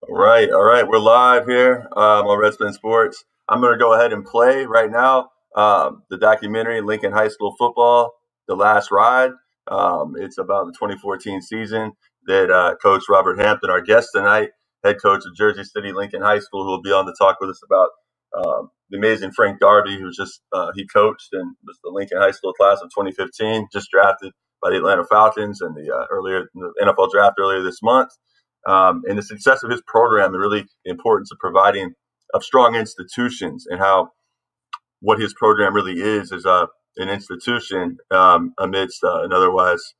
All right. We're live here on Redspin Sports. I'm going to go ahead and play right now the documentary Lincoln High School Football, The Last Ride. It's about the 2014 season that Coach Robert Hampton, our guest tonight, head coach of Jersey City Lincoln High School, who will be on to talk with us about the amazing Frank Darby, who he coached and was the Lincoln High School class of 2015, just drafted by the Atlanta Falcons in the NFL draft earlier this month. And the success of his program, and really the importance of providing of strong institutions, and how what his program really is an institution amidst an otherwise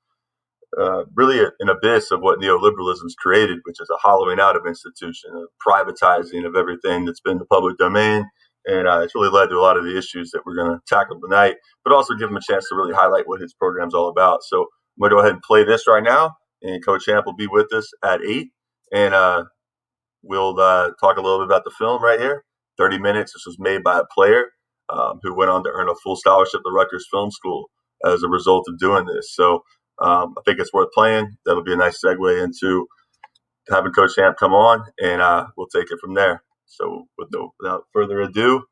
really an abyss of what neoliberalism's created, which is a hollowing out of institution, a privatizing of everything that's been the public domain. And it's really led to a lot of the issues that we're going to tackle tonight, but also give him a chance to really highlight what his program's all about. So I'm going to go ahead and play this right now, and Coach Hamp will be with us at 8. And we'll talk a little bit about the film right here. 30 minutes. This was made by a player who went on to earn a full scholarship at Rutgers Film School as a result of doing this. So I think it's worth playing. That'll be a nice segue into having Coach Hamp come on, and we'll take it from there. So without further ado,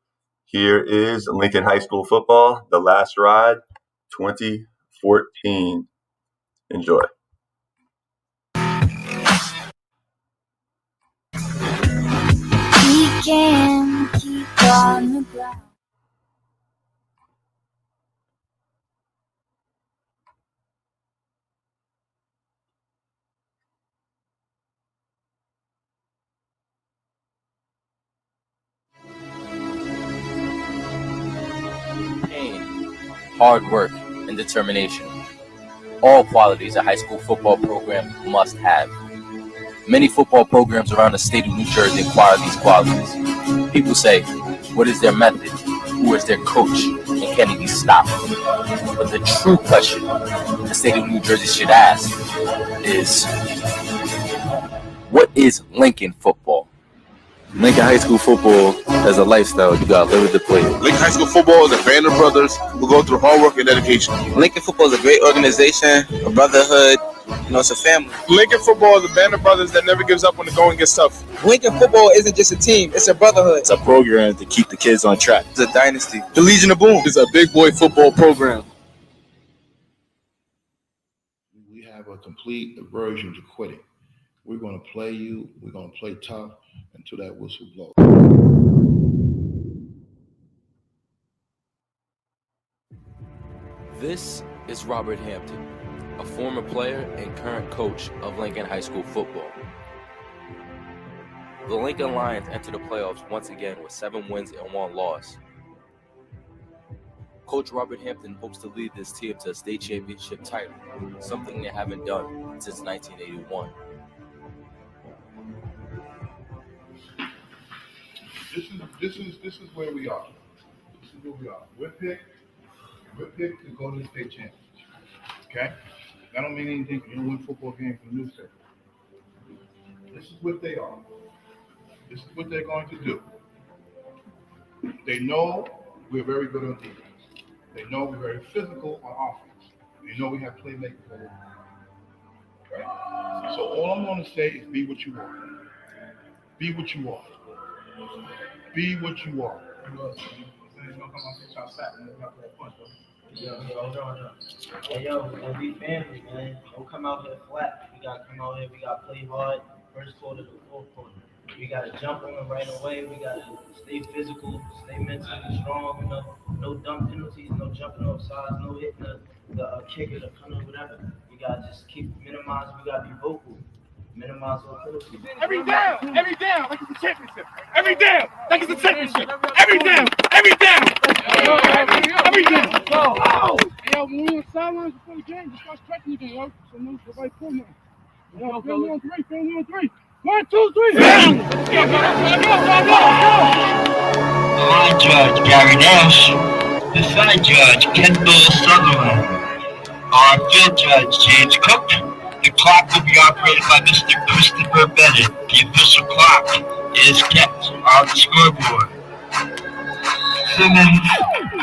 here is Lincoln High School Football, The Last Ride, 2014. Enjoy. Can keep on the ground. Pain, hard work, and determination. All qualities a high school football program must have. Many football programs around the state of New Jersey acquire these qualities. People say, what is their method? Who is their coach? And can he be stopped? But the true question the state of New Jersey should ask is, what is Lincoln football? Lincoln High School football is a lifestyle. You gotta live it to play it. Lincoln High School football is a band of brothers who go through hard work and dedication. Lincoln football is a great organization, a brotherhood. It's a family. Lincoln football is a band of brothers that never gives up when the going gets tough. Lincoln football isn't just a team, it's a brotherhood. It's a program to keep the kids on track. It's a dynasty. The Legion of Boom is a big boy football program. We have a complete aversion to quitting. We're going to play you. We're going to play tough until that whistle blows. This is Robert Hampton, a former player and current coach of Lincoln High School football. The Lincoln Lions enter the playoffs once again with 7 wins and 1 loss. Coach Robert Hampton hopes to lead this team to a state championship title, something they haven't done since 1981. This is where we are. This is where we are. We're picked to go to the state championship. Okay? That don't mean anything if you don't win football game from the newspaper. This is what they are. This is what they're going to do. They know we're very good on defense. They know we're very physical on offense. They know we have playmakers. Right? So all I'm going to say is be what you are. Be what you are. Be what you are. Yo, we family, man. Don't come out here flat. We gotta come out here. We gotta play hard. First quarter to fourth quarter. We gotta jump on them right away. We gotta stay physical, stay mentally strong. No dumb penalties, no jumping off sides, no hitting the kicker, the punter, whatever. We gotta just keep minimizing. We gotta be vocal. Minimize all penalties. Every down, like it's a championship. Every down, like it's a championship. Every down. Every down. Yo, when we on sidelines before the game, just start stretching again, yo. So nobody pull nothing. Yo, family on 3. 1, 2, 3. The line judge, Gary Nash. The side judge, Kendall Sutherland. Our field judge, James Cook. The clock will be operated by Mr. Christopher Bennett. The official clock is kept on the scoreboard. Simmons,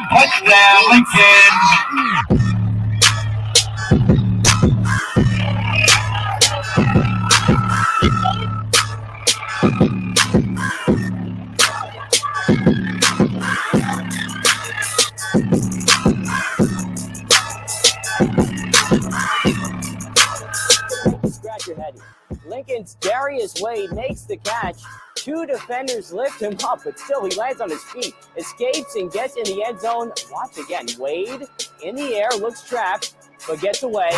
touchdown, Lincoln! Lincoln's Darius Wade makes the catch. Two defenders lift him up, but still he lands on his feet, escapes and gets in the end zone. Watch again. Wade in the air, looks trapped, but gets away.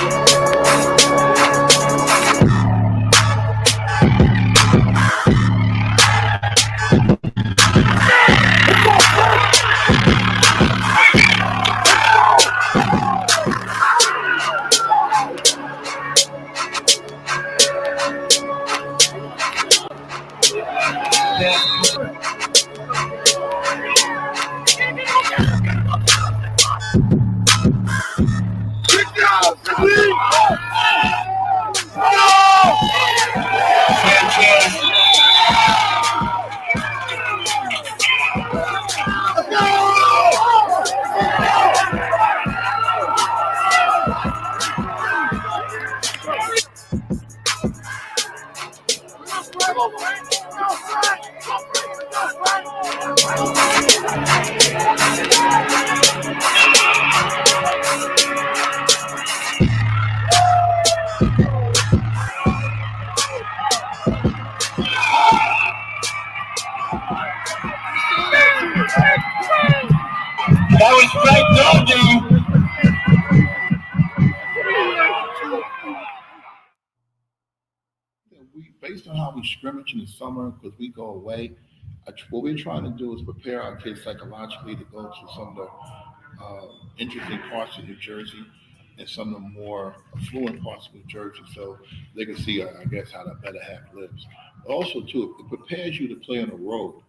That was Frank Darby. Based on how we scrimmage in the summer, because we go away, what we're trying to do is prepare our kids psychologically to go to some of the interesting parts of New Jersey and some of the more affluent parts of New Jersey, so they can see, I guess, how the better half lives. Also, too, it prepares you to play on the road.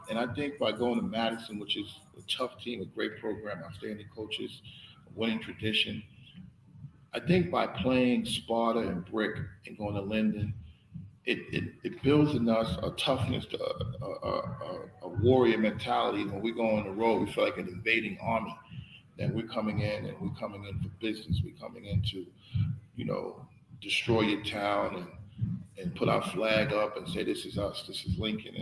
And I think by going to Madison, which is a tough team, a great program, outstanding coaches, a winning tradition, I think by playing Sparta and Brick and going to Linden, it builds in us a toughness, a warrior mentality. When we go on the road, we feel like an invading army. That we're coming in and we're coming in for business. We're coming in to, destroy your town and put our flag up and say, this is us, this is Lincoln,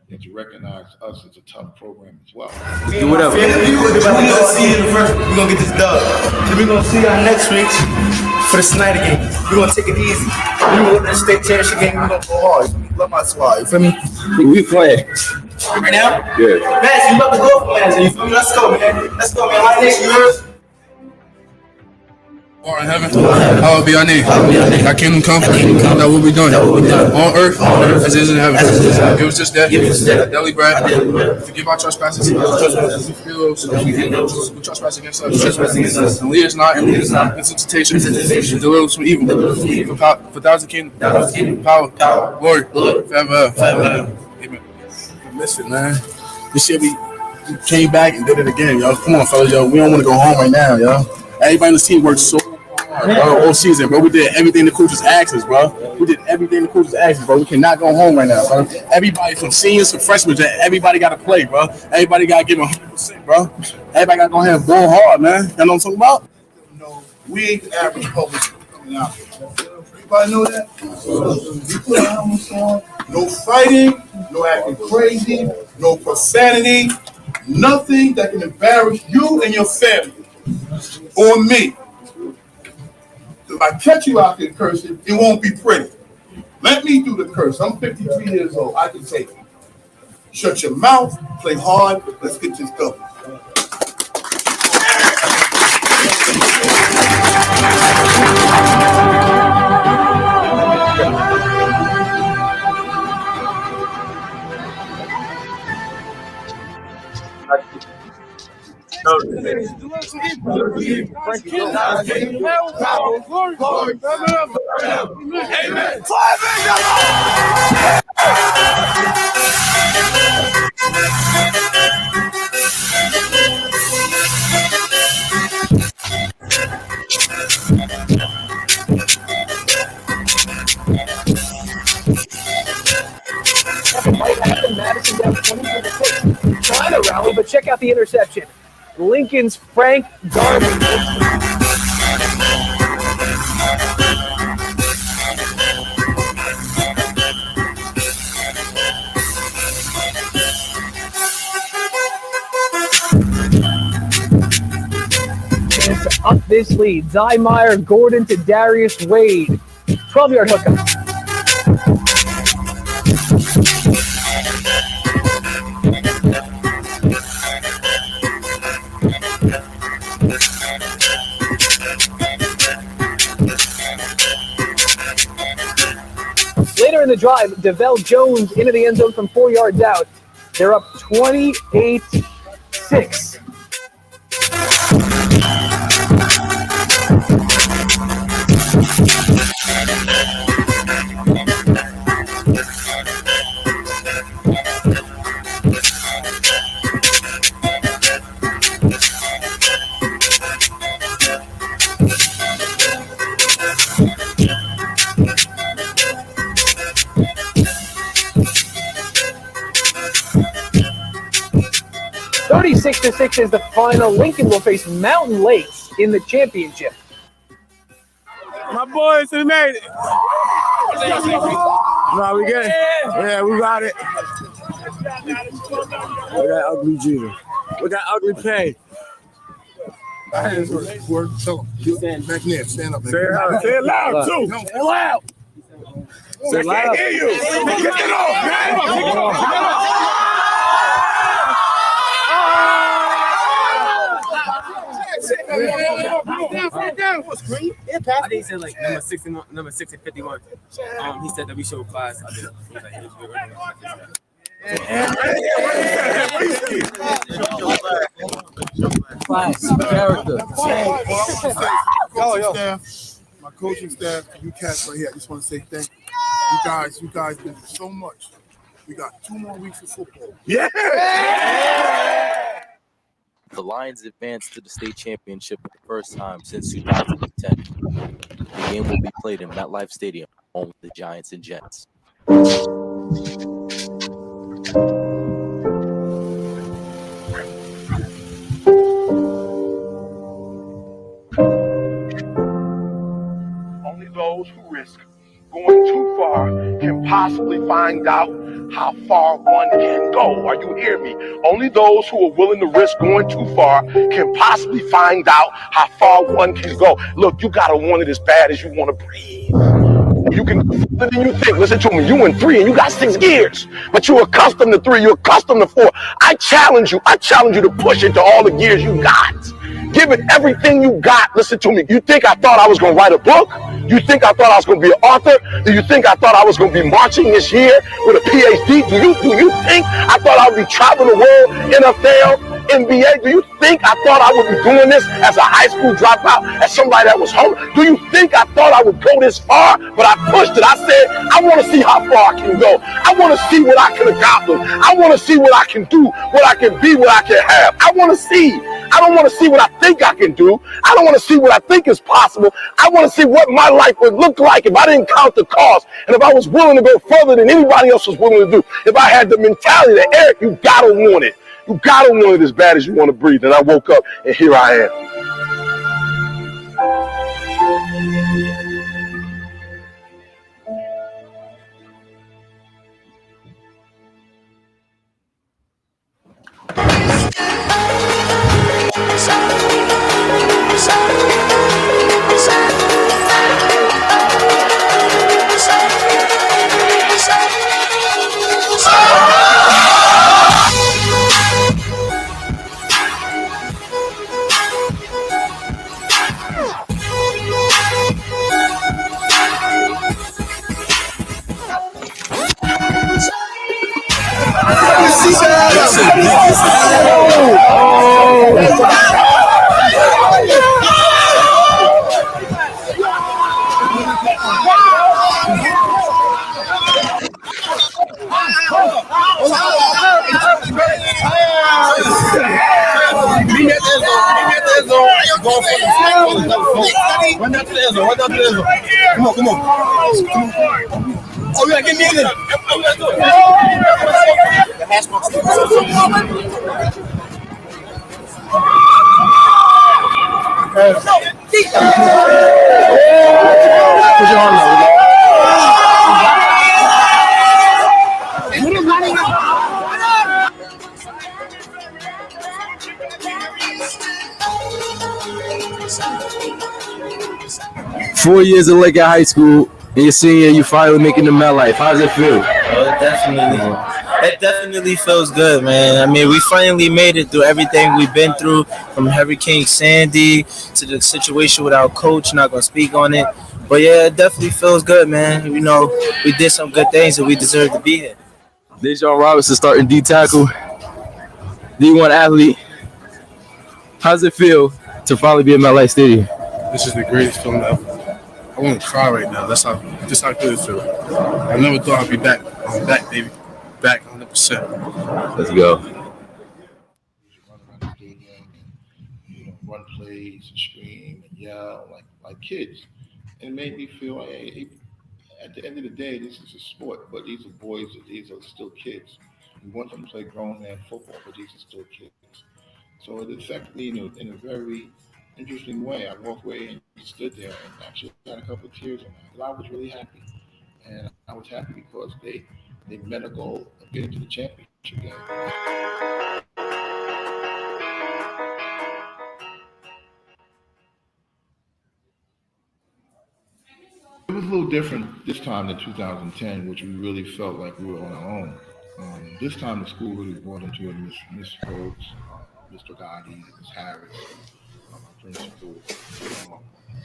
and to recognize us as a tough program as well. Do whatever. We're gonna see you in the first. We're gonna get this dub. Then we're gonna see y'all next week for the Snyder game. We're gonna take it easy. We're gonna win that state championship game. We're gonna go hard. Love my squad. You feel me? We playing. Right now? Yeah. Vance, you love to go for Vance. You feel me? Let's go, man. Let's go, man. My next yours. Or in heaven, hallowed be our name. Thy kingdom come, that will be done on earth as it is in heaven. Give us this day our daily bread. Forgive our trespasses. We forgive those who trespass against us. And lead us not into temptation, and deliver us from evil. For thou is the kingdom, power, glory, forever. Amen. Listen, man. This year we came back and did it again, yo. Come on, fellas, yo. We don't want to go home right now, yo. Everybody on the team worked so hard, bro, all season, bro. We did everything the coaches asked us, bro. We cannot go home right now, bro. Everybody from seniors to freshmen, everybody got to play, bro. Everybody got to give 100%, bro. Everybody got to go ahead and ball hard, man. You know what I'm talking about? We ain't the average public coming out here. Everybody know that? You put our helmets on, no fighting, no acting crazy, no profanity, nothing that can embarrass you and your family or me. If I catch you out there cursing, it won't be pretty. Let me do the curse. I'm 53 years old. I can take it. Shut your mouth, play hard, let's get this going. Madison down 20-6. Trying to rally, but check out the interception. Lincoln's Frank Darby. And to up this lead, Zymire Gordon to Darius Wade. 12-yard hookup. Later in the drive, DeVell Jones into the end zone from 4 yards out. They're up 28-6. $36-6 is the final. Lincoln will face Mountain Lakes in the championship. My boys have made it. No, we good. Yeah, we got it. We got ugly Jesus. We got ugly pain. Word, tell them. Stand back there. Stand up. Say it loud, too. Say it loud. Say it loud. I can't hear you. Get it off, man. I think he said like number 6 and 51. He said that we showed class. I did. He was like, it was Class, character. My coaching staff, you cats right here. I just want to say thank you. You guys did so much. We got 2 more weeks of football. Yeah. The Lions advanced to the state championship for the first time since 2010. The game will be played in MetLife Stadium, home with the Giants and Jets. Only those who risk going too far can possibly find out how far one can go. Are you hearing me? Only those who are willing to risk going too far can possibly find out how far one can go. Look, you gotta want it as bad as you want to breathe. You can further than you think. Listen to me. You in 3 and you got 6 gears, but you're accustomed to 3. You're accustomed to 4. I challenge you to push it to all the gears you got. Give it everything you got. Listen to me. You think I thought I was going to write a book? You think I thought I was going to be an author? Do you think I thought I was going to be marching this year with a PhD? Do you think I thought I would be traveling the world, NFL, NBA? Do you think I thought I would be doing this as a high school dropout, as somebody that was home? Do you think I thought I would go this far? But I pushed it. I said, I want to see how far I can go. I want to see what I can accomplish. I want to see what I can do, what I can be, what I can have. I want to see. I don't want to see what I think I can do. I don't want to see what I think is possible. I want to see what my life would look like if I didn't count the cost and if I was willing to go further than anybody else was willing to do. If I had the mentality that, Eric, you gotta want it. You gotta want it as bad as you want to breathe. And I woke up and here I am. 4 years of Lincoln High School, and your senior year, you finally making the MetLife. How does it feel? It definitely feels good, man. I mean, we finally made it through everything we've been through, from Hurricane Sandy to the situation with our coach. Not gonna speak on it, But yeah, it definitely feels good, man. You know, we did some good things and we deserve to be here. Dejon Robinson starting D tackle, D1 athlete. How does it feel to finally be in MetLife Stadium? This is the greatest feeling ever. I want to cry right now. That's how good it feels. I never thought I'd be back. I'm back, baby. Back 100%. Let's go. Run plays and scream and yell like kids. And it made me feel like, hey, at the end of the day, this is a sport, but these are boys, these are still kids. We want them to play grown man football, but these are still kids. So it affected me in a very interesting way. I walked away and stood there and actually had a couple of tears in my eyes. I was really happy. And I was happy because they met a goal of getting to the championship game. It was a little different this time than 2010, which we really felt like we were on our own. This time the school really brought into it Miss Rhodes, Mr. Darby, Ms. Harris, my principal.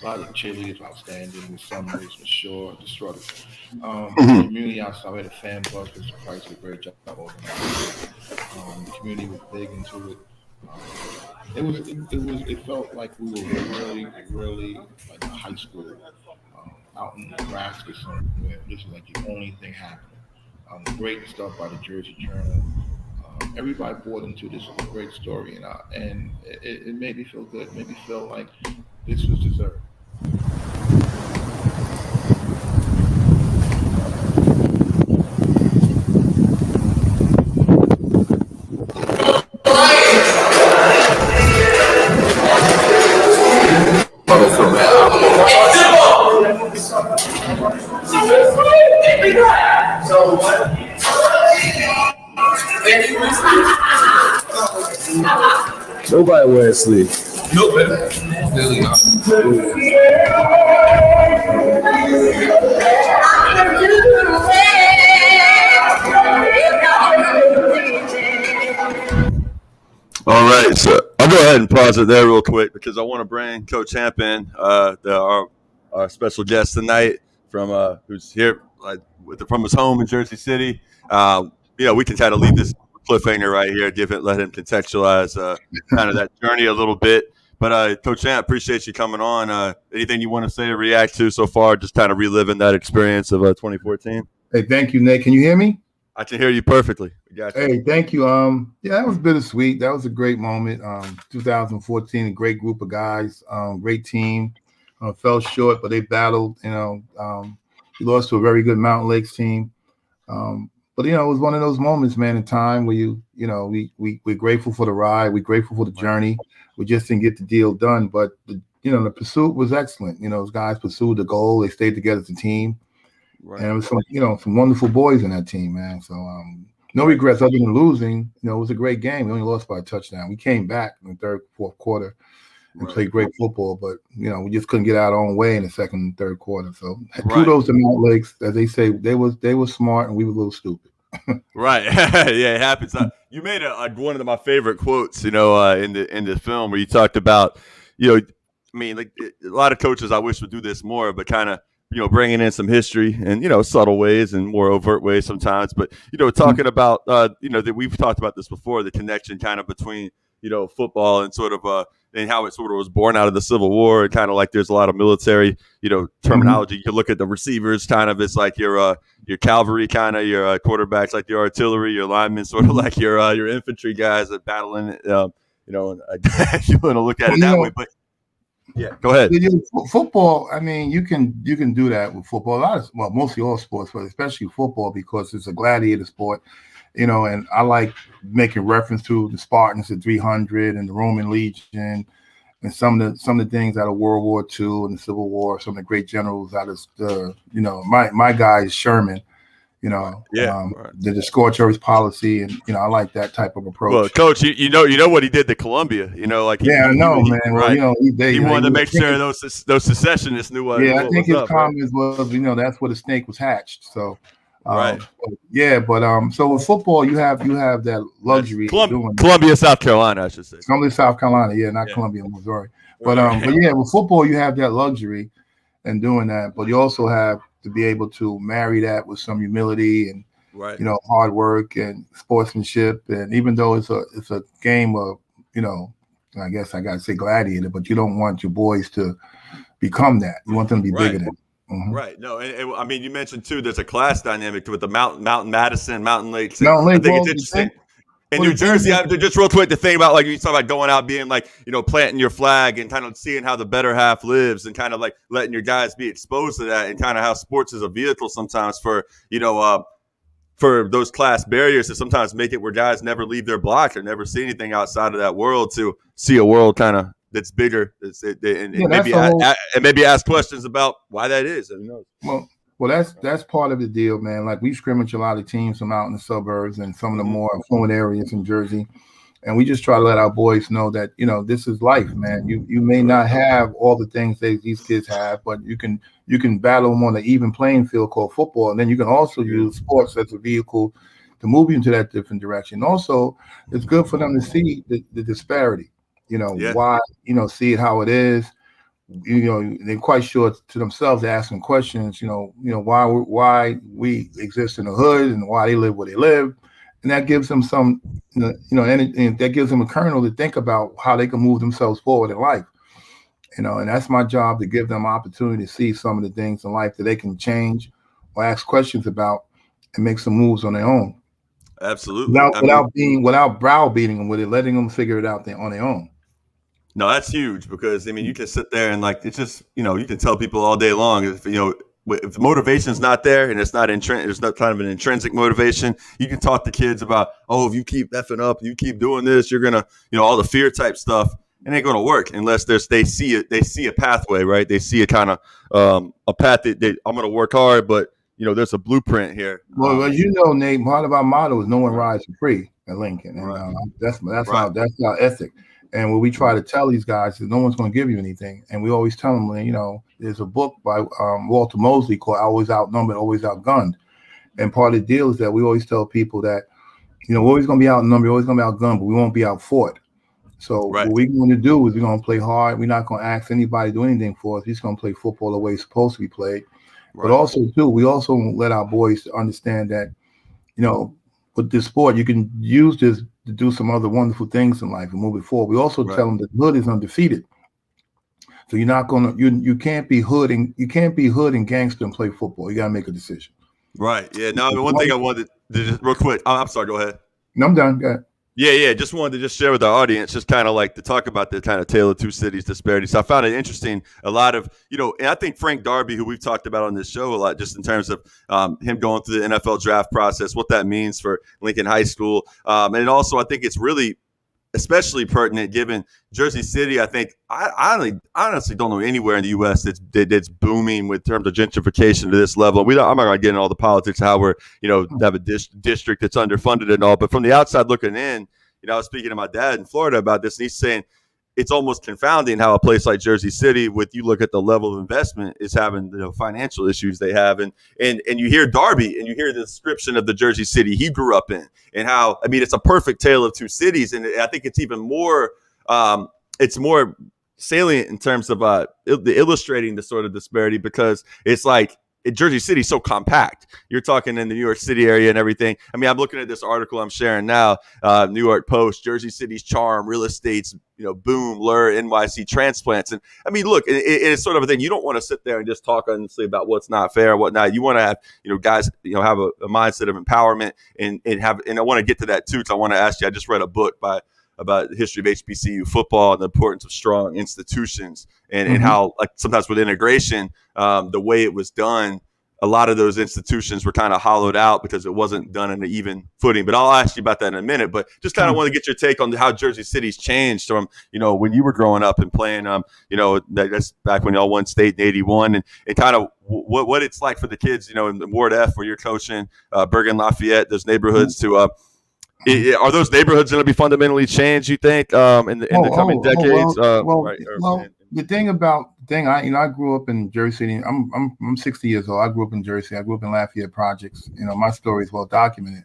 A lot of the cheerleaders were outstanding. Miss Summers, Miss Shaw, the struggles. The community outside, we had a fan bus. Mr. Price did a great job organizing. The community was big into it. It felt like we were really like a high school out in Nebraska somewhere. This is like the only thing happening. Great stuff by the Jersey Journal. Everybody bought into this. It was a great story, and it made me feel good. It made me feel like this was deserved. Nobody wears sleeves. Nope. Really not. All right, so I'll go ahead and pause it there real quick because I want to bring Coach Hamp in, our special guest tonight from who's here from his home in Jersey City. We can kind of leave this cliffhanger right here, let him contextualize kind of that journey a little bit. But Coach Hamp, appreciate you coming on. Anything you want to say or react to so far? Just kind of reliving that experience of 2014. Hey, thank you, Nate. Can you hear me? I can hear you perfectly. Got you. Hey, thank you. That was bittersweet. That was a great moment. 2014, a great group of guys, great team. Fell short, but they battled. We lost to a very good Mountain Lakes team. But it was one of those moments, man, in time where we're grateful for the ride, we're grateful for the journey. We just didn't get the deal done, but the pursuit was excellent. Those guys pursued the goal. They stayed together as a team. Right. And it was some wonderful boys in that team, man. So no regrets other than losing. It was a great game. We only lost by a touchdown. We came back in the third, fourth quarter and played great football, but we just couldn't get our own way in the second and third quarter. So kudos to Mount Lakes, as they say, they were smart and we were a little stupid. Right. Yeah, it happens. You made one of my favorite quotes, in the film where you talked about, a lot of coaches I wish would do this more, but kind of, bringing in some history and, subtle ways and more overt ways sometimes. But, talking about, that we've talked about this before, the connection kind of between, football and sort of and how it sort of was born out of the Civil War. And kind of like there's a lot of military, terminology. You can look at the receivers kind of, it's like your cavalry kind of, your quarterbacks like your artillery, your linemen sort of like your infantry guys that battling, and you want to look at it that way. But yeah, go ahead. Football, you can do that with football. Mostly all sports, but especially football because it's a gladiator sport. And I like making reference to the Spartans at 300 and the Roman Legion and some of the things out of World War II and the Civil War, some of the great generals out of my guy is Sherman, the scorched earth policy, and I like that type of approach. Well, Coach, you know what he did to Colombia, I know, man. Right. He wanted to make sure those secessionists knew what. Yeah, I think his comment was, that's where the snake was hatched. So. Right. So with football, you have that luxury. Columbia, South Carolina, I should say. Columbia, South Carolina, not Columbia, Missouri. But with football, you have that luxury, and doing that. But you also have to be able to marry that with some humility and hard work and sportsmanship. And even though it's a game of, I guess I gotta say gladiator, but you don't want your boys to become that. You want them to be bigger than. Mm-hmm. Right. No, and I mean, you mentioned too, there's a class dynamic with the Mountain Madison, Mountain Lakes. Mountain Lake, I think it's interesting. In New Jersey, just real quick, the thing about like you talk about going out, being like, planting your flag and kind of seeing how the better half lives and kind of like letting your guys be exposed to that, and kind of how sports is a vehicle sometimes for, for those class barriers to sometimes make it where guys never leave their block or never see anything outside of that world, to see a world kind of that's bigger, and maybe ask questions about why that is. Who knows? Well, that's part of the deal, man. Like, we scrimmage a lot of teams from out in the suburbs and some of the more affluent areas in Jersey, and we just try to let our boys know that this is life, man. You may not have all the things these kids have, but you can battle them on an even playing field called football, and then you can also use sports as a vehicle to move you into that different direction. Also, it's good for them to see the disparity. Why, see it how it is. They're quite sure to themselves, they're asking questions, why we exist in the hood and why they live where they live. And that gives them some, and that gives them a kernel to think about how they can move themselves forward in life. And that's my job, to give them opportunity to see some of the things in life that they can change or ask questions about and make some moves on their own. Absolutely. Without browbeating them with it, letting them figure it out on their own. No, that's huge, because you can sit there and like, it's just, you can tell people all day long, if the motivation's not there and it's not there's not kind of an intrinsic motivation, you can talk to kids about, if you keep effing up, you keep doing this, you're gonna, all the fear type stuff, it ain't gonna work unless they see a pathway, right? They see a kind of a path that I'm gonna work hard, but there's a blueprint here. Well, as Nate, part of our motto is no one rides for free at Lincoln, and that's our ethic. And what we try to tell these guys is no one's going to give you anything. And we always tell them, there's a book by Walter Mosley called Always Outnumbered, Always Outgunned. And part of the deal is that we always tell people that, we're always going to be outnumbered, always going to be outgunned, but we won't be outfought. So what we're going to do is we're going to play hard. We're not going to ask anybody to do anything for us. We're just going to play football the way it's supposed to be played. Right. But also, too, we also let our boys understand that, with this sport, you can use this to do some other wonderful things in life and move it forward. We also tell them that hood is undefeated. So you're not gonna you can't be hood and gangster and play football. You gotta make a decision. Right. Yeah. No, one thing I wanted to just real quick. I'm sorry, go ahead. No, I'm done. Go ahead. Yeah. Just wanted to share with our audience, just kind of like to talk about the kind of tale of two cities disparity. So I found it interesting. A lot of, and I think Frank Darby, who we've talked about on this show a lot, just in terms of him going through the NFL draft process, what that means for Lincoln High School. And also, I think it's really especially pertinent given Jersey City. I think I honestly don't know anywhere in the U.S. that's booming with terms of gentrification to this level. I'm not going to get into all the politics of how we're, have a district that's underfunded and all. But from the outside looking in, I was speaking to my dad in Florida about this, and he's saying it's almost confounding how a place like Jersey City, you look at the level of investment, is having financial issues they have, and you hear Darby and you hear the description of the Jersey City he grew up in, and how it's a perfect tale of two cities, and I think it's even more more salient in terms of illustrating the sort of disparity, because it's like Jersey City is so compact. You're talking in the New York City area and everything. I'm looking at this article I'm sharing now, New York Post, Jersey City's charm, real estate's, boom, lure, NYC transplants. And look, it's sort of a thing. You don't want to sit there and just talk honestly about what's not fair and whatnot. You want to have, guys, have a mindset of empowerment and I want to get to that too. Because I want to ask you, I just read a book about the history of HBCU football and the importance of strong institutions and how, like, sometimes with integration, the way it was done, a lot of those institutions were kind of hollowed out because it wasn't done on an even footing. But I'll ask you about that in a minute. But just kind of want to get your take on how Jersey City's changed from, when you were growing up and playing, that's back when y'all won state in 81, and kind of what it's like for the kids, in Ward F where you're coaching, Bergen Lafayette, those neighborhoods to are those neighborhoods going to be fundamentally changed, you think, in the coming decades? I grew up in Jersey City. I'm 60 years old. I grew up in Jersey. I grew up in Lafayette Projects. My story is well documented.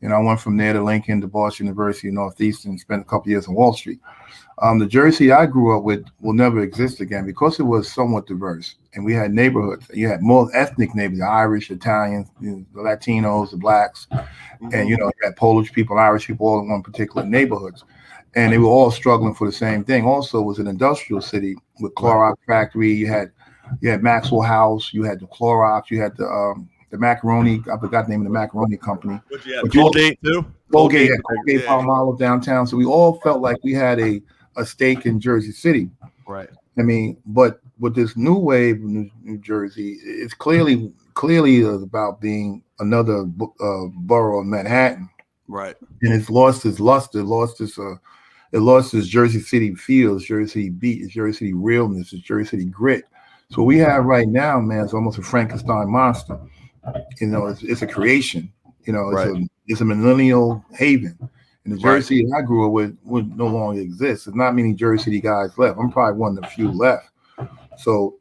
I went from there to Lincoln to Boston University, Northeastern, spent a couple years on Wall Street. The Jersey I grew up with will never exist again because it was somewhat diverse. And we had neighborhoods. You had more ethnic neighbors, the Irish, Italians, the Latinos, the Blacks. And, you had Polish people, Irish people, all in one particular neighborhoods. And they were all struggling for the same thing. Also, it was an industrial city with Clorox factory. You had Maxwell House. You had the Clorox. You had the macaroni. I forgot the name of the macaroni company. What you have? Colgate too. Colgate, Palmolive downtown. So we all felt like we had a stake in Jersey City. Right. I mean, but with this new wave of New Jersey, it's clearly about being another borough of Manhattan. Right. And it's lost its luster, it lost its Jersey City feel, its Jersey City beat, its Jersey City realness, its Jersey City grit. So what we have right now, man, is almost a Frankenstein monster. It's a creation. It's a millennial haven. And the Jersey City I grew up with would no longer exist. There's not many Jersey City guys left. I'm probably one of the few left. So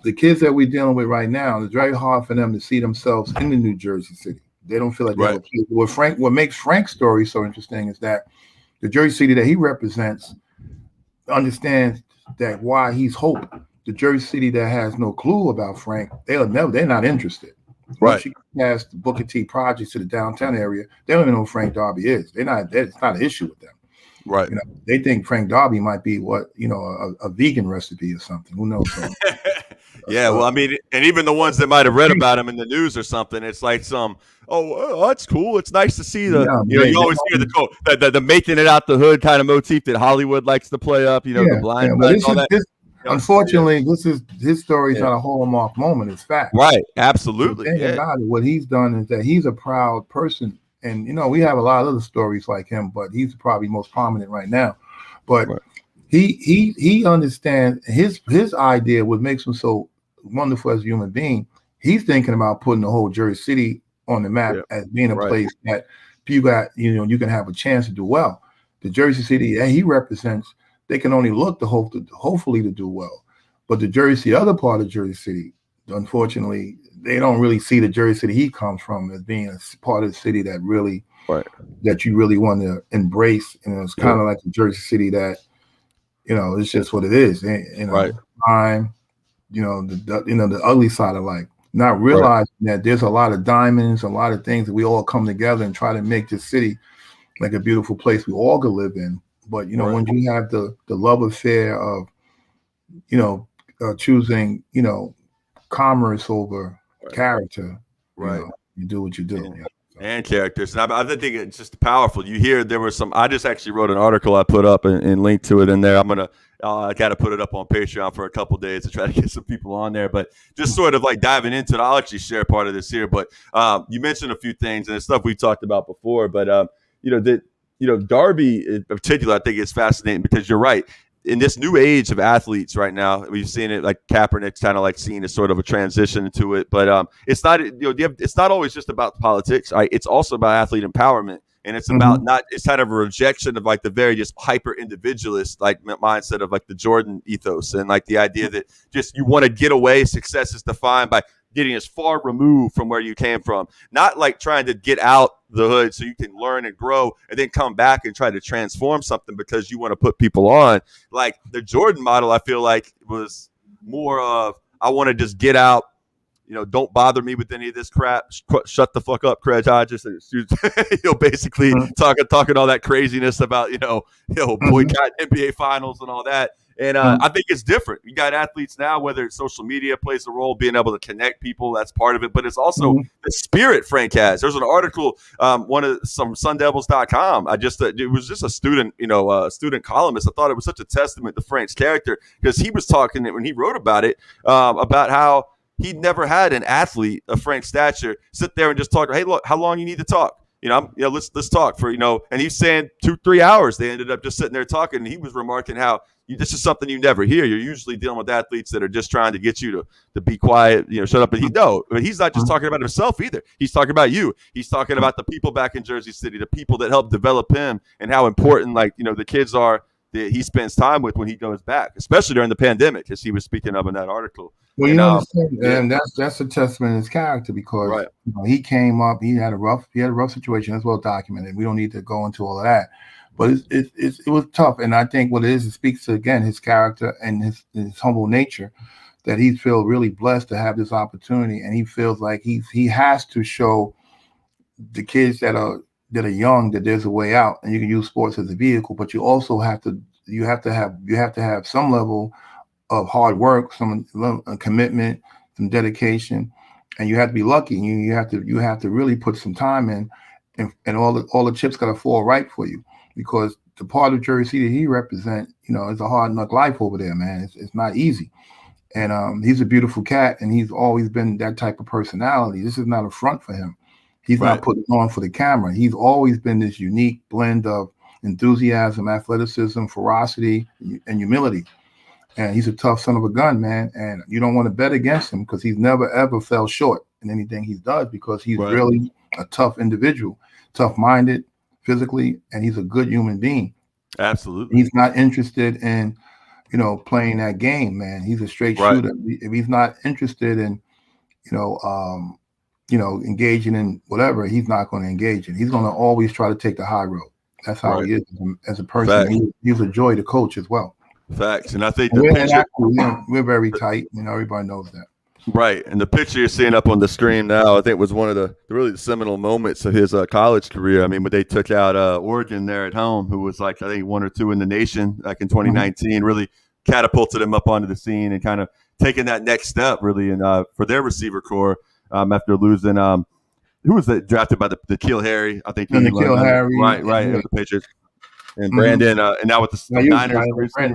the kids that we're dealing with right now, it's very hard for them to see themselves in the New Jersey City. They don't feel like they what makes Frank's story so interesting is that the Jersey City that he represents understands that why he's hope. The Jersey City that has no clue about Frank, they're not interested. Right. Once you pass the Booker T projects to the downtown area, they don't even know who Frank Darby is. It's not an issue with them. Right. They think Frank Darby might be a vegan recipe or something. Who knows? Yeah, well, I mean, and even the ones that might have read about him in the news or something, it's like that's cool. It's nice to see you always hear the making it out the hood kind of motif that Hollywood likes to play up, the blind and all that. Unfortunately, this is his story is not a hallmark moment. It's fact. Right. Absolutely. What he's done is that he's a proud person. And, we have a lot of other stories like him, but he's probably most prominent right now. But he understands his idea, what makes him so wonderful as a human being. He's thinking about putting the whole Jersey City on the map as being a place that you can have a chance to do well. The Jersey City that he represents, they can only look to hopefully to do well. But the Jersey, other part of Jersey City, unfortunately, they don't really see the Jersey City he comes from as being a part of the city that really that you really want to embrace. And it's kind of like the Jersey City that, it's just what it is. Crime, the ugly side of life. Not realizing that there's a lot of diamonds, a lot of things that we all come together and try to make this city like a beautiful place we all could live in. But when you have the love affair of choosing commerce over character, you do what you do. And characters. And I think it's just powerful. You hear there was I just actually wrote an article I put up and linked to it in there. I got to put it up on Patreon for a couple of days to try to get some people on there. But just sort of like diving into it, I'll actually share part of this here. But you mentioned a few things and it's stuff we talked about before. But Darby in particular, I think is fascinating because you're right. In this new age of athletes right now, we've seen it like Kaepernick's kind of like seen as sort of a transition into it. But it's not, it's not always just about politics. Right? It's also about athlete empowerment. And it's about it's kind of a rejection of like the very just hyper individualist like mindset of like the Jordan ethos and like the idea that just you want to get away. Success is defined by getting as far removed from where you came from, not like trying to get out the hood so you can learn and grow and then come back and try to transform something because you want to put people on. Like the Jordan model, I feel like was more of, I want to just get out, don't bother me with any of this crap. Shut the fuck up, Craig Hodges. Basically talking all that craziness about, boycott NBA finals and all that. And I think it's different. You got athletes now, whether it's social media plays a role, being able to connect people, that's part of it. But it's also the spirit Frank has. There's an article, some SunDevils.com. It was just a student, student columnist. I thought it was such a testament to Frank's character because he was talking when he wrote about it, about how he'd never had an athlete of Frank's stature sit there and just talk. Hey, look, how long you need to talk? Let's talk for, and he's saying 2-3 hours. They ended up just sitting there talking. And he was remarking how this is something you never hear. You're usually dealing with athletes that are just trying to get you to be quiet, shut up. But he's not just talking about himself either. He's talking about you. He's talking about the people back in Jersey City, the people that helped develop him and how important, the kids are that he spends time with when he goes back, especially during the pandemic, as he was speaking of in that article. Well, and, you understand, and that's a testament to his character because Right. he came up, he had a rough situation. That's well documented. We don't need to go into all of that, but it was tough. And I think what it is, it speaks to, again, his character and his humble nature, that he feels really blessed to have this opportunity, and he feels like he has to show the kids that are young that there's a way out, and you can use sports as a vehicle, but you also have to have some level of hard work, some commitment, some dedication, and you have to be lucky. You have to really put some time in, and all the chips got to fall right for you, because the part of Jersey City he represents, it's a hard knock life over there, man. It's not easy, and he's a beautiful cat, and he's always been that type of personality. This is not a front for him. He's not putting on for the camera. He's always been this unique blend of enthusiasm, athleticism, ferocity, and humility. And he's a tough son of a gun, man. And you don't want to bet against him because he's never, ever fell short in anything he does, because he's really a tough individual, tough-minded physically, and he's a good human being. Absolutely. He's not interested in, playing that game, man. He's a straight shooter. If he's not interested in, engaging in whatever, he's not going to engage in. He's going to always try to take the high road. That's how he is as a person. He's a joy to coach as well. Facts. And I think we're very tight. Everybody knows that. Right. And the picture you're seeing up on the screen now, I think was one of the really seminal moments of his college career. I mean, when they took out Oregon there at home, who was like, I think 1 or 2 in the nation back in 2019, really catapulted him up onto the scene and kind of taking that next step really for their receiver core after losing who was that drafted by the Kill Harry? I think Kill Harry. Right, the Patriots. And Brandon, and now with the Niners.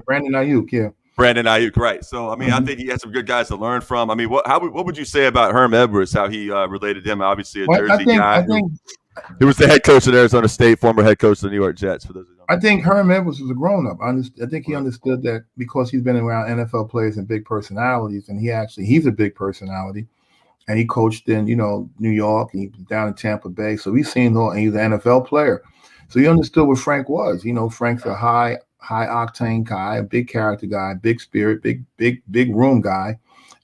Brandon Ayuk, yeah. Brandon Ayuk, right. So, I mean, I think he had some good guys to learn from. I mean, what would you say about Herm Edwards, how he related him? Obviously, a Jersey guy who was the head coach at Arizona State, former head coach of the New York Jets, for those who don't know. I think Herm Edwards was a grown-up. I think he understood that because he's been around NFL players and big personalities, and he's a big personality. And he coached in, New York, and he was down in Tampa Bay. So he's seen and he's an NFL player. So he understood what Frank was. Frank's a high octane guy, a big character guy, big spirit, big room guy.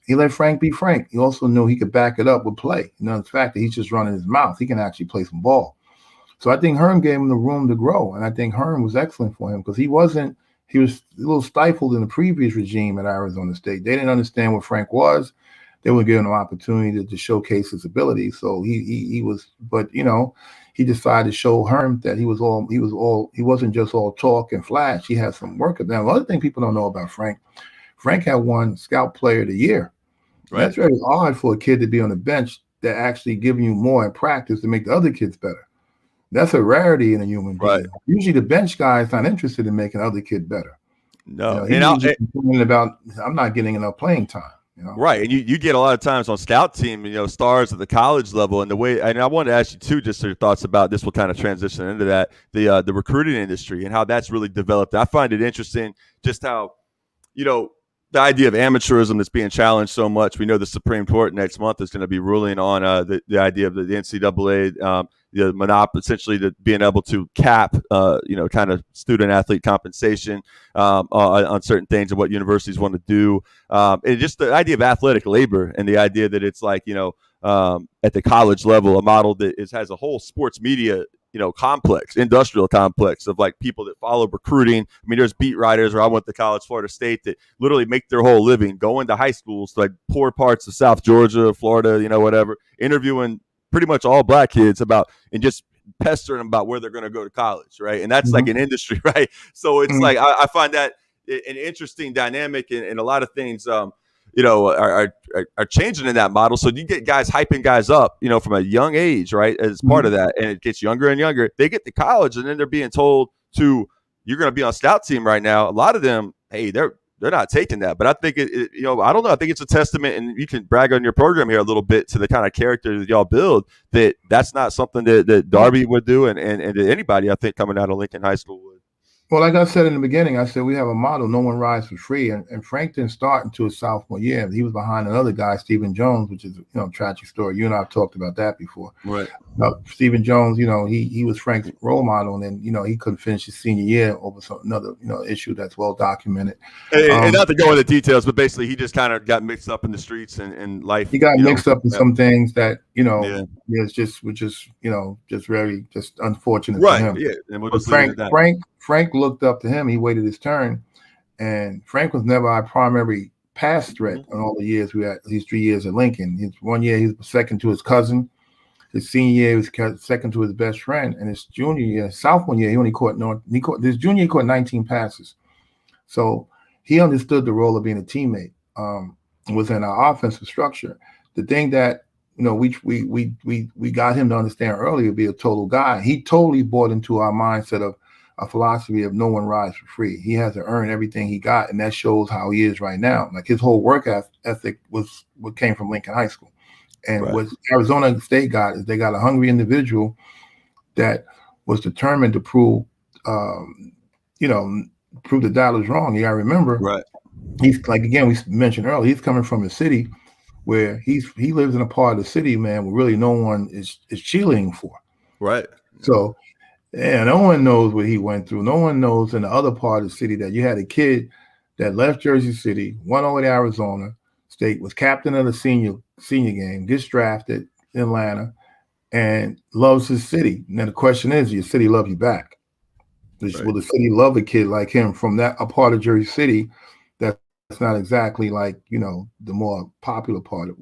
He let Frank be Frank. He also knew he could back it up with play. The fact that he's just running his mouth, he can actually play some ball. So I think Herm gave him the room to grow. And I think Herm was excellent for him because he was a little stifled in the previous regime at Arizona State. They didn't understand what Frank was. They were giving him an opportunity to showcase his ability. So he decided to show Herm that he wasn't just all talk and flash. He had some work. Now, another thing people don't know about Frank had won Scout Player of the Year. Right. That's very odd for a kid to be on the bench that actually giving you more in practice to make the other kids better. That's a rarity in a human being. Right. Usually the bench guy is not interested in making other kid better. No. He's complaining about, I'm not getting enough playing time. Right. And you get a lot of times on scout team, stars at the college level, and I wanted to ask you too, just your thoughts about this will kind of transition into that, the recruiting industry and how that's really developed. I find it interesting just how, the idea of amateurism that's being challenged so much. We know the Supreme Court next month is going to be ruling on the idea of the NCAA, the monopoly, essentially being able to cap, kind of student athlete compensation on certain things and what universities want to do. And just the idea of athletic labor and the idea that it's like, at the college level, a model that has a whole sports media complex, industrial complex of like people that follow recruiting. I mean, there's beat writers, or I went to college, Florida State, that literally make their whole living going to high schools, like poor parts of South Georgia, Florida, whatever, interviewing pretty much all black kids about and just pestering them about where they're going to go to college, right? And that's like an industry, right? So it's like I find that an interesting dynamic, and a lot of things are changing in that model. So you get guys hyping guys up, from a young age, right? As part of that. And it gets younger and younger. They get to college and then they're being told you're going to be on scout team right now. A lot of them, hey, they're not taking that. But I think I don't know. I think it's a testament, and you can brag on your program here a little bit, to the kind of character that y'all build, that's not something that Darby would do. And anybody, I think, coming out of Lincoln High School would. Well, like I said in the beginning, I said we have a model: no one rides for free. And Frank didn't start until his sophomore year. He was behind another guy, Stephen Jones, which is a tragic story. You and I have talked about that before. Right. Stephen Jones, he was Frank's role model, and then he couldn't finish his senior year over another issue that's well documented. And not to go into details, but basically he just kind of got mixed up in the streets and life. He got mixed up in some things that it's just very unfortunate for him. Yeah, and we'll but just leave it at that. Frank looked up to him. He waited his turn, and Frank was never our primary pass threat in all the years we had. These 3 years at Lincoln. His 1 year he was second to his cousin. His senior year he was second to his best friend, and his junior year, sophomore year, he only caught his junior year he caught 19 passes. So he understood the role of being a teammate within our offensive structure. The thing that we got him to understand earlier, be a total guy. He totally bought into our mindset of a philosophy of no one rides for free. He has to earn everything he got, and that shows how he is right now. Like his whole work ethic was what came from Lincoln High School. And what Arizona State got is they got a hungry individual that was determined to prove the dollars wrong. You gotta remember, he's like, again, we mentioned earlier, he's coming from a city where he lives in a part of the city, man, where really no one is cheerleading for. Right. So, no one knows what he went through. No one knows in the other part of the city that you had a kid that left Jersey City, went over to Arizona State, was captain of the senior game, gets drafted in Atlanta, and loves his city. Now the question is, your city love you back? Will the city love a kid like him from a part of Jersey City that's not exactly like the more popular part of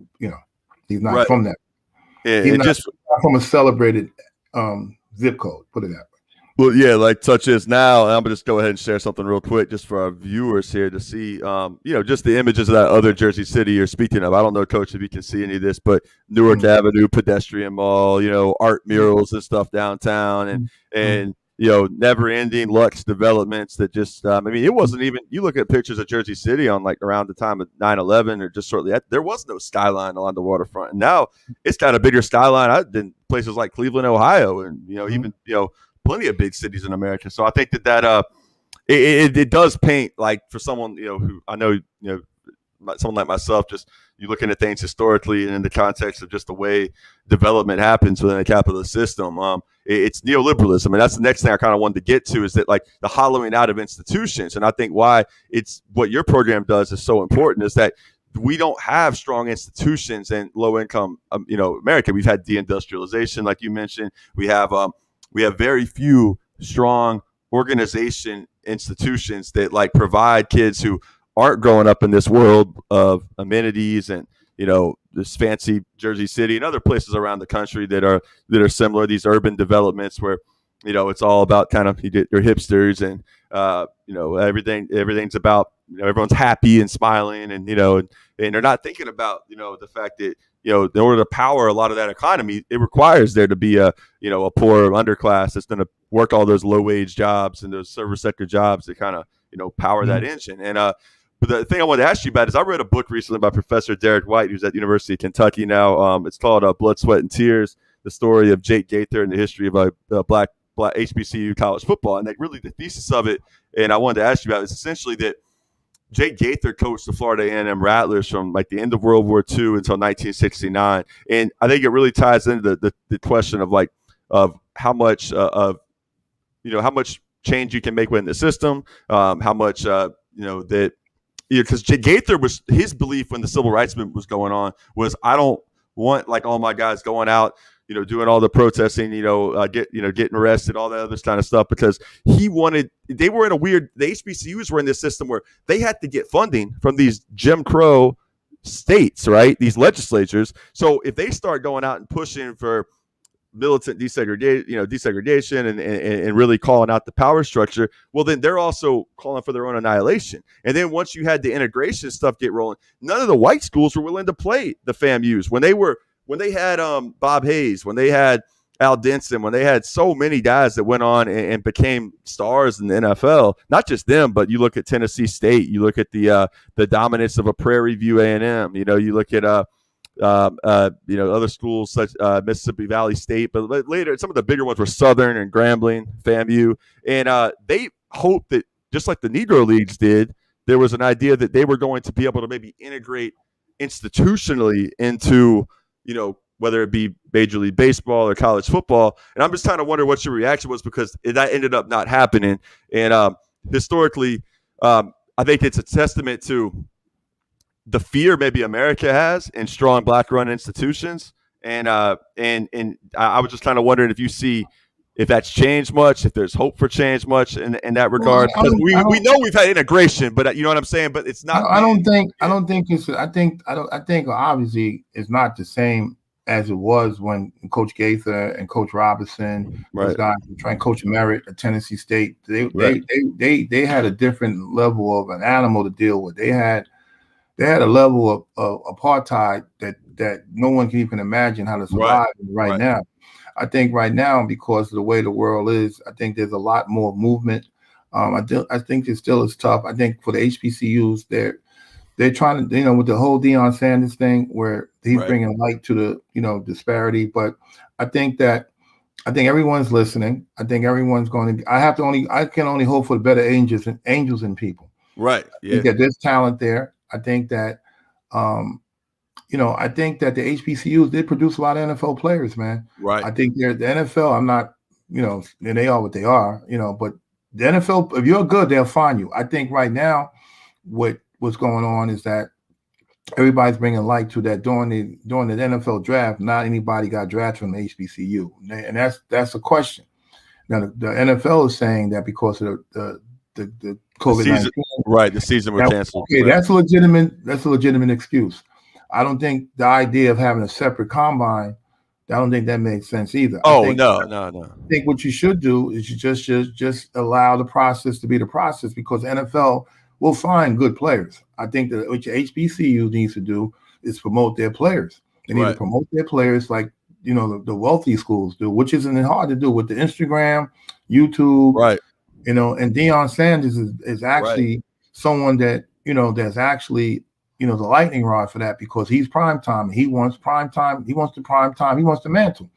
he's not from that. Yeah, he's not from a celebrated zip code, put it that way. Well, yeah, like such as now, and I'm gonna just go ahead and share something real quick just for our viewers here to see, just the images of that other Jersey City you're speaking of. I don't know, Coach, if you can see any of this, but Newark Avenue, pedestrian mall, art murals and stuff downtown, and never-ending Lux developments that just, it wasn't even, you look at pictures of Jersey City on like around the time of 9/11 or just shortly after, there was no skyline along the waterfront. And now it's got a bigger skyline than places like Cleveland, Ohio, and, even, plenty of big cities in America. So I think that it does paint, like, for someone, who I know, someone like myself, just you looking at things historically and in the context of just the way development happens within a capitalist system. It's neoliberalism. And that's the next thing I kind of wanted to get to, is that, like, the hollowing out of institutions. And I think why it's what your program does is so important is that we don't have strong institutions in low income, America. We've had deindustrialization, like you mentioned. We have very few strong organization institutions that like provide kids who aren't growing up in this world of amenities and this fancy Jersey City and other places around the country that are similar, these urban developments where it's all about kind of, you get your hipsters and everything's about everyone's happy and smiling and and they're not thinking about the fact that in order to power a lot of that economy, it requires there to be a poor underclass that's going to work all those low wage jobs and those service sector jobs that kind of power that engine. And but the thing I wanted to ask you about is I read a book recently by Professor Derek White, who's at the University of Kentucky now. It's called Blood, Sweat, and Tears: The Story of Jake Gaither and the History of Black HBCU college football. And really the thesis of it, and I wanted to ask you about, is essentially that Jake Gaither coached the Florida A&M Rattlers from like the end of World War II until 1969, and I think it really ties into the question of like of how much how much change you can make within the system, how much because Gaither was, his belief when the civil rights movement was going on was, I don't want like all my guys going out doing all the protesting, getting arrested, all that other kind of stuff, because they were in a weird, the HBCUs were in this system where they had to get funding from these Jim Crow states, right? These legislatures. So if they start going out and pushing for militant desegregation and really calling out the power structure, well, then they're also calling for their own annihilation. And then once you had the integration stuff get rolling, none of the white schools were willing to play the FAMUs when they had Bob Hayes, when they had Al Denson, when they had so many guys that went on and became stars in the NFL. Not just them, but you look at Tennessee State, you look at the dominance of a Prairie View A&M, you look at other schools such Mississippi Valley State, but later some of the bigger ones were Southern and Grambling, FAMU, and hope that just like the Negro Leagues did, there was an idea that they were going to be able to maybe integrate institutionally into, whether it be Major League Baseball or college football. And I'm just trying to wonder what your reaction was, because that ended up not happening. And historically, I think it's a testament to the fear maybe America has in strong Black-run institutions. And I was just kind of wondering if you see if that's changed much, if there's hope for change much in that regard. Because we know we've had integration, but you know what I'm saying. But it's not. I don't think it's. I think obviously it's not the same as it was when Coach Gaither and Coach Robinson, those guys were trying. Coach Merritt at Tennessee State, they had a different level of an animal to deal with. They had a level of apartheid that no one can even imagine how to survive right now. I think right now, because of the way the world is, I think there's a lot more movement. I think it still is tough. I think for the HBCUs, they're trying to, with the whole Deion Sanders thing, where he's bringing light to the, disparity. But I think everyone's listening. I think everyone's going to. I can only hope for the better angels in people. Right. Yeah. I think that there's talent there. I think that. I think that the HBCUs did produce a lot of NFL players, man. Right. I think the NFL, I'm not, and they are what they are, but the NFL, if you're good, they'll find you. I think right now, what's going on is that everybody's bringing light to that during the NFL draft. Not anybody got drafted from the HBCU, and that's a question. Now the NFL is saying that because of the COVID-19, the season was canceled. Okay, that's a legitimate excuse. I don't think the idea of having a separate combine, I don't think that makes sense either. No. I think what you should do is you just allow the process to be the process, because the NFL will find good players. I think that what your HBCU needs to do is promote their players. They need to promote their players like, the wealthy schools do, which isn't hard to do with the Instagram, YouTube, and Deion Sanders is actually someone that, that's actually, the lightning rod for that, because he's prime time. He wants prime time. He wants the prime time. He wants the mantle.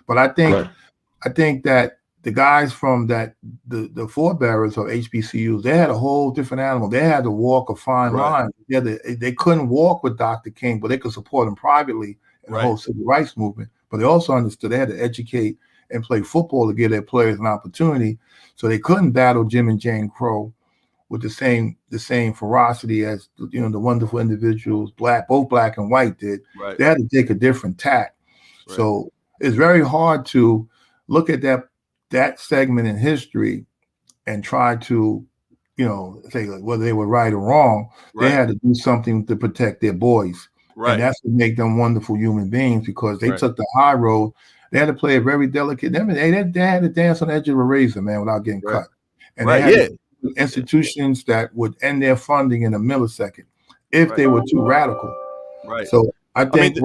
But I think that the guys from the forebearers of HBCUs, they had a whole different animal. They had to walk a fine line. Yeah, they couldn't walk with Dr. King, but they could support him privately in the whole civil rights movement. But they also understood they had to educate and play football to give their players an opportunity. So they couldn't battle Jim and Jane Crow with the same ferocity as the wonderful individuals, both black and white did. They had to take a different tack. So it's very hard to look at that segment in history and try to, say whether they were right or wrong. They had to do something to protect their boys. And that's what make them wonderful human beings, because they took the high road. They had to play a very delicate. They had to dance on the edge of a razor, man, without getting cut. And they had institutions that would end their funding in a millisecond if they were too radical. So I think,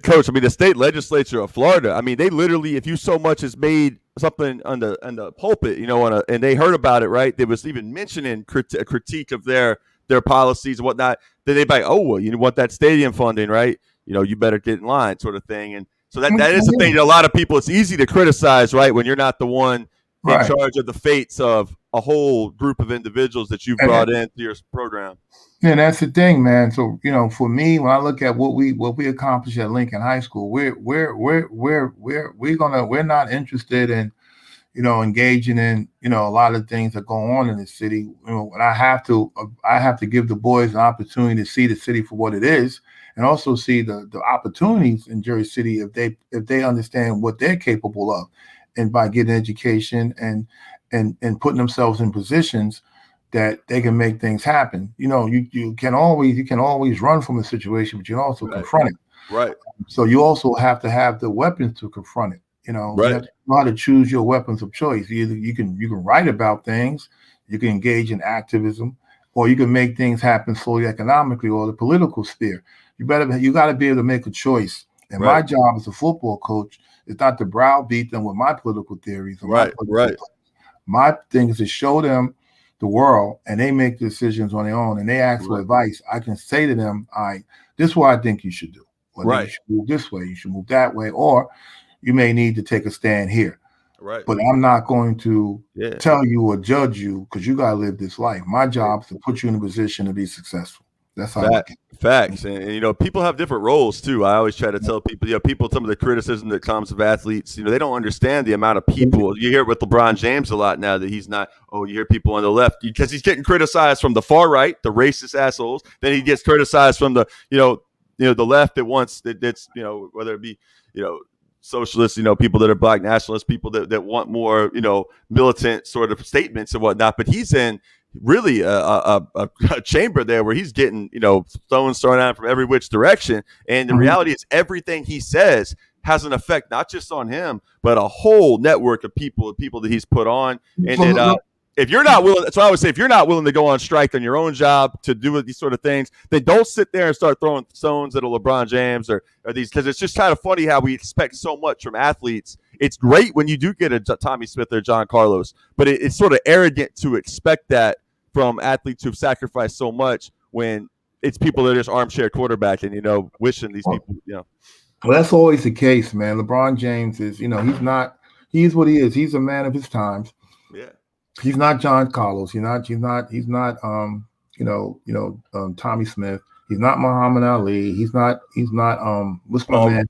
Coach. I mean, the state legislature of Florida. I mean, they literally, if you so much as made something on the pulpit, and they heard about it, right? There was even mentioning a critique of their policies and whatnot. Then they'd be like, oh, well, you want that stadium funding, right? You better get in line, sort of thing. And so that is the thing that a lot of people, it's easy to criticize, right? When you're not the one in charge of the fates of a whole group of individuals that you've brought into your program. Yeah, that's the thing, man. So for me, when I look at what we accomplished at Lincoln High School, we're not interested in engaging in a lot of things that go on in the city. And I have to give the boys an opportunity to see the city for what it is, and also see the opportunities in Jersey City if they understand what they're capable of, and by getting education and putting themselves in positions that they can make things happen. You can always run from a situation, but you can also confront it. So you also have to have the weapons to confront it. You have to know how to choose your weapons of choice. Either you can write about things, you can engage in activism, or you can make things happen solely economically or the political sphere. You got to be able to make a choice. And my job as a football coach is not to browbeat them with my political theories. My thing is to show them the world, and they make decisions on their own, and they ask for advice. I can say to them, this is what I think you should do. You should move this way, you should move that way, or you may need to take a stand here. Right. But I'm not going to Yeah. tell you or judge you because you gotta live this life. My job is to put you in a position to be successful. That's how I look at it. Facts. And, people have different roles too. I always try to tell people, some of the criticism that comes of athletes, they don't understand the amount of people. You hear it with LeBron James a lot now that he's not, you hear people on the left because he's getting criticized from the far right, the racist assholes. Then he gets criticized from the, the left that wants that's, whether it be, socialists, people that are black nationalists, people that want more, militant sort of statements and whatnot. But he's in really a chamber there where he's getting, stones thrown at him from every which direction. And the reality is everything he says has an effect, not just on him, but a whole network of people that he's put on. And if you're not willing, that's what I would say, if you're not willing to go on strike on your own job to do these sort of things, then don't sit there and start throwing stones at a LeBron James or these, because it's just kind of funny how we expect so much from athletes. It's great when you do get a Tommy Smith or John Carlos, but it's sort of arrogant to expect that from athletes who've sacrificed so much when it's people that are just armchair quarterbacking, wishing these people, Well, that's always the case, man. LeBron James is, he's what he is. He's a man of his times. Yeah. He's not John Carlos. He's not Tommy Smith. He's not Muhammad Ali. He's not what's my man?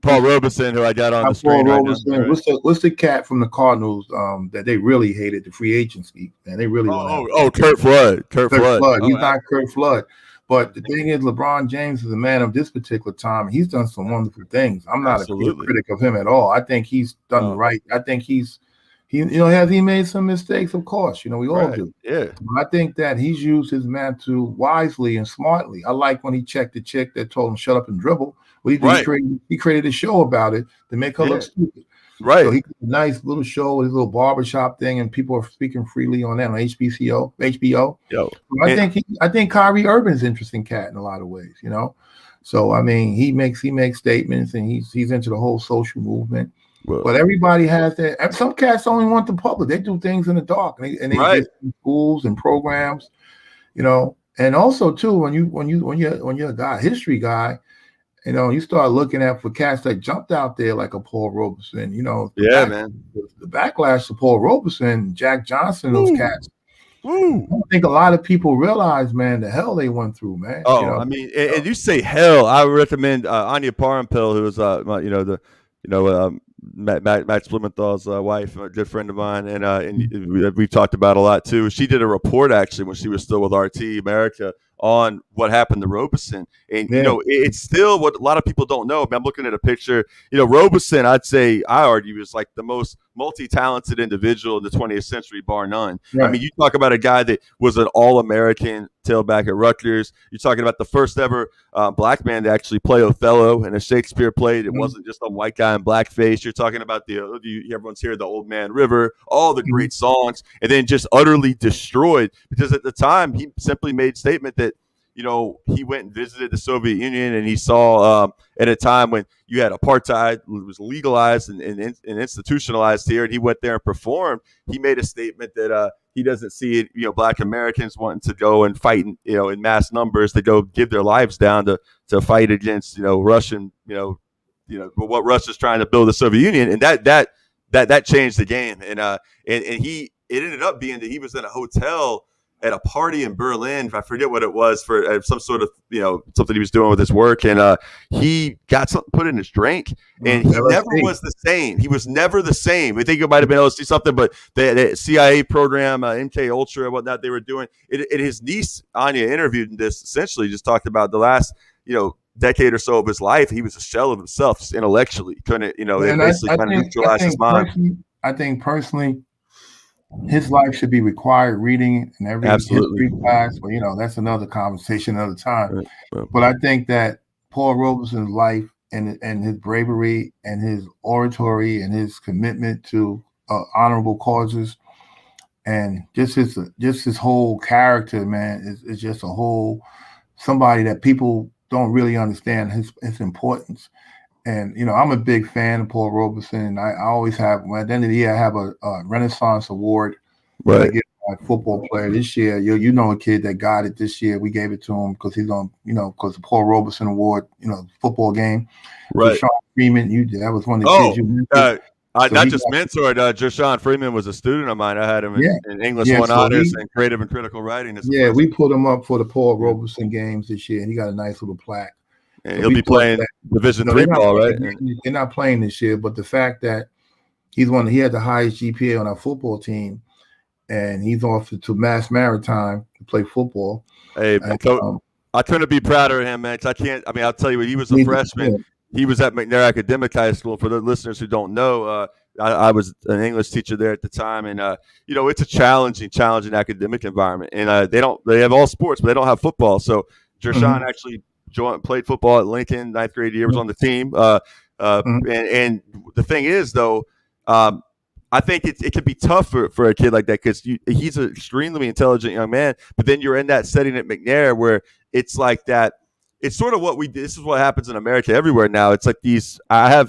Paul Robeson, who I got on the screen right now. What's the cat from the Cardinals that they really hated, the free agency, and they really Kurt Flood. Kurt Flood. He's not Kurt Flood. But the thing is, LeBron James is a man of this particular time. He's done some wonderful things. I'm not a critic of him at all. I think he's done the right. I think has he made some mistakes? Of course, we all do. Yeah. But I think that he's used his mantle wisely and smartly. I like when he checked the chick that told him shut up and dribble. What he did, he created a show about it to make her look stupid. Right. So he did a nice little show with his little barbershop thing, and people are speaking freely on that on HBO. Yo. So I think Kyrie Irving's an interesting cat in a lot of ways, So I mean, he makes statements, and he's into the whole social movement. Well, but everybody has that. Some cats only want the public. They do things in the dark, and they get in schools and programs, And also too, when you're a guy, history guy, you start looking at for cats that jumped out there like a Paul Robeson, the backlash to Paul Robeson, Jack Johnson, those cats. I don't think a lot of people realize, man, the hell they went through, man. I mean, and you say hell, I would recommend Anya Parampil, who was Max Blumenthal's wife, a good friend of mine, and we've talked about a lot too. She did a report actually when she was still with RT America on what happened to Robeson, and it's still what a lot of people don't know. I'm looking at a picture. Robeson, I argue, is like the most multi-talented individual in the 20th century, bar none. Right. I mean, you talk about a guy that was an All-American tailback at Rutgers. You're talking about the first ever black man to actually play Othello in a Shakespeare play. It wasn't just a white guy in blackface. You're talking about everyone's here, the Old Man River, all the great songs, and then just utterly destroyed because at the time he simply made statement that he went and visited the Soviet Union, and he saw at a time when you had apartheid, it was legalized and institutionalized here, and he went there and performed. He made a statement that he doesn't see it, Black Americans wanting to go and fight, in mass numbers to go give their lives down to fight against, Russian, what Russia's trying to build the Soviet Union, and that changed the game, and it ended up being that he was in a hotel at a party in Berlin. I forget what it was for some sort of, something he was doing with his work. And he got something put in his drink and he never was the same. He was never the same. I think it might've been LSD something, but the CIA program, MK Ultra and whatnot, they were doing it. His niece, Anya, interviewed in this, essentially just talked about the last, decade or so of his life. He was a shell of himself just intellectually. Couldn't, they basically kind of neutralized his mind. I think personally, his life should be required reading in every history class, but that's another conversation another time. But I think that Paul Robeson's life and his bravery and his oratory and his commitment to honorable causes and just his whole character, man, is just a whole somebody that people don't really understand his importance. And, I'm a big fan of Paul Robeson. I always have, at the end of the year, I have a Renaissance Award that I give my football player this year. A kid that got it this year. We gave it to him because he's on, because the Paul Robeson Award, football game. Right. Sean Freeman, that was one of the kids you mentioned. So not he just got, mentored. Jershawn Freeman was a student of mine. I had him yeah, in English yeah. 1 So honors and creative and critical writing as a yeah, we freshman. put him up for the Paul Robeson games this year, and he got a nice little plaque. And So he'll we be thought playing that, Division no, III they're not ball, right? playing, they're not playing this year, but the fact that he had the highest GPA on our football team, and he's off to Mass Maritime to play football. Hey, And, I couldn't be prouder of him, man. 'Cause I'll tell you what, he was a freshman. He was at McNair Academic High School. For the listeners who don't know, I was an English teacher there at the time, and it's a challenging academic environment. And they have all sports, but they don't have football. So Jershawn actually played football at Lincoln, 9th grade year, was on the team. And the thing is, though, I think it can be tough for a kid like that because he's an extremely intelligent young man. But then you're in that setting at McNair where it's like that. It's sort of what this is what happens in America everywhere now. It's like I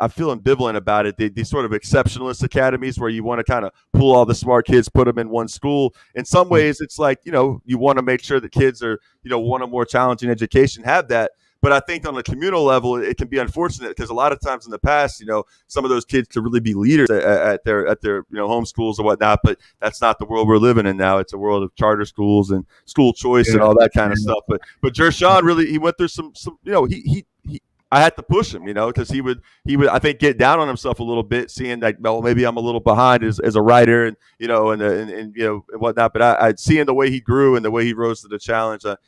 feel ambivalent about it. These sort of exceptionalist academies where you want to kind of pull all the smart kids, put them in one school. In some ways, it's like, you want to make sure that kids are, want a more challenging education, have that. But I think on a communal level, it can be unfortunate because a lot of times in the past, some of those kids could really be leaders at their home schools or whatnot. But that's not the world we're living in now. It's a world of charter schools and school choice and all that kind of stuff. But Jershawn really, he went through some I had to push him, because he would I think get down on himself a little bit, seeing that maybe I'm a little behind as a writer and and whatnot. But I seeing the way he grew and the way he rose to the challenge. The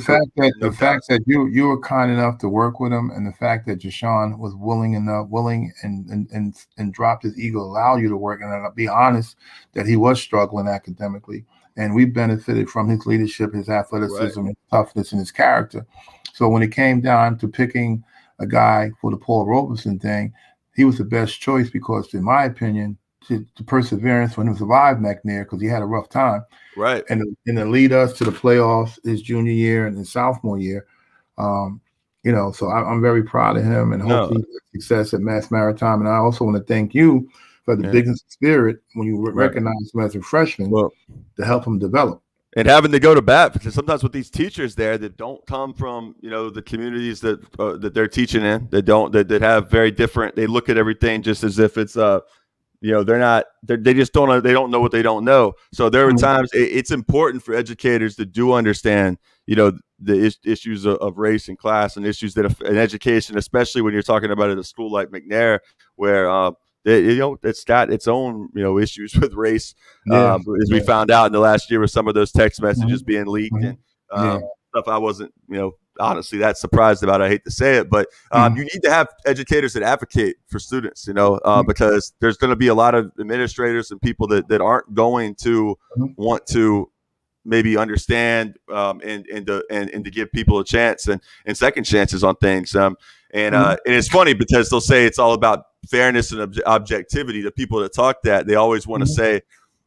fact that you were kind enough to work with him, and the fact that Jershawn was willing and dropped his ego, allow you to work. And I'll be honest that he was struggling academically, and we benefited from his leadership, his athleticism, his toughness, and his character. So when it came down to picking a guy for the Paul Robeson thing, he was the best choice because, in my opinion, the perseverance when he survived McNair, because he had a rough time, right, and to lead us to the playoffs his junior year and his sophomore year, So I'm very proud of him, and hopefully success at Mass Maritime. And I also want to thank you for the business spirit when you recognize him as a freshman to help him develop. And having to go to bat, because sometimes with these teachers there that don't come from the communities that they're teaching in, that have very different. They look at everything just as if it's they just don't know what they don't know. So there are times it's important for educators to do understand the issues of race and class and issues that in education, especially when you're talking about at a school like McNair, where it's got its own issues with race, as we found out in the last year with some of those text messages being leaked and stuff. I wasn't honestly that surprised about. I hate to say it, but you need to have educators that advocate for students, because there's going to be a lot of administrators and people that aren't going to want to maybe understand and to give people a chance and second chances on things. And it's funny because they'll say it's all about fairness and objectivity. The people that talk that, they always want to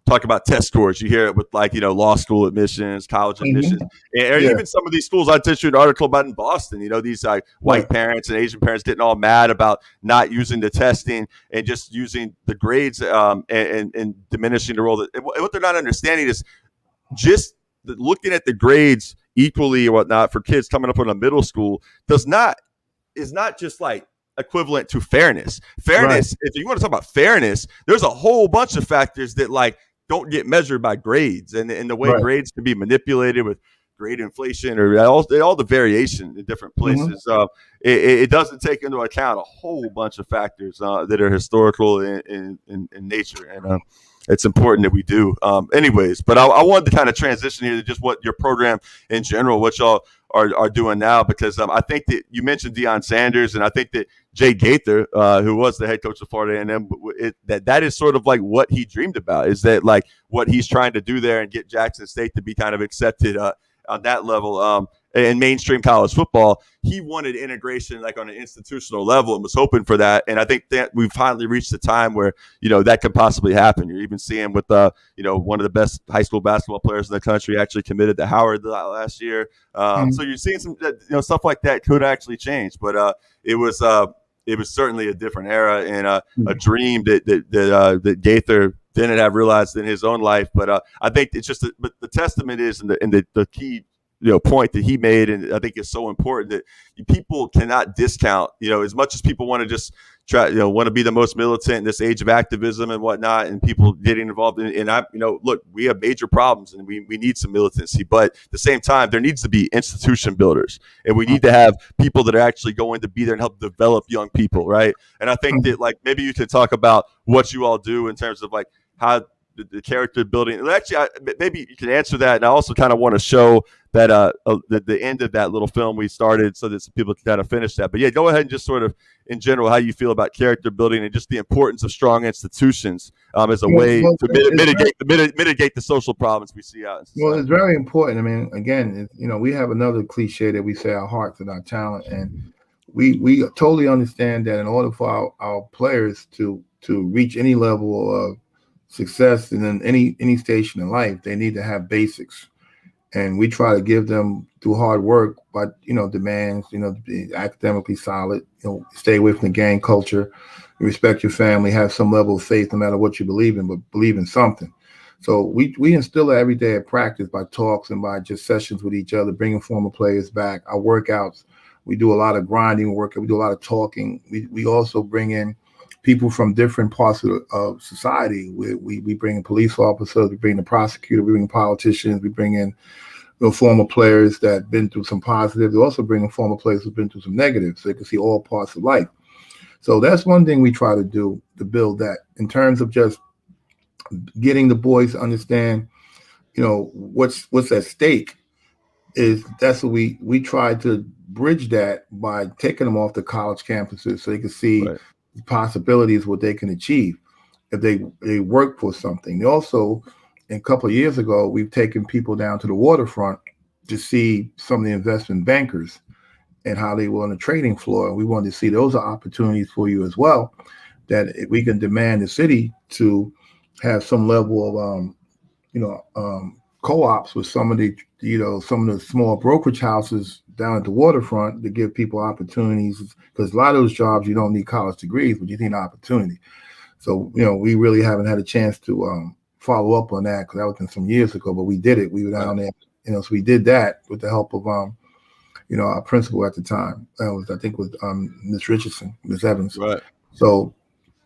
talk about test scores. You hear it with law school admissions, college admissions, and even some of these schools. I just read an article about in Boston, these white parents and Asian parents getting all mad about not using the testing and just using the grades and diminishing the role. What they're not understanding is just looking at the grades equally or whatnot for kids coming up in a middle school is not just equivalent to fairness. Fairness, if you want to talk about fairness, there's a whole bunch of factors that don't get measured by grades and the way grades can be manipulated with grade inflation or all the variation in different places. It doesn't take into account a whole bunch of factors that are historical in nature. And it's important that we do. Anyways, but I wanted to kind of transition here to just what your program in general, what y'all are doing now, because I think that you mentioned Deion Sanders, and I think that Jay Gaither, who was the head coach of Florida A&M, that is sort of what he dreamed about, is that what he's trying to do there and get Jackson State to be kind of accepted on that level in mainstream college football. He wanted integration on an institutional level and was hoping for that. And I think that we've finally reached a time where, that could possibly happen. You're even seeing with, one of the best high school basketball players in the country actually committed to Howard last year. So you're seeing some, stuff like that could actually change. But it was certainly a different era and a dream that Gaither didn't have realized in his own life. But I think it's just, but the testament is, and the key point that he made, and I think it's so important that people cannot discount, as much as people want to just try, want to be the most militant in this age of activism and whatnot, and people getting involved in, look, we have major problems and we need some militancy, but at the same time, there needs to be institution builders, and we need to have people that are actually going to be there and help develop young people, right? And I think that, like, maybe you could talk about what you all do in terms of like how the character building. Actually, maybe you can answer that, and I also kind of want to show that the end of that little film we started, so that some people can kind of finish that. But yeah, go ahead and just sort of in general how you feel about character building and just the importance of strong institutions as a way to mitigate the social problems we see out in society. Well, it's very important. I mean, again, we have another cliche that we say our hearts and our talent, and we totally understand that in order for our players to reach any level of success and in any station in life, they need to have basics, and we try to give them through hard work, but demands, be academically solid, stay away from the gang culture, respect your family, have some level of faith no matter what you believe in, but believe in something. So we instill it every day at practice by talks and by just sessions with each other, bringing former players back. Our workouts, we do a lot of grinding work, we do a lot of talking. We also bring in people from different parts of society. We bring in police officers, we bring in the prosecutor, we bring in politicians, we bring in former players that have been through some positives. We also bring in former players who've been through some negatives, so they can see all parts of life. So that's one thing we try to do to build that in terms of just getting the boys to understand, what's at stake. That's what we try to bridge that by taking them off the college campuses so they can see the possibilities, what they can achieve if they work for something. They also, a couple of years ago, we've taken people down to the waterfront to see some of the investment bankers and how they were on the trading floor. We wanted to see those are opportunities for you as well, that we can demand the city to have some level of co-ops with some of the small brokerage houses down at the waterfront to give people opportunities, because a lot of those jobs you don't need college degrees, but you need an opportunity. So we really haven't had a chance to follow up on that, because that was some years ago, but we did it. We were down there, so we did that with the help of our principal at the time. I think it was Miss Richardson, Miss Evans. Right. So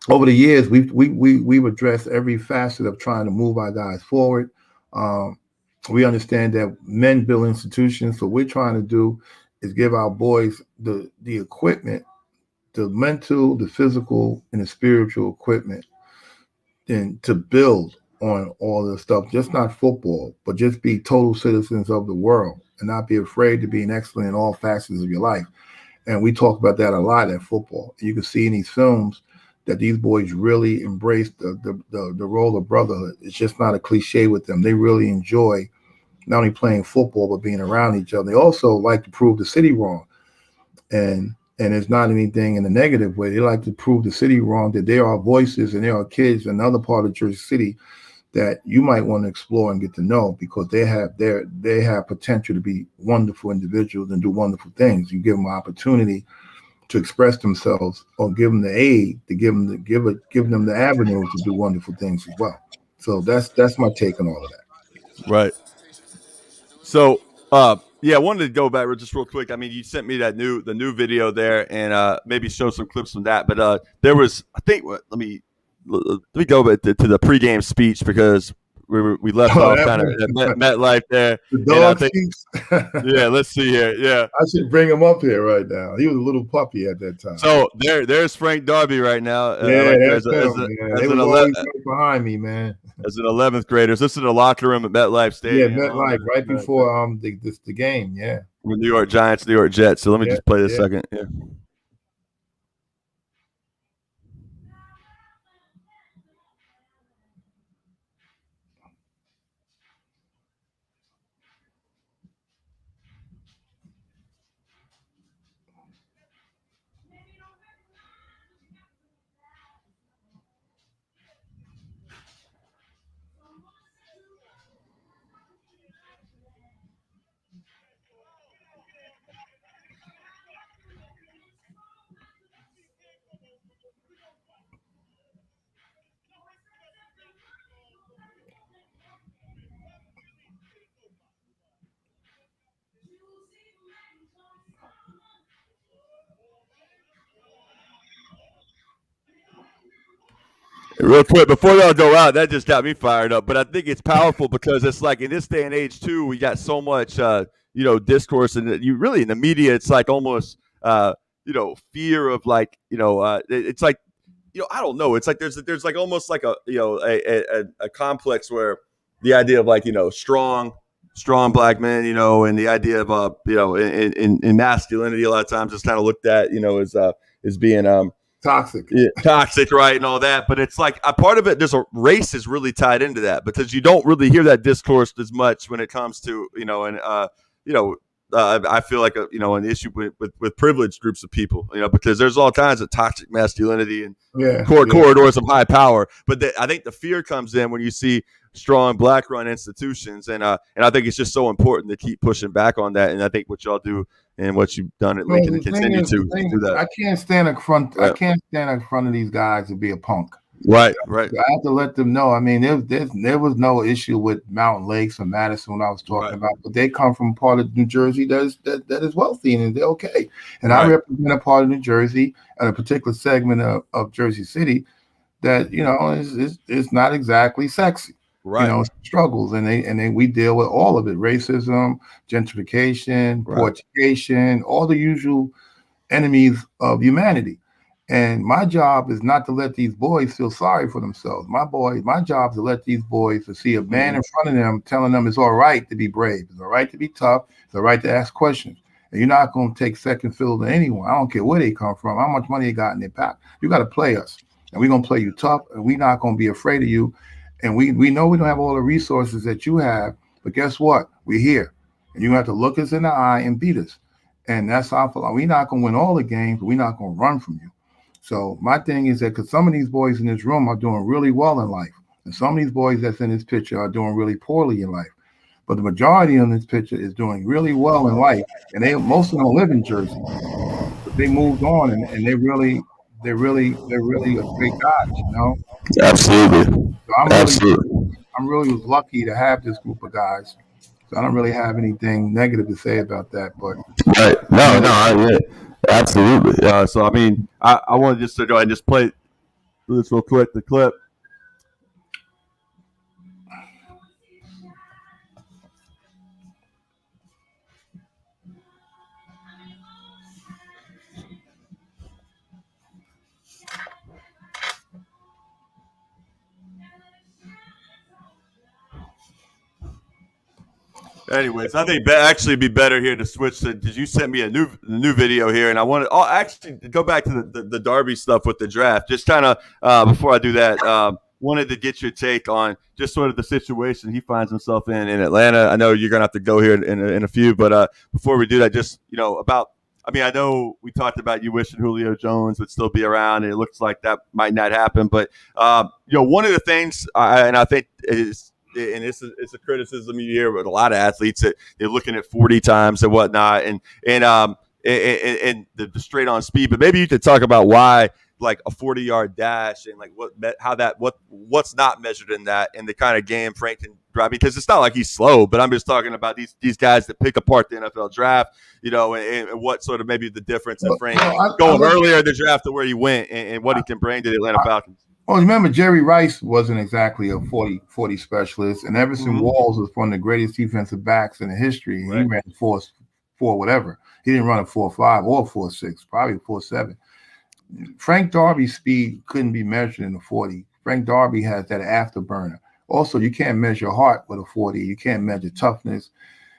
over the years, we've addressed every facet of trying to move our guys forward. We understand that men build institutions, so what we're trying to do is give our boys the equipment, the mental, the physical, and the spiritual equipment, and to build on all this stuff, just not football, but just be total citizens of the world and not be afraid to be an excellent in all facets of your life. And we talk about that a lot at football. You can see in these films that these boys really embrace the role of brotherhood. It's just not a cliche with them. They really enjoy not only playing football, but being around each other. They also like to prove the city wrong. And it's not anything in a negative way. They like to prove the city wrong, that there are voices and there are kids in another part of Jersey City that you might want to explore and get to know, because they have potential to be wonderful individuals and do wonderful things. You give them an opportunity to express themselves, or give them the aid to give them the avenue to do wonderful things as well. So that's my take on all of that. Right. So yeah, I wanted to go back just real quick. I mean, you sent me the new video there, and maybe show some clips from that. But there was, I think, let me go back to the pregame speech, because we left off kind of at MetLife there. The dog speaks. Yeah, let's see here. Yeah, I should bring him up here right now. He was a little puppy at that time. So there's Frank Darby right now. Yeah, that's him. They were always right behind me, man. As an 11th graders, this is the locker room at MetLife Stadium. Yeah, MetLife, right before the game. Yeah, with New York Giants, New York Jets. So let me just play this second. Yeah. Real quick, before y'all go out, that just got me fired up. But I think it's powerful because it's like in this day and age too, we got so much, discourse, and you really in the media, it's like almost, fear of like, it's like, I don't know. It's like there's like almost like a complex where the idea of like strong black men, and the idea of in masculinity a lot of times is kind of looked at as being toxic, toxic, right, and all that. But it's like a part of it. There's a race is really tied into that because you don't really hear that discourse as much when it comes to I feel like an issue with privileged groups of people, because there's all kinds of toxic masculinity and corridors of high power. But I think the fear comes in when you see strong black run institutions, and I think it's just so important to keep pushing back on that. And I think what y'all do and what you've done at Lincoln and continue to do that. I can't stand in front. I can't stand in front of these guys to be a punk. Right. I have to let them know. I mean, there was no issue with Mountain Lakes or Madison when I was talking about, but they come from part of New Jersey that is wealthy and they're okay. And I represent a part of New Jersey and a particular segment of Jersey City that is not exactly sexy. Right. Struggles, and we deal with all of it: racism, gentrification, portification, all the usual enemies of humanity. And my job is not to let these boys feel sorry for themselves. My job is to let these boys to see a man in front of them telling them it's all right to be brave, it's all right to be tough, it's all right to ask questions. And you're not going to take second fiddle to anyone. I don't care where they come from, how much money they got in their pack. You got to play us, and we're going to play you tough, and we're not going to be afraid of you. And we know we don't have all the resources that you have, but guess what? We're here. And you have to look us in the eye and beat us. And that's our philosophy. We're not going to win all the games, but we're not going to run from you. So my thing is that because some of these boys in this room are doing really well in life, and some of these boys that's in this picture are doing really poorly in life. But the majority in this picture is doing really well in life, and most of them live in Jersey. But they moved on, and they're really a great guys, Absolutely. So I'm really lucky to have this group of guys. So I don't really have anything negative to say about that. But absolutely. So I mean, I wanted just to go ahead and just play this real quick, the clip. Anyways, I think actually be better here to switch to, because you sent me a new video here, and I wanted actually to go back to the Darby stuff with the draft. Just kind of before I do that, wanted to get your take on just sort of the situation he finds himself in Atlanta. I know you're gonna have to go here in a few, but before we do that, just about. I mean, I know we talked about you wishing Julio Jones would still be around, and it looks like that might not happen. But one of the things, and I think is. And it's a criticism you hear with a lot of athletes that they're looking at 40 times and whatnot, and the straight on speed. But maybe you could talk about why like a 40-yard dash and like what's not measured in that, and the kind of game Frank can drive, because it's not like he's slow, but I'm just talking about these guys that pick apart the NFL draft, and what sort of maybe the difference in Frank going earlier in the draft to where he went and what he can bring to the Atlanta Falcons. Well, remember, Jerry Rice wasn't exactly a 40 specialist, and Everson Walls was one of the greatest defensive backs in the history. Right. He ran 4 whatever. He didn't run a 4.5 or 4.6, probably 4.7. Frank Darby's speed couldn't be measured in a 40. Frank Darby has that afterburner. Also, you can't measure heart with a 40. You can't measure toughness.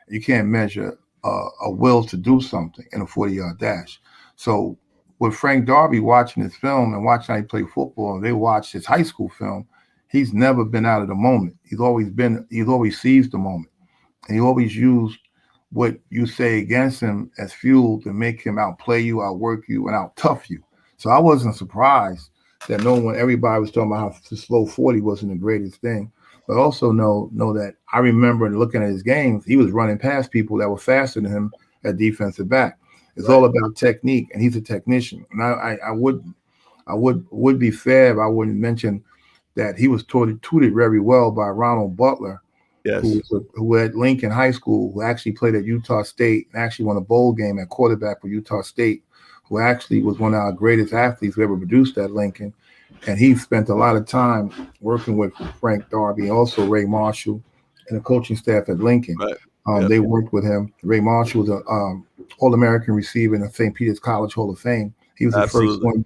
You can't measure a will to do something in a 40-yard dash. So with Frank Darby watching his film and watching how he played football, and they watched his high school film, he's never been out of the moment. He's always seized the moment. And he always used what you say against him as fuel to make him outplay you, outwork you, and out-tough you. So I wasn't surprised that everybody was talking about how the slow 40 wasn't the greatest thing. But also know that I remember looking at his games, he was running past people that were faster than him at defensive back. It's all about technique, and he's a technician. And I would be fair if I wouldn't mention that he was tutored very well by Ronald Butler, who at Lincoln High School, who actually played at Utah State and actually won a bowl game at quarterback for Utah State, who actually was one of our greatest athletes who ever produced at Lincoln. and he spent a lot of time working with Frank Darby, also Ray Marshall, and the coaching staff at Lincoln. Right. They worked with him. Ray Marshall was an All-American receiver in the St. Peter's College Hall of Fame. He was the first one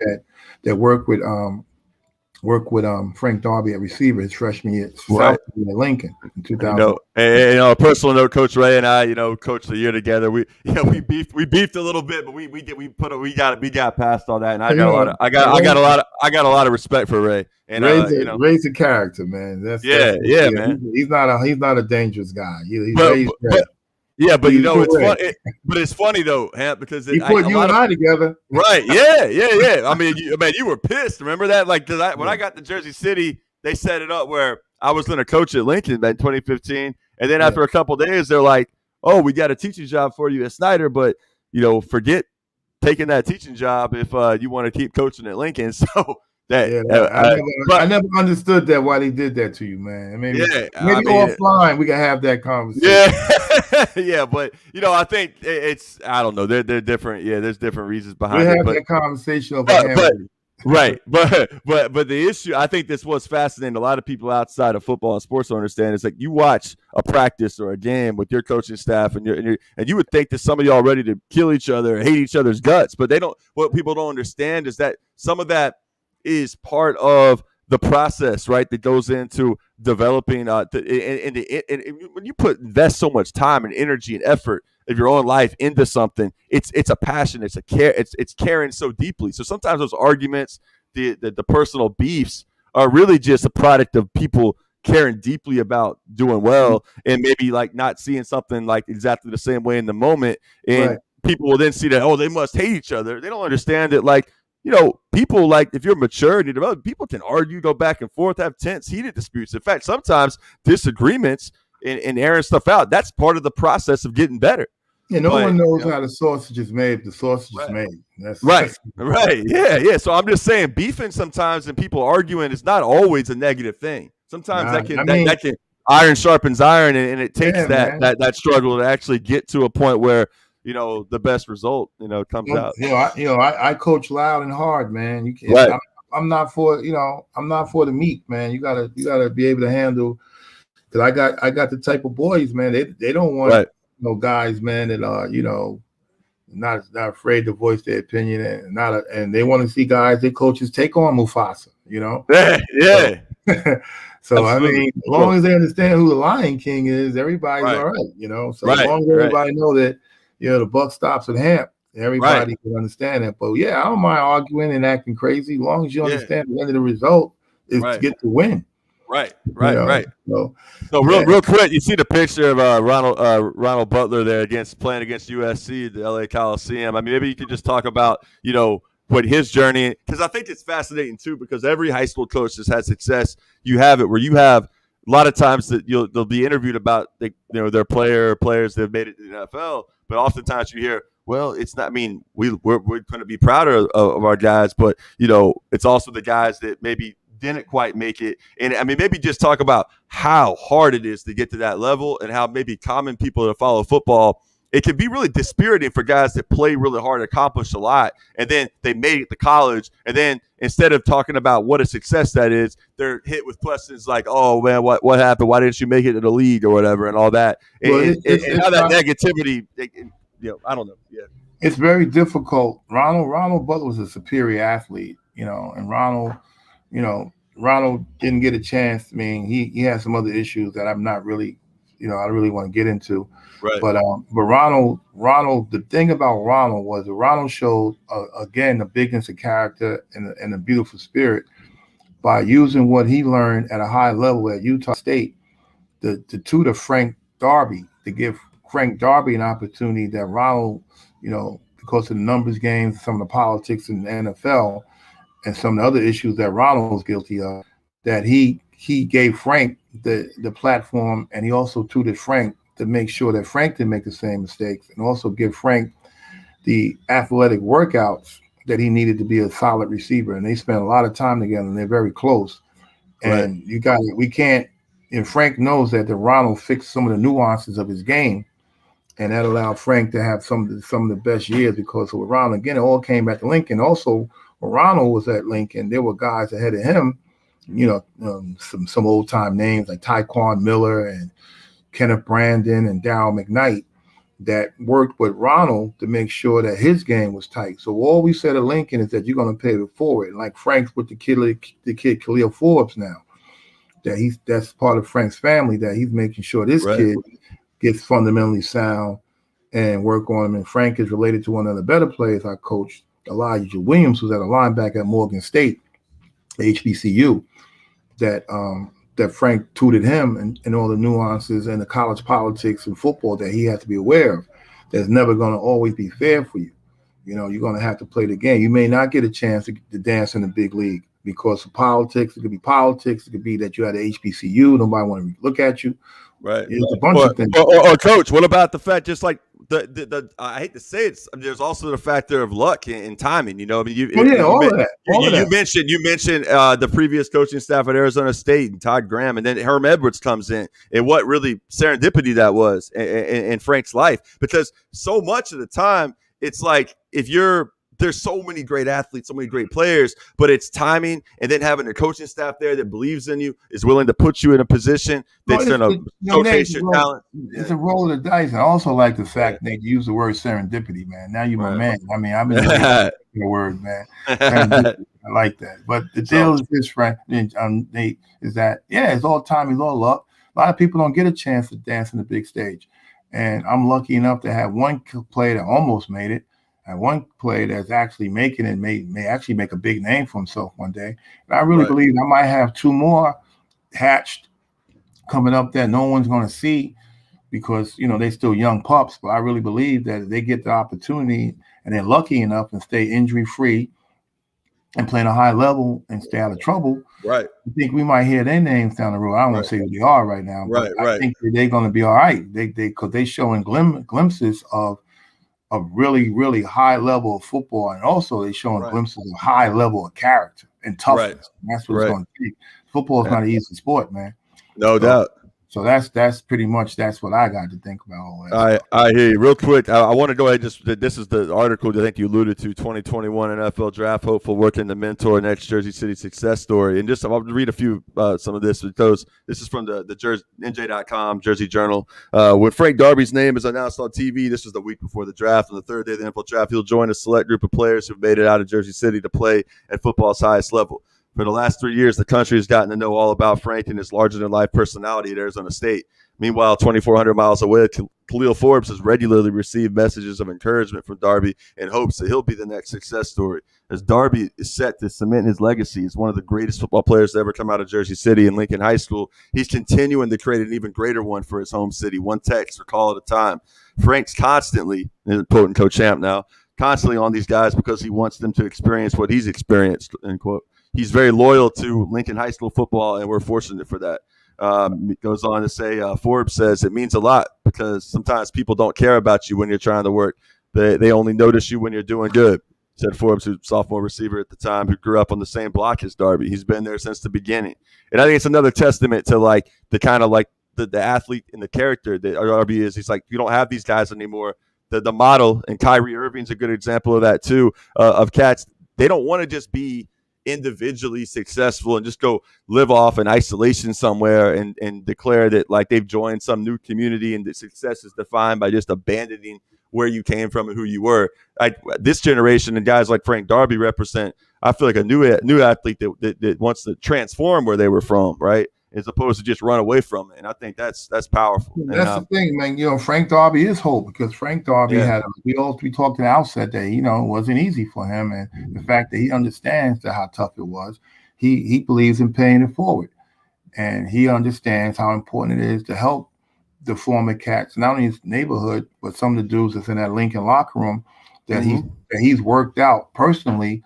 that worked with Frank Darby at receiver his freshman year at Lincoln in 2000. And a personal note, Coach Ray and I, coached the year together. We beefed a little bit, but we got past all that, and I got a lot of respect for Ray. And Ray's a character, man. Man. He's not a dangerous guy. But it's funny though, Hamp, because he put you and I together, right? Yeah. I mean, you were pissed. Remember that? Like, when I got to Jersey City, they set it up where I was going to coach at Lincoln in 2015, and then after a couple of days, they're like, "Oh, we got a teaching job for you at Snyder, but forget taking that teaching job if you want to keep coaching at Lincoln." So. I never understood that why they did that to you, man. Maybe offline we can have that conversation. Yeah, but I think I don't know. They're different. Yeah, there's different reasons behind we'll it. Have that conversation right. But the issue, I think this was fascinating. A lot of people outside of football and sports don't understand. It's like you watch a practice or a game with your coaching staff, and you would think that some of y'all ready to kill each other, or hate each other's guts, but they don't. What people don't understand is that some of that is part of the process, right? That goes into developing. And when you invest so much time and energy and effort of your own life into something, it's a passion, it's a care, it's caring so deeply. So sometimes those arguments, the personal beefs, are really just a product of people caring deeply about doing well, and maybe like not seeing something like exactly the same way in the moment, and people will then see that they must hate each other. They don't understand that people, like, if you're mature and you develop, people can argue, go back and forth, have tense, heated disputes. In fact, sometimes disagreements and airing stuff out, that's part of the process of getting better. Yeah, no one knows how the sausage is made. The sausage is made. That's right. Yeah. So I'm just saying, beefing sometimes and people arguing is not always a negative thing. Sometimes that can iron sharpens iron, and it takes that struggle to actually get to a point where the best result, comes out. I coach loud and hard, man. You can't. I'm not for the meek, man. You gotta be able to handle. Because I got the type of boys, man. They don't want guys, man, that are not afraid to voice their opinion, and they want to see guys, their coaches take on Mufasa. Yeah. So I mean, as long as they understand who the Lion King is, everybody's all right. So as long as everybody know that. The buck stops at Hamp. Everybody can understand that. But I don't mind arguing and acting crazy as long as you understand the end of the result is to get the win. Right. So real quick, you see the picture of Ronald Butler there playing against USC at the LA Coliseum. I mean, maybe you could just talk about what his journey, because I think it's fascinating too, because every high school coach that's had success, you have it where you have a lot of times that they'll be interviewed about their players that have made it to the NFL. But oftentimes you hear, well, it's not. I mean, we're going to be proud of our guys, but it's also the guys that maybe didn't quite make it. And I mean, maybe just talk about how hard it is to get to that level, and how maybe common people that follow football, it can be really dispiriting for guys that play really hard, accomplish a lot, and then they made it to college, and then instead of talking about what a success that is, they're hit with questions like, "Oh man, what happened? Why didn't you make it to the league or whatever?" and all that, and how that negativity. I don't know. Yeah, it's very difficult. Ronald Butler was a superior athlete, and Ronald didn't get a chance. I mean, he had some other issues that I'm not really, I don't really want to get into. Right. But Ronald, the thing about Ronald was that Ronald showed again the bigness of character and a beautiful spirit by using what he learned at a high level at Utah State to tutor Frank Darby, to give Frank Darby an opportunity that Ronald, because of the numbers games, some of the politics in the NFL, and some of the other issues that Ronald was guilty of, that he gave Frank the platform, and he also tutored Frank to make sure that Frank didn't make the same mistakes, and also give Frank the athletic workouts that he needed to be a solid receiver. And they spent a lot of time together, and they're very close. And Frank knows that Ronald fixed some of the nuances of his game, and that allowed Frank to have some of the best years because of Ronald. Again, it all came back to Lincoln. Also, When Ronald was at Lincoln, there were guys ahead of him, some old time names like Tyquan Miller and Kenneth Brandon and Darryl McKnight that worked with Ronald to make sure that his game was tight. So all we said at Lincoln is that you're going to pay it forward. Like Frank's with the kid Khalil Forbes now, that's part of Frank's family, that he's making sure this kid gets fundamentally sound and work on him. And Frank is related to one of the better players I coached, Elijah Williams, who's at a linebacker at Morgan State, HBCU, that Frank tutored him and all the nuances and the college politics and football that he has to be aware of. That's never going to always be fair for you. You're going to have to play the game. You may not get a chance to dance in the big league because of politics. It could be politics. It could be that you're at a HBCU. Nobody want to look at you. Right. It's a bunch of things. Or Coach, what about the fact, just like the I hate to say it, there's also the factor of luck and timing. All of that. You mentioned the previous coaching staff at Arizona State and Todd Graham, and then Herm Edwards comes in, and what really serendipity that was in Frank's life, because so much of the time it's like there's so many great athletes, so many great players, but it's timing, and then having a coaching staff there that believes in you, is willing to put you in a position that's going to showcase your talent. It's a roll of the dice. I also like the fact that you use the word serendipity, man. Now you're my man. I mean, I've been the word, man. I like that. But the deal is this, Frank, Nate, is that, it's all time, it's all luck. A lot of people don't get a chance to dance on the big stage. And I'm lucky enough to have one player that almost made it, and one player that's actually making it, may actually make a big name for himself one day. And I really believe I might have two more hatched coming up that no one's going to see because, they're still young pups. But I really believe that if they get the opportunity and they're lucky enough and stay injury-free and play at a high level and stay out of trouble, I think we might hear their names down the road. I don't want to say who they are right now, but I think that they're going to be all right. Because they're showing glimpses of really, really high level of football, and also they're showing glimpses of high level of character and toughness. And that's what it's going to take. Football is not an easy sport, man. No doubt. So that's pretty much what I got to think about all that. I hear you. Real quick, I want to go ahead. This is the article that I think you alluded to. 2021 NFL Draft hopeful working to mentor next Jersey City success story. And I'll read a few some of this because this is from the NJ.com Jersey Journal. When Frank Darby's name is announced on TV, this was the week before the draft. On the third day of the NFL Draft, he'll join a select group of players who've made it out of Jersey City to play at football's highest level. For the last 3 years, the country has gotten to know all about Frank and his larger-than-life personality at Arizona State. Meanwhile, 2,400 miles away, Khalil Forbes has regularly received messages of encouragement from Darby in hopes that he'll be the next success story. As Darby is set to cement his legacy as one of the greatest football players to ever come out of Jersey City and Lincoln High School, he's continuing to create an even greater one for his home city, one text or call at a time. Frank's constantly, quoting Coach Hamp now, constantly on these guys because he wants them to experience what he's experienced, end quote. He's very loyal to Lincoln High School football, and we're fortunate for that. It goes on to say, Forbes says, it means a lot because sometimes people don't care about you when you're trying to work. They only notice you when you're doing good, said Forbes, who's a sophomore receiver at the time, who grew up on the same block as Darby. He's been there since the beginning. And I think it's another testament to the kind of the athlete and the character that Darby is. He's like, you don't have these guys anymore. The model, and Kyrie Irving's a good example of that too, of cats. They don't want to just be individually successful and just go live off in isolation somewhere and declare that they've joined some new community and that success is defined by just abandoning where you came from and who you were. This generation and guys like Frank Darby represent, I feel like, a new athlete that wants to transform where they were from, right? As opposed to just run away from it. And I think that's powerful. That's the thing, man. Frank Darby is hope because Frank Darby we talked at the outset that, it wasn't easy for him. And the fact that he understands how tough it was, he believes in paying it forward. And he understands how important it is to help the former cats, not only his neighborhood, but some of the dudes that's in that Lincoln locker room that he's worked out personally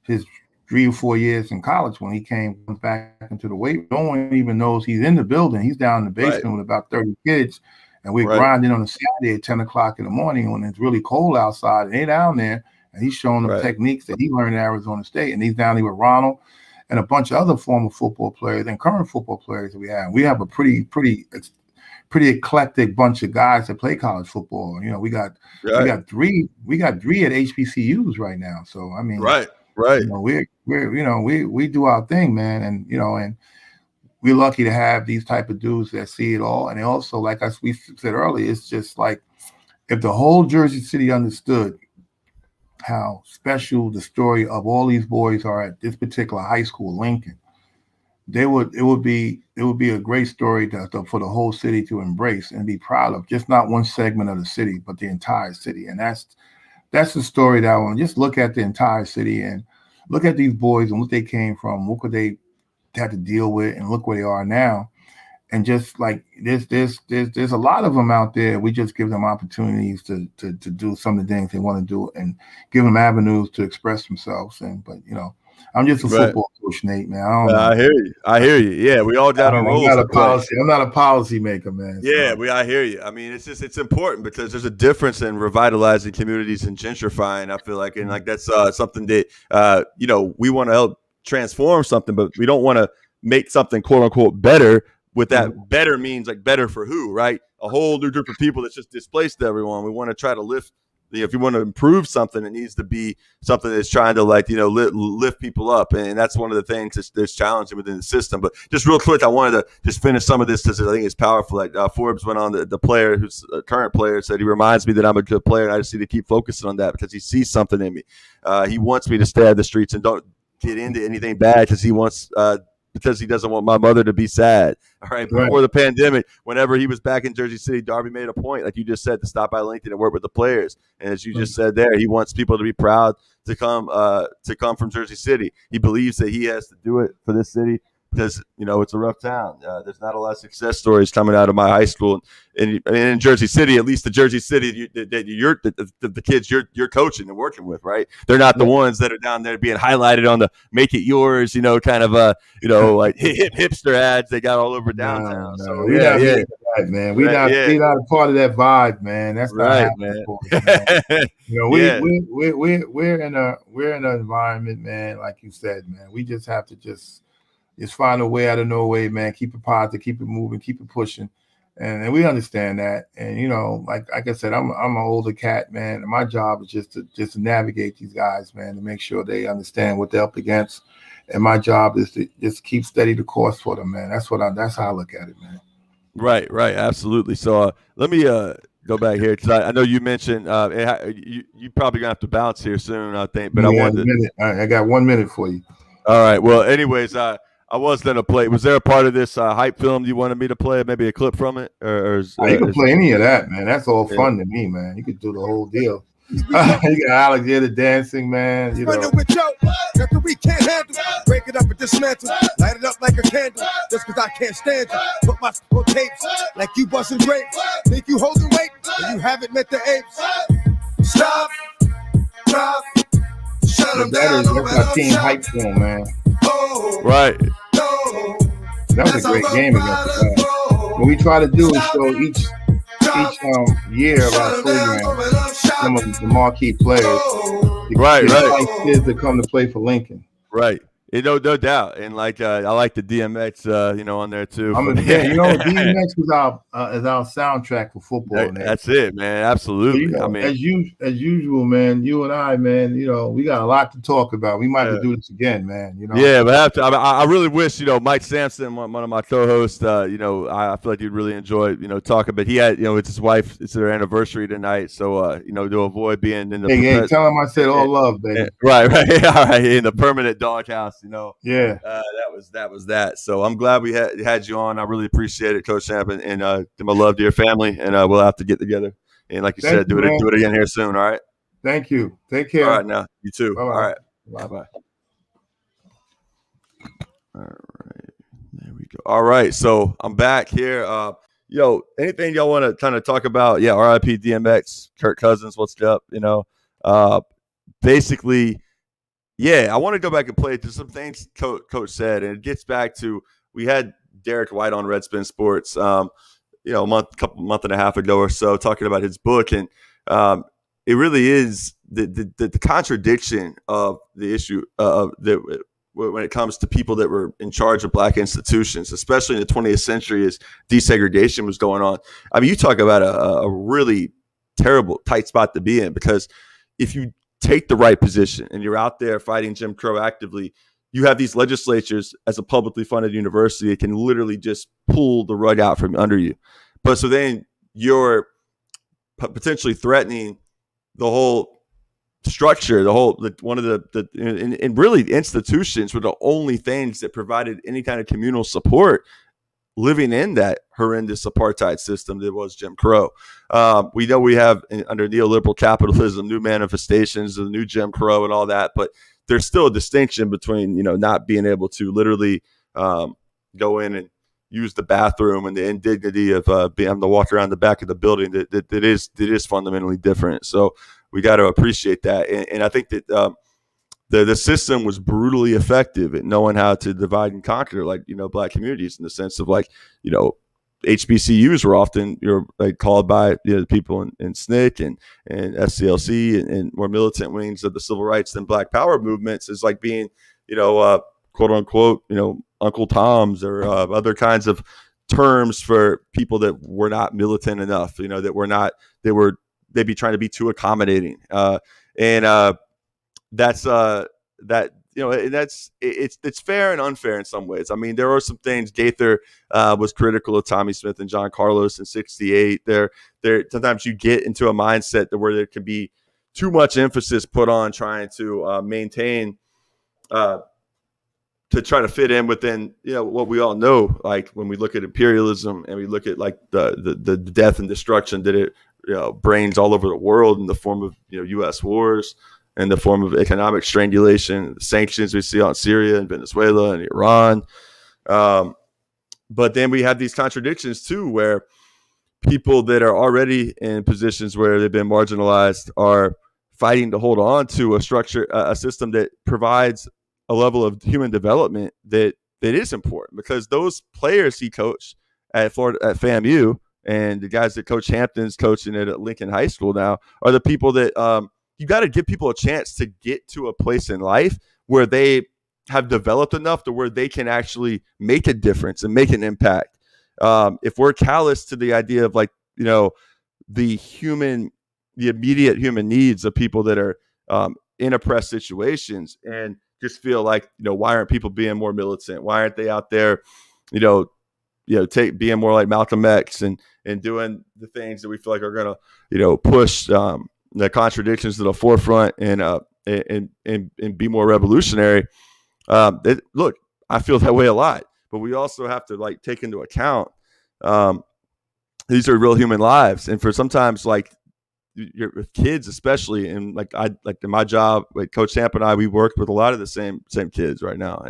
his 3 or 4 years in college when he came back into the weight. No one even knows he's in the building. He's down in the basement with about 30 kids, and we're grinding on a Saturday at 10 o'clock in the morning when it's really cold outside, and they're down there, and he's showing them techniques that he learned at Arizona State, and he's down there with Ronald and a bunch of other former football players and current football players that we have. We have a pretty eclectic bunch of guys that play college football. We got three at HBCUs right now. So I mean, Right. We do our thing, man, and we're lucky to have these type of dudes that see it all. And also, like we said earlier, it's just like if the whole Jersey City understood how special the story of all these boys are at this particular high school, Lincoln, it would be a great story for the whole city to embrace and be proud of. Just not one segment of the city, but the entire city. And that's the story that I want. Just look at the entire city and look at these boys and what they came from, what could they had to deal with, and look where they are now. And just like there's a lot of them out there. We just give them opportunities to do some of the things they want to do and give them avenues to express themselves. But I'm just a football coach, Nate, man. I hear you. Yeah, we all got our roles. I'm not a policy maker, man. Yeah, I hear you. I mean, it's important because there's a difference in revitalizing communities and gentrifying. I feel like, and like that's something that we want to help transform something, but we don't want to make something quote unquote better. With that, better means like better for who, right? A whole new group of people that's just displaced everyone. We want to try to lift. If you want to improve something, it needs to be something that's trying to lift people up, and that's one of the things that's challenging within the system. But just real quick, I wanted to just finish some of this because I think it's powerful. Like Forbes went on the player who's a current player said he reminds me that I'm a good player, and I just need to keep focusing on that because he sees something in me. He wants me to stay out the streets and don't get into anything bad because he wants. Because he doesn't want my mother to be sad. All right. Before the pandemic, whenever he was back in Jersey City, Darby made a point, like you just said, to stop by Lincoln and work with the players. And as you just said there, he wants people to be proud to come from Jersey City. He believes that he has to do it for this city because, it's a rough town. There's not a lot of success stories coming out of my high school. And in Jersey City, at least the Jersey City that you're the kids you're coaching and working with, right? They're not the ones that are down there being highlighted on the "Make It Yours," kind of like hipster ads they got all over downtown. No, so we're not a part of that vibe, man. That's not right, man. We're in an environment, man. Like you said, man, we just have to just find a way out of no way, man. Keep it positive, keep it moving, keep it pushing. And we understand that. And, like I said, I'm an older cat, man. And my job is just to navigate these guys, man, to make sure they understand what they're up against. And my job is to just keep steady the course for them, man. That's how I look at it, man. Right. Absolutely. So let me go back here because I know you mentioned you probably gonna have to bounce here soon, I think. But I got 1 minute for you. All right. Well, anyways, I was going to play. Was there a part of this hype film you wanted me to play? Maybe a clip from it? Or you can play any of that, man. That's all fun to me, man. You could do the whole deal. You got Alexander dancing, man. Nothing we can't handle. Break it up and dismantle. Light it up like a candle. Just because I can't stand you. Put my on tapes like you wasn't great. Think you holding weight and you haven't met the apes. Stop. Drop. Shut them down. That's my team hype film, man. Right. That was a great game against the guy. What we try to do is show each year of our program some of the marquee players. Right. Kids that come to play for Lincoln. Right. No doubt. And like I like the DMX, on there too. DMX is our soundtrack for football. That's it, man. Absolutely. So, as usual, man. You and I, man. We got a lot to talk about. We might have to do this again, man. Yeah, but I have to. I really wish, Mike Sampson, one of my co-hosts. I feel like you'd really enjoy, talking. But he had, it's his wife. It's their anniversary tonight, so to avoid being in the. Hey, tell him I said all love, baby. Right. All right. In the permanent doghouse. Yeah, that was that. So I'm glad we had you on. I really appreciate it, Coach Hamp, and my love to your family. And we'll have to get together and, like you said, do it again here soon. All right. Thank you. Take care. All right, now you too. Bye-bye. All right. Bye. All right. There we go. All right. So I'm back here. Anything y'all want to kind of talk about? Yeah. RIP DMX, Kirk Cousins. What's up? Basically. Yeah, I want to go back and play to some things Coach said, and it gets back to we had Derek White on Redspin Sports, a month and a half ago or so, talking about his book, and it really is the contradiction of the issue when it comes to people that were in charge of Black institutions, especially in the 20th century, as desegregation was going on. I mean, you talk about a really terrible, tight spot to be in, because if you take the right position and you're out there fighting Jim Crow actively, you have these legislatures as a publicly funded university that can literally just pull the rug out from under you. But so then you're potentially threatening the whole structure, one of the and really institutions were the only things that provided any kind of communal support living in that horrendous apartheid system that was Jim Crow. We know we have under neoliberal capitalism, new manifestations of the new Jim Crow and all that, but there's still a distinction between, not being able to literally go in and use the bathroom and the indignity of being able to walk around the back of the building that is fundamentally different. So we got to appreciate that. And I think that the system was brutally effective at knowing how to divide and conquer, Black communities, in the sense of HBCUs were often called by the people in SNCC and SCLC and more militant wings of the civil rights and Black Power movements as being quote unquote Uncle Toms or other kinds of terms for people that were not militant enough, they'd be trying to be too accommodating, and that's it's fair and unfair in some ways. I mean, there are some things. Gaither was critical of Tommy Smith and John Carlos in '68. There sometimes you get into a mindset where there can be too much emphasis put on trying to maintain, to try to fit in within what we all know. Like when we look at imperialism and we look at the death and destruction that it brings all over the world in the form of U.S. wars, in the form of economic strangulation, the sanctions we see on Syria and Venezuela and Iran. But then we have these contradictions too, where people that are already in positions where they've been marginalized are fighting to hold on to a structure, a system that provides a level of human development that is important, because those players he coached at Florida, at FAMU, and the guys that Coach Hampton's coaching at Lincoln High School now are the people that you got to give people a chance to get to a place in life where they have developed enough to where they can actually make a difference and make an impact. If we're callous to the idea of the immediate human needs of people that are in oppressed situations, and just feel why aren't people being more militant? Why aren't they out there, being more like Malcolm X and doing the things that we feel like are going to, push the contradictions to the forefront and be more revolutionary. Look, I feel that way a lot, but we also have to take into account these are real human lives, and for sometimes you're with kids, especially, and in my job, Coach Hamp and I, we worked with a lot of the same kids right now,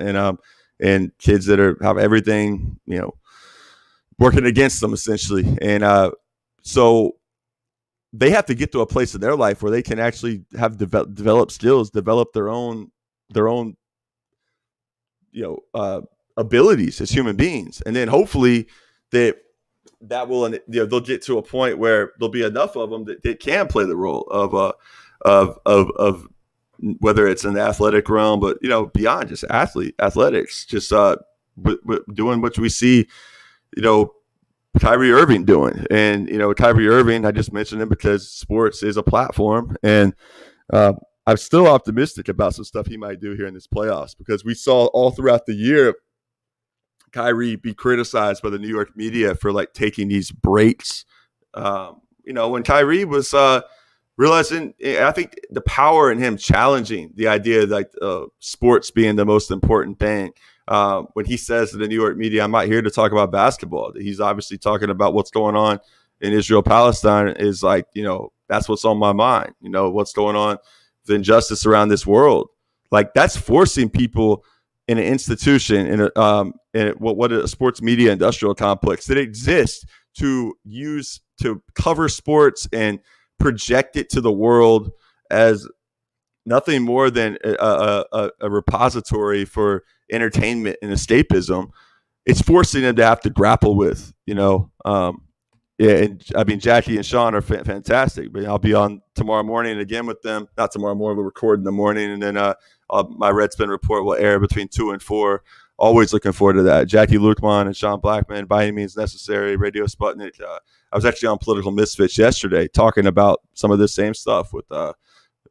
and kids that have everything working against them essentially, and so they have to get to a place in their life where they can actually have develop skills, develop their own abilities as human beings, and then hopefully that will they'll get to a point where there'll be enough of them that they can play the role of whether it's in the athletic realm, but beyond just athletics, just doing what we see Kyrie Irving doing. And Kyrie Irving, I just mentioned him because sports is a platform, and I'm still optimistic about some stuff he might do here in this playoffs, because we saw all throughout the year Kyrie be criticized by the New York media for taking these breaks. When Kyrie was realizing, I think the power in him challenging the idea sports being the most important thing. When he says to the New York media, I'm not here to talk about basketball, he's obviously talking about what's going on in Israel, Palestine, is that's what's on my mind. What's going on, the injustice around this world. That's forcing people in an institution, in a sports media industrial complex that exists to use to cover sports and project it to the world as nothing more than a repository for entertainment and escapism. It's forcing them to have to grapple with, and I mean, Jackie and Sean are fantastic, but I'll be on tomorrow morning again with them. Not tomorrow morning, we'll record in the morning, and then my Red Spin report will air between 2 and 4. Always looking forward to that. Jackie Lukman and Sean Blackman, By Any Means Necessary, Radio Sputnik. I was actually on Political Misfits yesterday talking about some of the same stuff with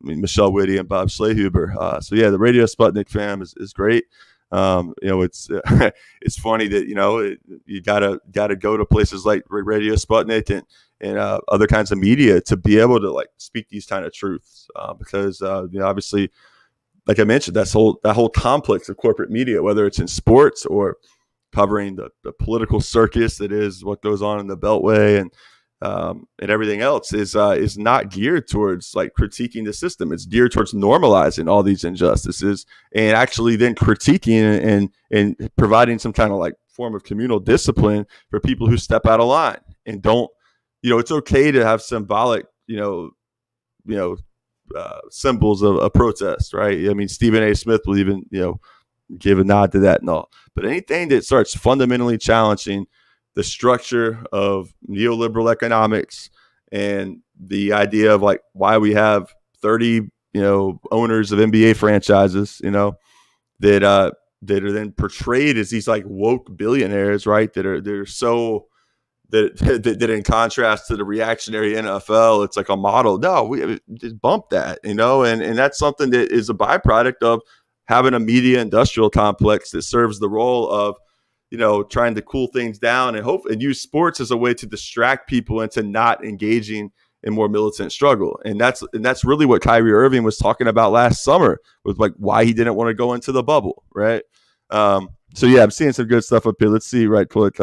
Michelle Whitty and Bob Schlehuber. So yeah, the Radio Sputnik fam is great. It's it's funny that you gotta go to places like Radio Sputnik and other kinds of media to be able to like speak these kind of truths, because obviously, like I mentioned, that whole complex of corporate media, whether it's in sports or covering the political circus that is what goes on in the Beltway and everything else, is not geared towards like critiquing the system. It's geared towards normalizing all these injustices and actually then critiquing and providing some kind of like form of communal discipline for people who step out of line and don't. It's okay to have symbolic, symbols of protest, right? I mean, Stephen A. Smith will even, give a nod to that and all. But anything that starts fundamentally challenging the structure of neoliberal economics and the idea of like why we have 30, owners of NBA franchises, that are then portrayed as these like woke billionaires, right? They're so that in contrast to the reactionary NFL, it's like a model. No, we just bump that, and that's something that is a byproduct of having a media industrial complex that serves the role of, trying to cool things down and use sports as a way to distract people into not engaging in more militant struggle. And that's really what Kyrie Irving was talking about last summer, with like why he didn't want to go into the bubble, right? So yeah, I'm seeing some good stuff up here. Let's see right quick.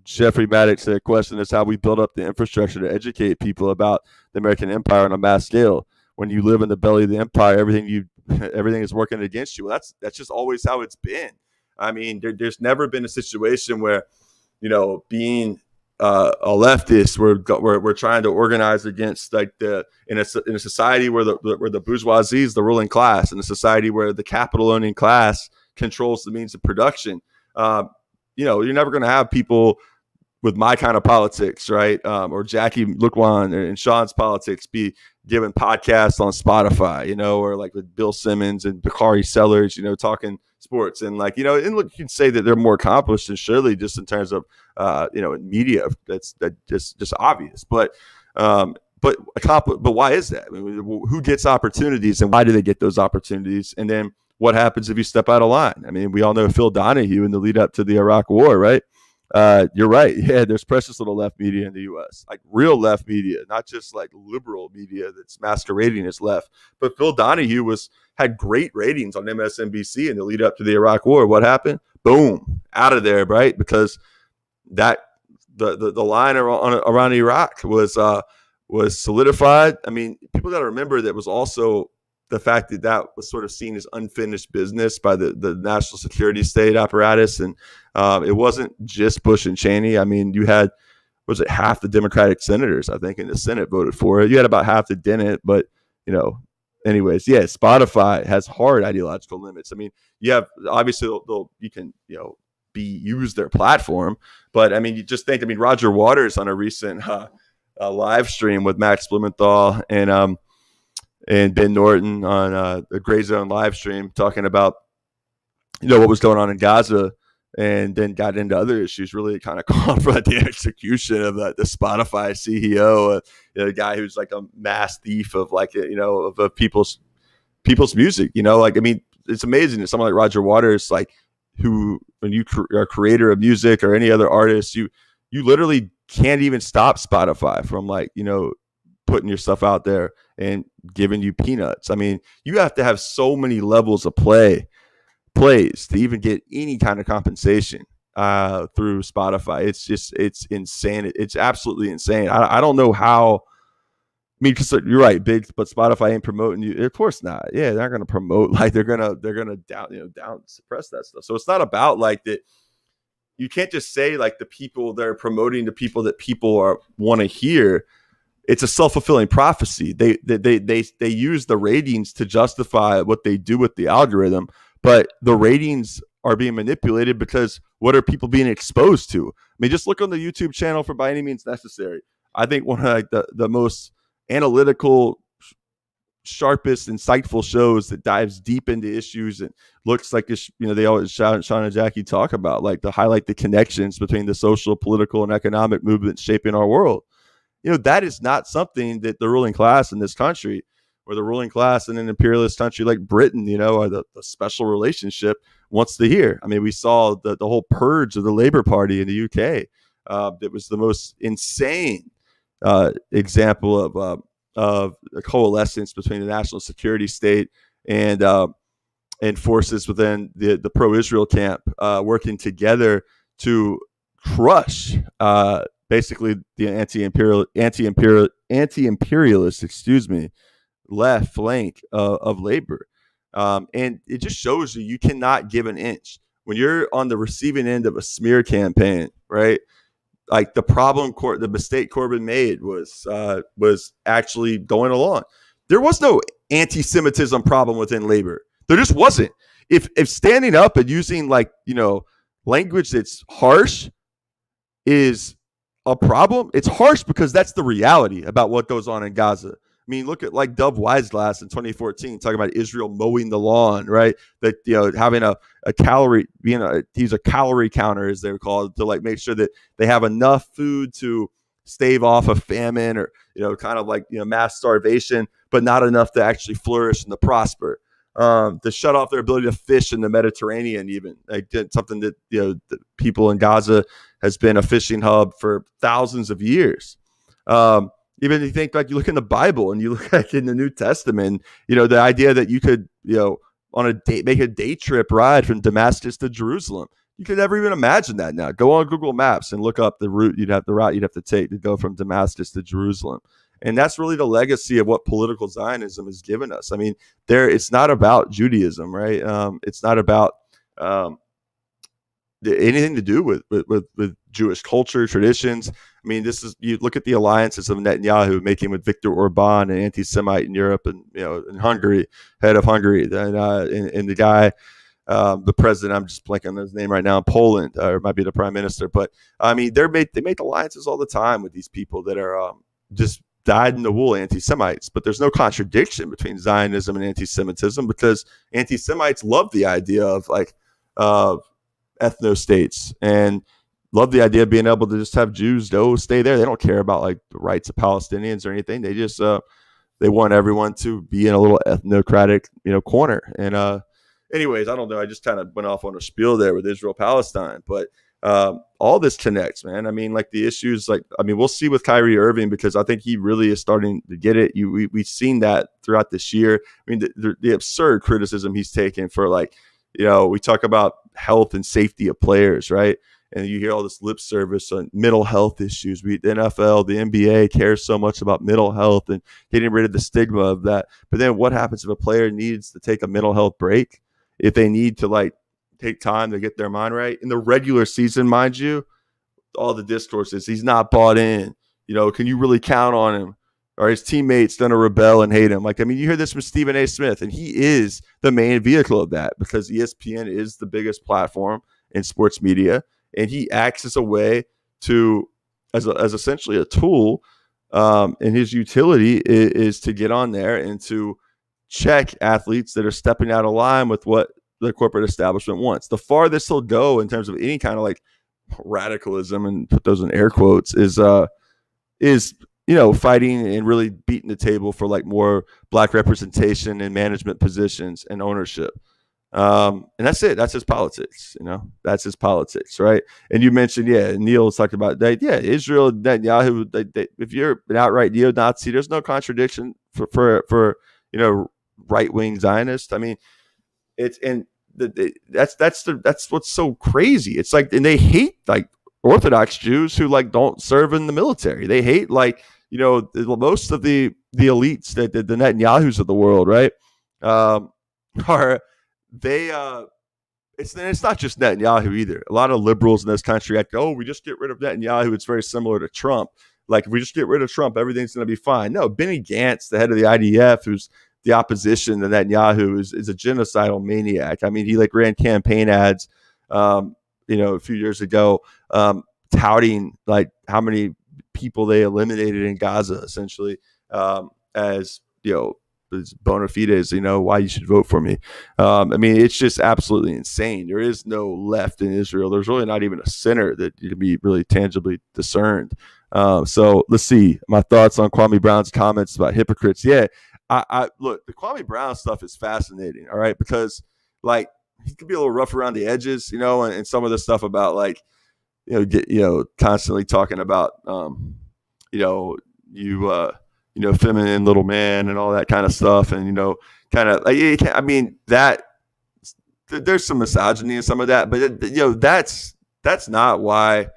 Jeffrey Maddox said, question is how we build up the infrastructure to educate people about the American empire on a mass scale. When you live in the belly of the empire, everything is working against you. Well, that's just always how it's been. I mean, there's never been a situation where, being a leftist, we're trying to organize against like in a society where the bourgeoisie is the ruling class, in a society where the capital owning class controls the means of production. You're never going to have people with my kind of politics, right? Or Jackie Luqman and Sean's politics be giving podcasts on Spotify, or like with Bill Simmons and Bakari Sellers, talking sports. And like, and look, you can say that they're more accomplished than Shirley just in terms of, media. That's just obvious. But why is that? I mean, who gets opportunities and why do they get those opportunities? And then what happens if you step out of line? I mean, we all know Phil Donahue in the lead up to the Iraq War, right? You're right. Yeah, there's precious little left media in the U.S., like real left media, not just like liberal media that's masquerading as left. But Phil Donahue had great ratings on MSNBC in the lead up to the Iraq War. What happened? Boom, out of there, right? Because that the line around Iraq was solidified. I mean, people got to remember that was also the fact that was sort of seen as unfinished business by the national security state apparatus. And it wasn't just Bush and Cheney. I mean, you had, half the Democratic senators, I think, in the Senate voted for it. You had about half that didn't. But, anyways, yeah, Spotify has hard ideological limits. I mean, you have, obviously, you can, use their platform. But, I mean, you just think, Roger Waters on a recent live stream with Max Blumenthal and Ben Norton on the Gray Zone live stream talking about, what was going on in Gaza, and then got into other issues, really kind of called for the execution of the Spotify CEO, the guy who's like a mass thief of like, of people's music, like, I mean, it's amazing that someone like Roger Waters, like who, when you are a creator of music or any other artist, you literally can't even stop Spotify from like, putting your stuff out there and giving you peanuts. I mean, you have to have so many levels of plays to even get any kind of compensation through Spotify. It's insane. It's absolutely insane. I don't know how. I mean, because you're right, big, but Spotify ain't promoting you. Of course not. Yeah, they're not going to promote. Like they're gonna down suppress that stuff. So it's not about like that. You can't just say like the people that are promoting the people that people want to hear. It's a self-fulfilling prophecy. They use the ratings to justify what they do with the algorithm, but the ratings are being manipulated because what are people being exposed to? I mean, just look on the YouTube channel for By Any Means Necessary. I think one of like the most analytical, sharpest, insightful shows that dives deep into issues and looks like this. They always Sean and Jackie talk about like to highlight the connections between the social, political, and economic movements shaping our world. That is not something that the ruling class in this country or the ruling class in an imperialist country like Britain, or the special relationship wants to hear. I mean, we saw the whole purge of the Labour Party in the UK. It was the most insane example of a coalescence between the national security state and forces within the pro-Israel camp working together to crush basically the anti-imperialist, left flank of labor. And it just shows you cannot give an inch when you're on the receiving end of a smear campaign, right? Like the mistake Corbyn made was actually going along. There was no anti-Semitism problem within labor. There just wasn't. If standing up and using language that's harsh is a problem, it's harsh because that's the reality about what goes on in Gaza. I mean, look at like Dov Weisglass in 2014 talking about Israel mowing the lawn, right? That having a calorie, he's a calorie counter, as they're called, to like make sure that they have enough food to stave off a famine or kind of like mass starvation, but not enough to actually flourish and to prosper. To shut off their ability to fish in the Mediterranean, even like something that the people in Gaza has been a fishing hub for thousands of years. Even if you think like you look in the Bible and you look like in the New Testament, the idea that you could on a date make a day trip ride from Damascus to Jerusalem. You could never even imagine that now. Go on Google Maps and look up the route you'd have to take to go from Damascus to Jerusalem. And that's really the legacy of what political Zionism has given us. I mean, it's not about Judaism, right? It's not about anything to do with Jewish culture, traditions. I mean, you look at the alliances of Netanyahu making with Viktor Orban, an anti-Semite in Europe, and in Hungary, head of Hungary, and the guy, the president, I'm just blanking on his name right now, in Poland, or it might be the prime minister. But I mean, they make alliances all the time with these people that are just dyed-in-the-wool anti-Semites, but there's no contradiction between Zionism and anti-Semitism because anti-Semites love the idea of ethno-states and love the idea of being able to just have Jews stay there. They don't care about like the rights of Palestinians or anything. They just they want everyone to be in a little ethnocratic corner. And anyways, I don't know. I just kind of went off on a spiel there with Israel-Palestine, but all this connects, man. I mean, like the issues, we'll see with Kyrie Irving because I think he really is starting to get it. We've seen that throughout this year. I mean, the absurd criticism he's taken for we talk about health and safety of players, right? And you hear all this lip service on mental health issues. The NFL, the NBA cares so much about mental health and getting rid of the stigma of that. But then what happens if a player needs to take a mental health break? If they need to take time to get their mind right in the regular season, mind you, all the discourse is he's not bought in. Can you really count on him? Or his teammates going to rebel and hate him? You hear this from Stephen A. Smith, and he is the main vehicle of that because ESPN is the biggest platform in sports media, and he acts as a way to, as essentially a tool, and his utility is to get on there and to check athletes that are stepping out of line with what the corporate establishment wants. The farthest he'll go in terms of any kind of radicalism, and put those in air quotes, is fighting and really beating the table for more black representation in management positions and ownership. And that's it. That's his politics. That's his politics, right? And you mentioned, Neil's talked about that. Yeah, Israel, Netanyahu. If you're an outright neo-Nazi, there's no contradiction for right-wing Zionist. I mean, that's what's so crazy. It's and they hate Orthodox Jews who don't serve in the military. They hate most of the elites, the Netanyahus of the world, right? It's not just Netanyahu either. A lot of liberals in this country we just get rid of Netanyahu. It's very similar to Trump. If we just get rid of Trump, everything's going to be fine. No, Benny Gantz, the head of the IDF, who's the opposition to Netanyahu, is a genocidal maniac. I mean, he ran campaign ads, a few years ago, touting how many people they eliminated in Gaza, essentially, as bona fides, why you should vote for me. I mean, it's just absolutely insane. There is no left in Israel. There's really not even a center that can be really tangibly discerned. So let's see my thoughts on Kwame Brown's comments about hypocrites. Yeah, I look, the Kwame Brown stuff is fascinating, all right, because like he could be a little rough around the edges, you know, and some of the stuff about like, constantly talking about, feminine little man and all that kind of stuff. And, kind of like, I mean, that there's some misogyny in some of that, but that's not why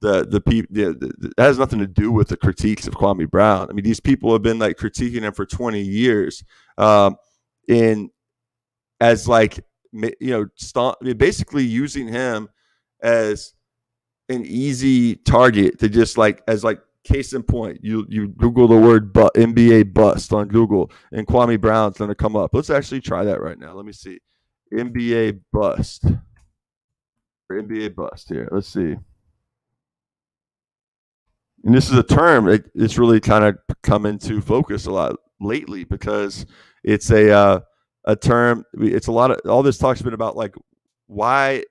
the people, that has nothing to do with the critiques of Kwame Brown. I mean, these people have been like critiquing him for 20 years, as like, basically using him as an easy target to just like, as like case in point, you Google the word NBA bust on Google and Kwame Brown's going to come up. Let's actually try that right now. Let me see. NBA bust. NBA bust here. Let's see. And this is a term it's really kind of come into focus a lot lately because it's a term. It's a lot of, all this talk's been about like, why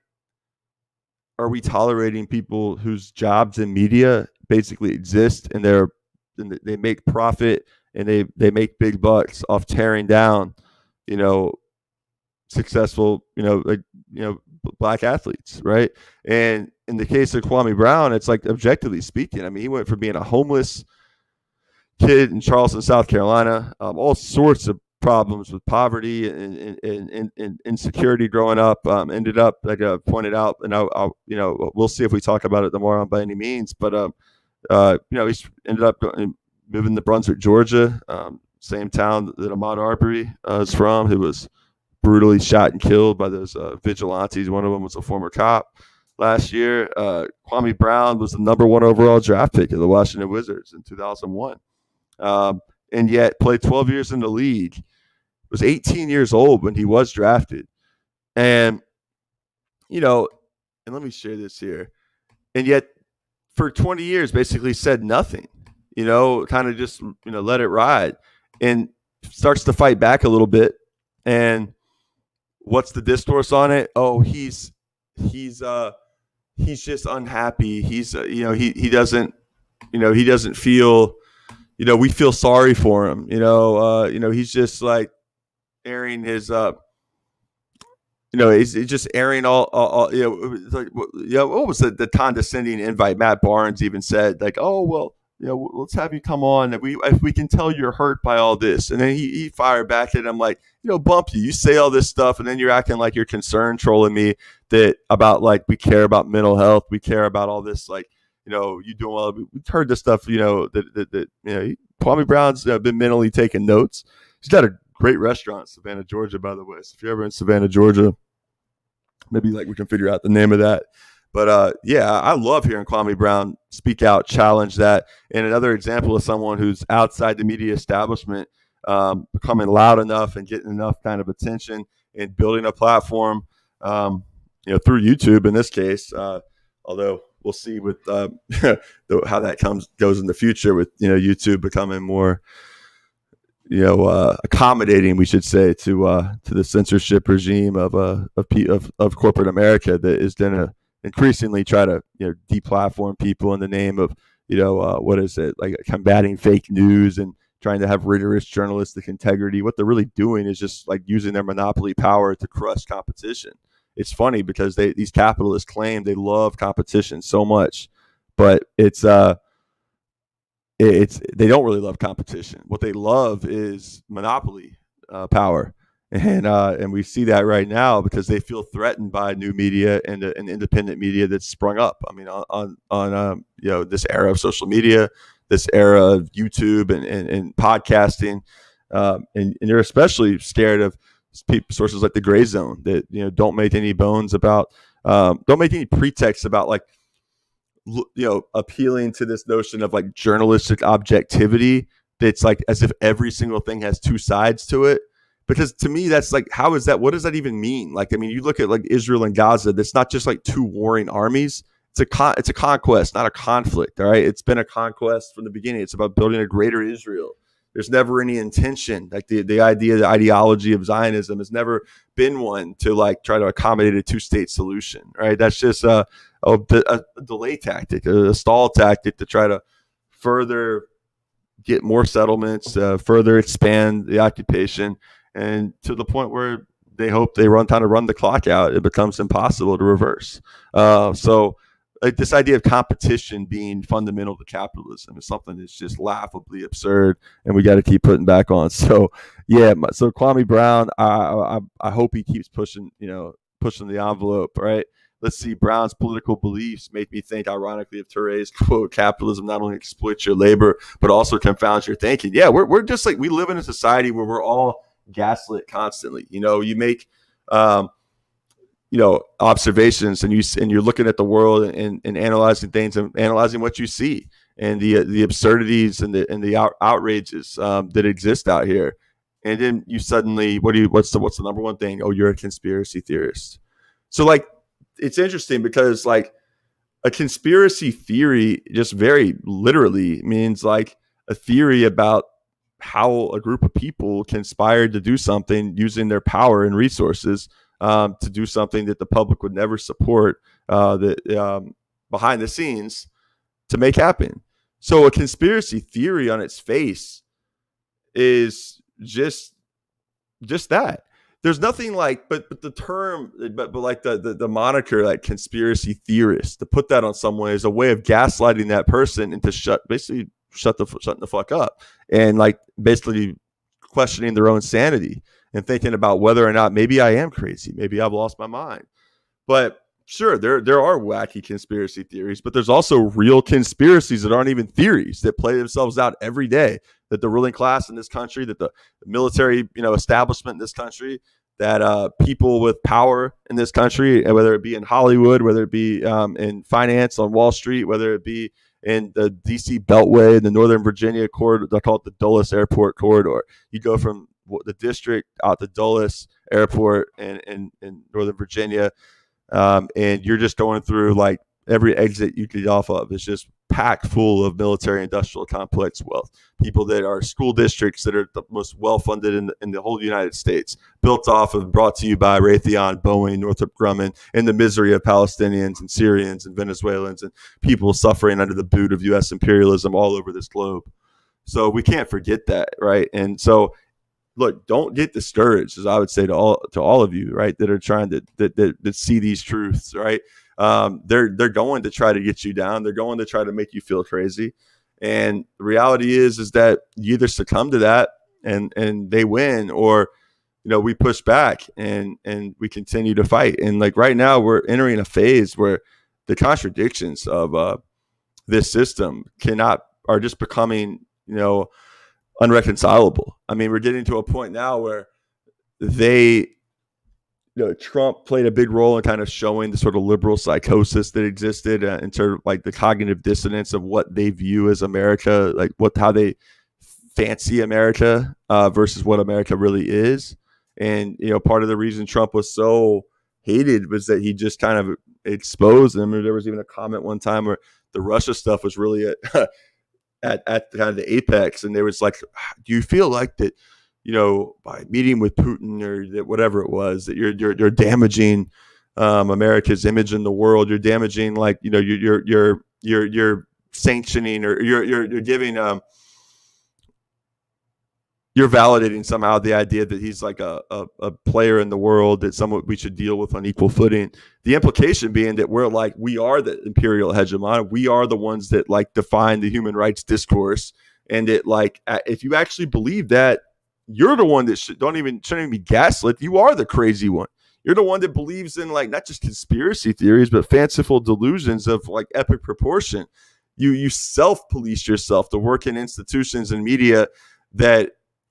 are we tolerating people whose jobs in media basically exist and they make profit and they make big bucks off tearing down, successful, black athletes, right? And in the case of Kwame Brown, it's like, objectively speaking, I mean, he went from being a homeless kid in Charleston, South Carolina, all sorts of problems with poverty and insecurity growing up, ended up, like I pointed out, and I'll we'll see if we talk about it tomorrow by any means, but he's ended up moving to Brunswick, Georgia, same town that Ahmaud Arbery is from, who was brutally shot and killed by those vigilantes. One of them was a former cop last year. Kwame Brown was the number 1 overall draft pick of the Washington Wizards in 2001. And yet played 12 years in the league, was 18 years old when he was drafted. And, and let me share this here. And yet for 20 years, basically said nothing, kind of just, let it ride, and starts to fight back a little bit. And what's the discourse on it? Oh, he's just unhappy. He's, he doesn't feel, we feel sorry for him. He's just like airing his, he's just airing all like, what was the condescending invite? Matt Barnes even said like, oh, well, let's have you come on. If we can tell you're hurt by all this. And then he fired back at him like, bump you say all this stuff. And then you're acting like you're concerned, trolling me that about like, we care about mental health. We care about all this, like, you doing well. We've heard this stuff, that Kwame Brown's been mentally taking notes. He's got a great restaurant in Savannah, Georgia, by the way. So if you're ever in Savannah, Georgia, maybe like we can figure out the name of that. But I love hearing Kwame Brown speak out, challenge that. And another example of someone who's outside the media establishment, becoming loud enough and getting enough kind of attention and building a platform, through YouTube in this case, although we'll see with how that goes in the future with YouTube becoming more accommodating, we should say, to the censorship regime of corporate America that is going to increasingly try to deplatform people in the name of what is it, like combating fake news and trying to have rigorous journalistic integrity. What they're really doing is just like using their monopoly power to crush competition. It's funny because these capitalists claim they love competition so much, but they don't really love competition. What they love is monopoly power, and we see that right now because they feel threatened by new media and an independent media that's sprung up. I mean, on this era of social media, this era of YouTube and podcasting, and they're especially scared of sources like the Gray Zone that don't make any bones about, don't make any pretext about like appealing to this notion of like journalistic objectivity. That's like as if every single thing has two sides to it. Because to me, that's like, how is that? What does that even mean? Like, I mean, you look at like Israel and Gaza. That's not just like two warring armies. It's a conquest, not a conflict. All right, it's been a conquest from the beginning. It's about building a greater Israel. There's never any intention, like the ideology of Zionism has never been one to like try to accommodate a two-state solution, right? That's just a delay tactic, a stall tactic to try to further get more settlements, further expand the occupation, and to the point where they hope they run the clock out. It becomes impossible to reverse. So like this idea of competition being fundamental to capitalism is something that's just laughably absurd, and we got to keep putting back on. So yeah, so Kwame Brown, I hope he keeps pushing the envelope, right? Let's see, Brown's political beliefs make me think, ironically, of Touré's quote, capitalism not only exploits your labor, but also confounds your thinking. Yeah, we're just like, we live in a society where we're all gaslit constantly. You make, observations, and you're looking at the world and analyzing things and analyzing what you see and the absurdities and the outrages that exist out here. And then you suddenly, what's the number one thing? Oh, you're a conspiracy theorist. So like, it's interesting because like a conspiracy theory just very literally means like a theory about how a group of people conspired to do something using their power and resources to do something that the public would never support behind the scenes to make happen. So a conspiracy theory on its face is just that. There's nothing like, but the term, but like the moniker, like conspiracy theorist, to put that on someone is a way of gaslighting that person into shutting the fuck up, and like basically questioning their own sanity and thinking about whether or not maybe I am crazy, maybe I've lost my mind. But sure, there are wacky conspiracy theories, but there's also real conspiracies that aren't even theories, that play themselves out every day, that the ruling class in this country, that the military, establishment in this country, that people with power in this country, whether it be in Hollywood, whether it be in finance on Wall Street, whether it be in the DC Beltway, the Northern Virginia corridor, they call it the Dulles Airport corridor. You go from the district out to Dulles Airport in Northern Virginia, and you're just going through like every exit you get off of is just packed full of military industrial complex wealth. People that are school districts that are the most well-funded in the whole United States, built off of, brought to you by Raytheon, Boeing, Northrop Grumman, and the misery of Palestinians and Syrians and Venezuelans and people suffering under the boot of U.S. imperialism all over this globe. So we can't forget that, right? And so, look, don't get discouraged, as I would say to all of you, right, that are trying to see these truths, right? They're going to try to get you down. They're going to try to make you feel crazy. And the reality is that you either succumb to that and they win, or, we push back and we continue to fight. And like right now we're entering a phase where the contradictions of this system are just becoming, unreconcilable. I mean, we're getting to a point now where Trump played a big role in kind of showing the sort of liberal psychosis that existed in terms of like the cognitive dissonance of what they view as America, like how they fancy America versus what America really is. And, part of the reason Trump was so hated was that he just kind of exposed them. There was even a comment one time where the Russia stuff was really at kind of the apex. And there was like, do you feel like that, by meeting with Putin or that whatever it was, that you're damaging America's image in the world? You're damaging, like, you're sanctioning, or you're giving you're validating somehow the idea that he's like a player in the world, that someone we should deal with on equal footing. The implication being that we are the imperial hegemon. We are the ones that like define the human rights discourse, and that like if you actually believe that, you're the one that shouldn't even be gaslit. You are the crazy one. You're the one that believes in like not just conspiracy theories, but fanciful delusions of like epic proportion. You self-police yourself to work in institutions and media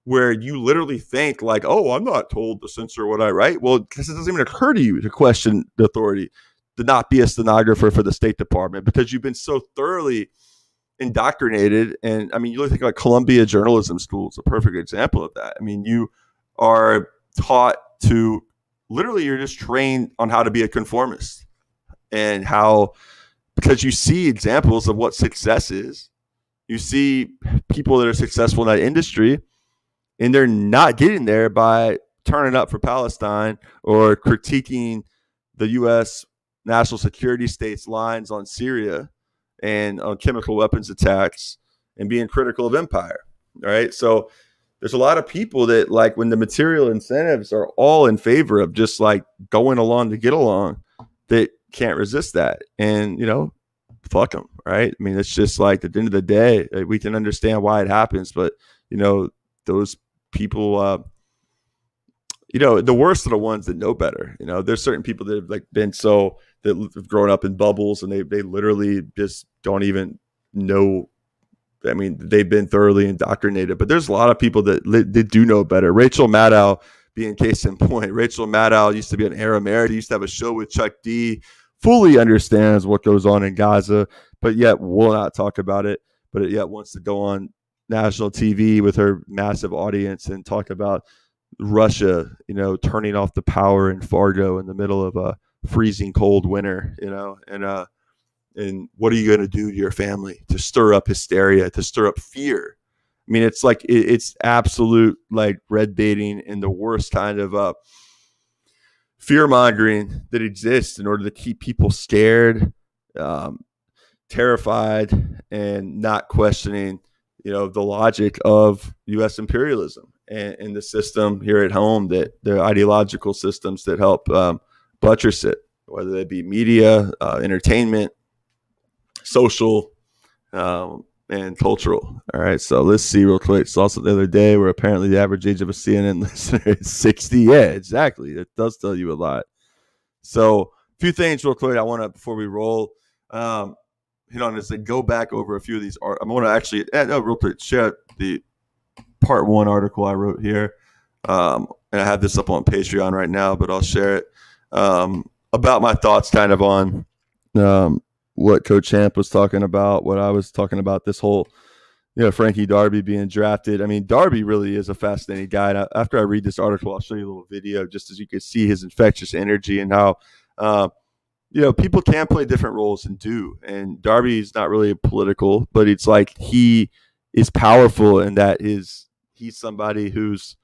where you literally think like, oh, I'm not told to censor what I write. Well, because it doesn't even occur to you to question the authority, to not be a stenographer for the State Department, because you've been so thoroughly indoctrinated. And I mean, you look at like Columbia Journalism School is a perfect example of that. I mean, you are taught to literally, you're just trained on how to be a conformist, and because you see examples of what success is. You see people that are successful in that industry, and they're not getting there by turning up for Palestine or critiquing the U.S. national security state's lines on Syria and on chemical weapons attacks and being critical of empire. All right. So there's a lot of people that, like, when the material incentives are all in favor of just like going along to get along, that can't resist that. And, fuck them. Right. I mean, it's just like, at the end of the day, we can understand why it happens, but those people, the worst are the ones that know better. There's certain people that have that have grown up in bubbles, and they literally just don't even know. I mean, they've been thoroughly indoctrinated, but there's a lot of people that do know better. Rachel Maddow being case in point. Rachel Maddow used to be an Era Merit. Used to have a show with Chuck D. Fully understands what goes on in Gaza, but yet will not talk about it. But yet wants to go on national TV with her massive audience and talk about Russia, turning off the power in Fargo in the middle of a freezing cold winter, and what are you going to do to your family to stir up hysteria, to stir up fear? I mean, it's like, it's absolute like red baiting and the worst kind of fear mongering that exists in order to keep people scared, terrified, and not questioning, the logic of U.S. imperialism and the system here at home, that the ideological systems that help buttress it, whether they be media, entertainment, social, and cultural. All right, so let's see real quick. It's also the other day where apparently the average age of a CNN listener is 60. Yeah, exactly. That does tell you a lot. So a few things real quick I want to, before we roll, hit on this and go back over a few of these. I'm going to actually, real quick, share the part 1 article I wrote here. And I have this up on Patreon right now, but I'll share it about my thoughts kind of on what Coach Hamp was talking about, what I was talking about, this whole, Frankie Darby being drafted. I mean, Darby really is a fascinating guy. And after I read this article, I'll show you a little video just as you can see his infectious energy and how, people can play different roles and do. And Darby's not really political, but it's like he is powerful in that he's somebody who's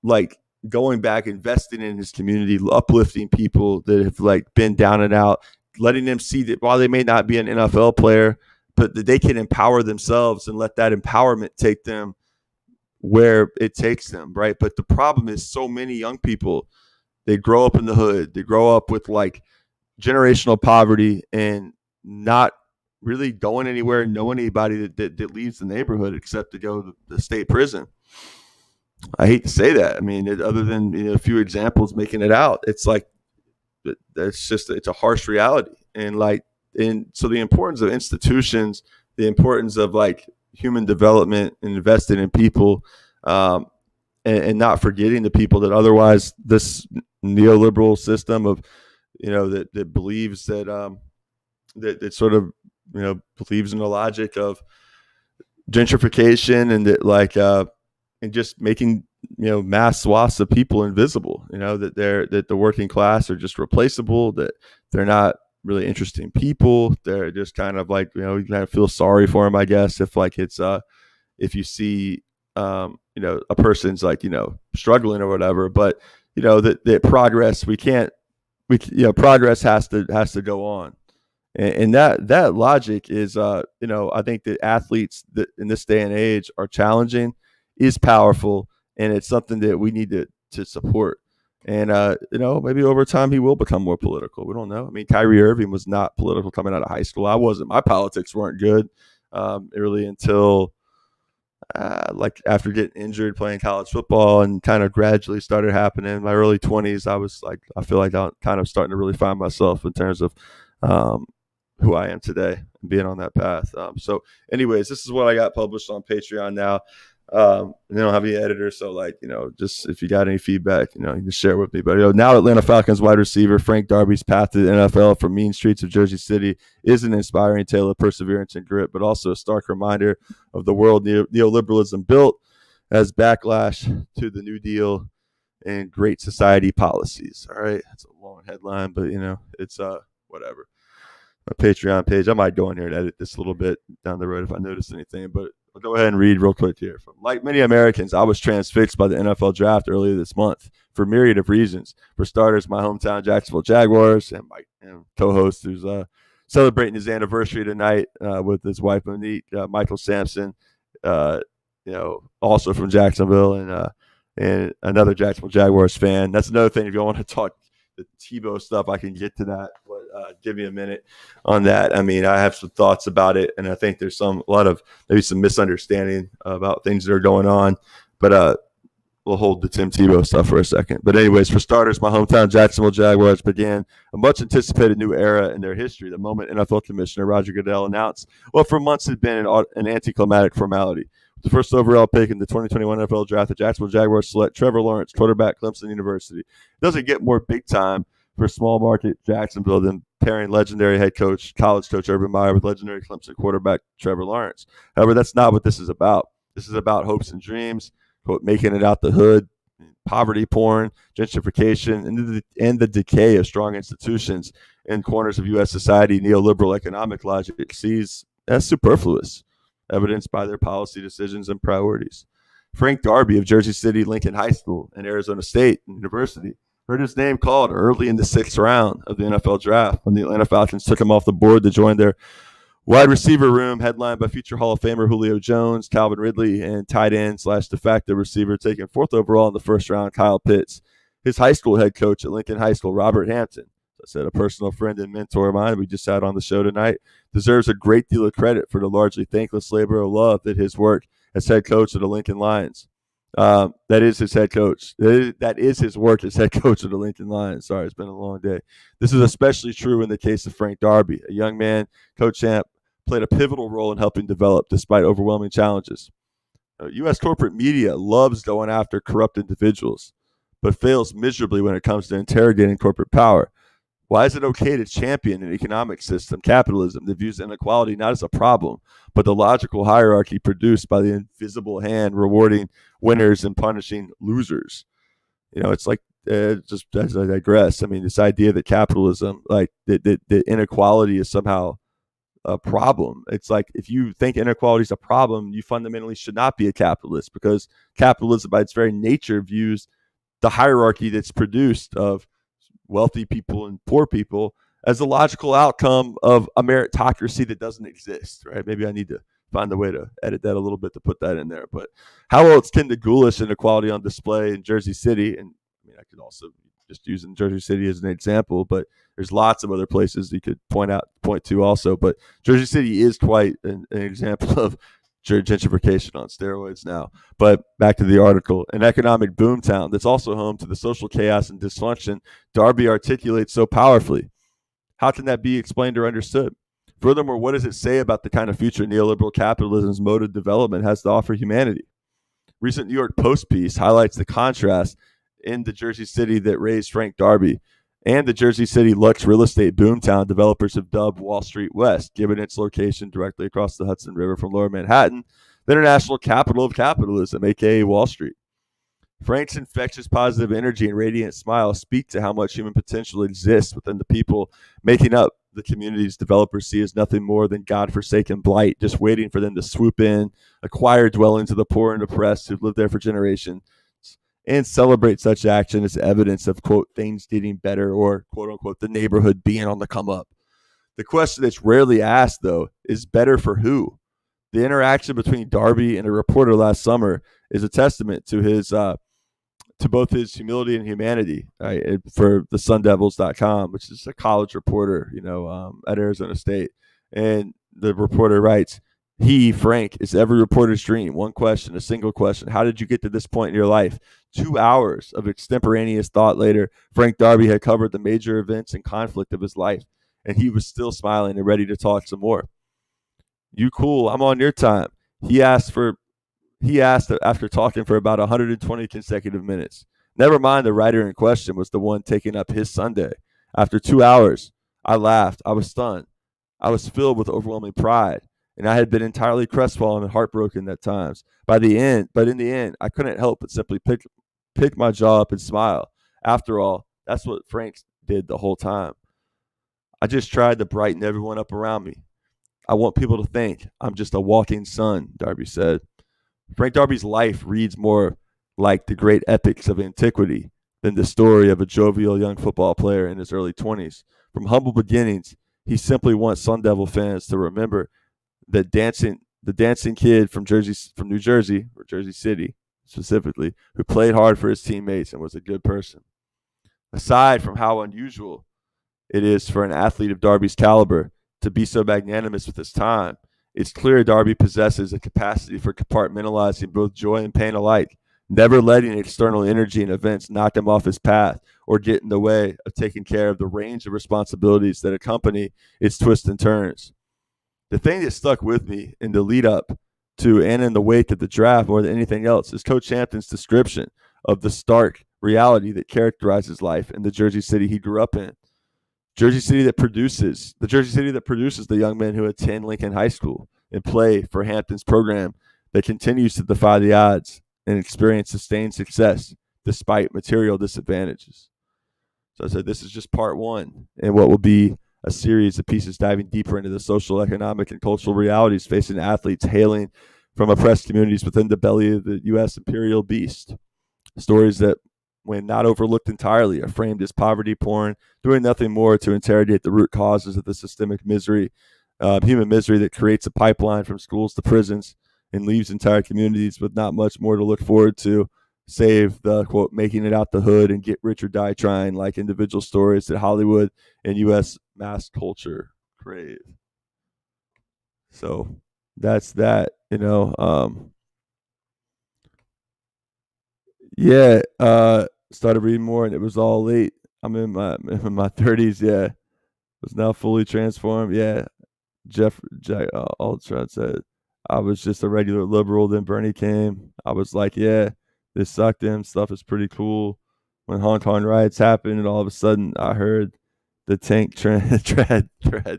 like going back, investing in his community, uplifting people that have like been down and out, letting them see that while they may not be an NFL player, but that they can empower themselves and let that empowerment take them where it takes them, right? But the problem is so many young people, they grow up in the hood, they grow up with like generational poverty and not really going anywhere, know anybody that leaves the neighborhood except to go to the state prison. I hate to say that. I mean, other than a few examples making it out, it's like, it's a harsh reality. And so the importance of institutions, the importance of like human development and investing in people, and not forgetting the people that otherwise this neoliberal system of, that believes that, that sort of, believes in the logic of gentrification and that like, and just making, mass swaths of people invisible, that the working class are just replaceable, that they're not really interesting people. They're just kind of like, you kind of feel sorry for them, I guess, if like it's, if you see, a person's like, struggling or whatever, but, that progress, progress has to go on. And that logic is, I think that athletes that in this day and age are challenging, is powerful, and it's something that we need to support. And, maybe over time he will become more political. We don't know. I mean, Kyrie Irving was not political coming out of high school. I wasn't. My politics weren't good really until like after getting injured playing college football, and kind of gradually started happening. In my early 20s, I was like, I feel like I'm kind of starting to really find myself in terms of who I am today and being on that path. So anyways, this is what I got published on Patreon now. And they don't have any editors, so like, just if you got any feedback, you can share with me. But now Atlanta Falcons wide receiver Frank Darby's path to the NFL from mean streets of Jersey City is an inspiring tale of perseverance and grit, but also a stark reminder of the world neoliberalism built as backlash to the New Deal and Great Society policies. All right, that's a long headline, but it's whatever. My Patreon page, I might go in here and edit this a little bit down the road if I notice anything, but I'll go ahead and read real quick here. Like many Americans, I was transfixed by the NFL draft earlier this month for a myriad of reasons. For starters, my hometown Jacksonville Jaguars and my co-host who's celebrating his anniversary tonight with his wife Monique, Michael Sampson, also from Jacksonville, and another Jacksonville Jaguars fan. That's another thing. If you want to talk the Tebow stuff, I can get to that, but give me a minute on that. I mean, I have some thoughts about it, and I think there's a lot of maybe some misunderstanding about things that are going on, but we'll hold the Tim Tebow stuff for a second. But anyways, for starters, my hometown Jacksonville Jaguars began a much-anticipated new era in their history, the moment NFL Commissioner Roger Goodell announced what for months had been an anticlimactic formality. The first overall pick in the 2021 NFL Draft, the Jacksonville Jaguars select Trevor Lawrence, quarterback, Clemson University. It doesn't get more big time for small market Jacksonville than pairing legendary head coach, college coach Urban Meyer with legendary Clemson quarterback Trevor Lawrence. However, that's not what this is about. This is about hopes and dreams, quote, making it out the hood, poverty porn, gentrification, and the decay of strong institutions in corners of U.S. society. Neoliberal economic logic sees as superfluous, evidenced by their policy decisions and priorities. Frank Darby of Jersey City Lincoln High School and Arizona State University heard his name called early in the 6th round of the NFL Draft when the Atlanta Falcons took him off the board to join their wide receiver room, headlined by future Hall of Famer Julio Jones, Calvin Ridley, and tight end / de facto receiver taken 4th overall in the 1st round, Kyle Pitts. His high school head coach at Lincoln High School, Robert Hampton, I said a personal friend and mentor of mine we just had on the show tonight, deserves a great deal of credit for the largely thankless labor of love that his work as head coach of the Lincoln Lions. That is his head coach. That is his work as head coach of the Lincoln Lions. Sorry, it's been a long day. This is especially true in the case of Frank Darby, a young man Coach Hamp played a pivotal role in helping develop despite overwhelming challenges. U.S. corporate media loves going after corrupt individuals, but fails miserably when it comes to interrogating corporate power. Why is it okay to champion an economic system, capitalism, that views inequality not as a problem, but the logical hierarchy produced by the invisible hand rewarding winners and punishing losers? It's like, just as I digress, I mean, this idea that capitalism, like that inequality is somehow a problem. It's like, if you think inequality is a problem, you fundamentally should not be a capitalist, because capitalism by its very nature views the hierarchy that's produced of wealthy people and poor people as a logical outcome of a meritocracy that doesn't exist, right? Maybe I need to find a way to edit that a little bit to put that in there. But how else can the ghoulish inequality on display in Jersey City, and I mean, I could also just use Jersey City as an example, but there's lots of other places you could point to also. But Jersey City is quite an example of gentrification on steroids now. But back to the article. An economic boomtown that's also home to the social chaos and dysfunction Darby articulates so powerfully. How can that be explained or understood? Furthermore, what does it say about the kind of future neoliberal capitalism's mode of development has to offer humanity? Recent New York Post piece highlights the contrast in the Jersey City that raised Frank Darby and the Jersey City Lux real estate boomtown developers have dubbed Wall Street West, given its location directly across the Hudson River from Lower Manhattan, the international capital of capitalism, aka Wall Street. Frank's infectious positive energy and radiant smile speak to how much human potential exists within the people making up the communities developers see as nothing more than godforsaken blight, just waiting for them to swoop in, acquire dwellings of the poor and oppressed who've lived there for generations, and celebrate such action as evidence of, quote, things getting better, or, quote unquote, the neighborhood being on the come up. The question that's rarely asked, though, is better for who? The interaction between Darby and a reporter last summer is a testament to his to both his humility and humanity, right? For the SunDevils.com, which is a college reporter, at Arizona State. And the reporter writes, he, Frank, is every reporter's dream. One question, a single question. How did you get to this point in your life? 2 hours of extemporaneous thought later, Frank Darby had covered the major events and conflict of his life, and he was still smiling and ready to talk some more. You cool? I'm on your time. He asked after talking for about 120 consecutive minutes. Never mind, the writer in question was the one taking up his Sunday. After 2 hours, I laughed. I was stunned. I was filled with overwhelming pride, and I had been entirely crestfallen and heartbroken at times. But in the end, I couldn't help but simply pick my jaw up and smile. After all, that's what Frank did the whole time. I just tried to brighten everyone up around me. I want people to think I'm just a walking sun, Darby said. Frank Darby's life reads more like the great epics of antiquity than the story of a jovial young football player in his early 20s. From humble beginnings, he simply wants Sun Devil fans to remember that the dancing kid from New Jersey, or Jersey City specifically, who played hard for his teammates and was a good person. Aside from how unusual it is for an athlete of Darby's caliber to be so magnanimous with his time, it's clear Darby possesses a capacity for compartmentalizing both joy and pain alike, never letting external energy and events knock him off his path or get in the way of taking care of the range of responsibilities that accompany its twists and turns. The thing that stuck with me in the lead up to and in the wake of the draft more than anything else is Coach Hampton's description of the stark reality that characterizes life in the Jersey City he grew up in. The Jersey City that produces the young men who attend Lincoln High School and play for Hampton's program that continues to defy the odds and experience sustained success despite material disadvantages. So I said this is just part one in what will be a series of pieces diving deeper into the social, economic, and cultural realities facing athletes hailing from oppressed communities within the belly of the U.S. imperial beast. Stories that, when not overlooked entirely, are framed as poverty porn, doing nothing more to interrogate the root causes of the systemic misery, human misery that creates a pipeline from schools to prisons and leaves entire communities with not much more to look forward to, save the, quote, making it out the hood and get rich or die trying, like individual stories that Hollywood and U.S. mass culture crave. So that's that, started reading more and it was all late. I'm in my 30s. Yeah. Was now fully transformed. Yeah. Jack Altron said, I was just a regular liberal. Then Bernie came. I was like, yeah, this sucked in. Stuff is pretty cool. When Hong Kong riots happened and all of a sudden I heard the tank treads.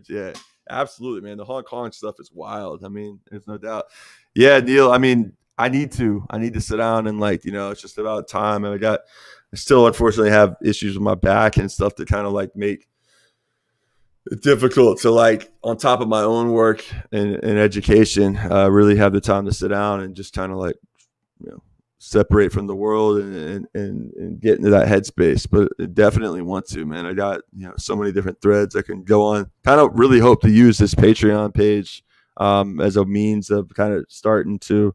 Yeah, absolutely, man. The Hong Kong stuff is wild. I mean, there's no doubt. Yeah, Neil, I mean, I need to sit down and it's just about time. And I still unfortunately have issues with my back and stuff that kind of make it difficult to on top of my own work and education, really have the time to sit down and just kind of separate from the world and get into that headspace. But I definitely want to, man. I got so many different threads I can go on. Kind of really hope to use this Patreon page as a means of kind of starting to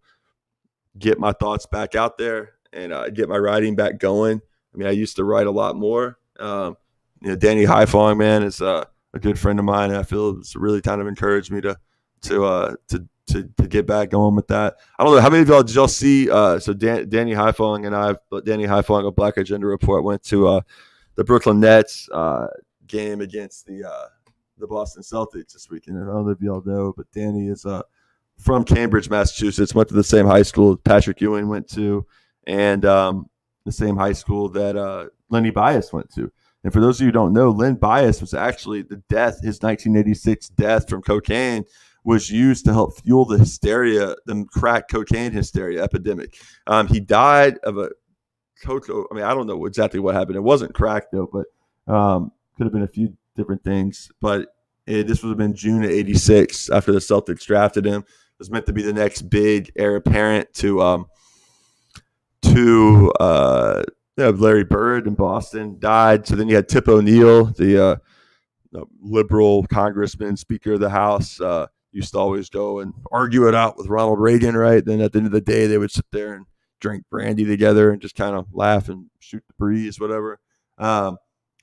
get my thoughts back out there and get my writing back going. I mean, I used to write a lot more. Danny Haifong, man, is a good friend of mine, and I feel it's really kind of encouraged me to get back going with that. I don't know how many of y'all did y'all see. So Danny Haifong of Black Agenda Report went to the Brooklyn Nets game against the Boston Celtics this weekend. I don't know if y'all know, but Danny is from Cambridge, Massachusetts. Went to the same high school Patrick Ewing went to, and the same high school that Lenny Bias went to. And for those of you who don't know, Len Bias was actually his 1986 death from cocaine was used to help fuel the hysteria, the crack cocaine hysteria epidemic. He died of a cocoa. I mean, I don't know exactly what happened. It wasn't crack though, but could have been a few different things. But this would have been June of '86 after the Celtics drafted him. It was meant to be the next big heir apparent to Larry Bird in Boston. Died. So then you had Tip O'Neill, the liberal congressman, Speaker of the House. Used to always go and argue it out with Ronald Reagan, right? Then at the end of the day, they would sit there and drink brandy together and just kind of laugh and shoot the breeze, whatever.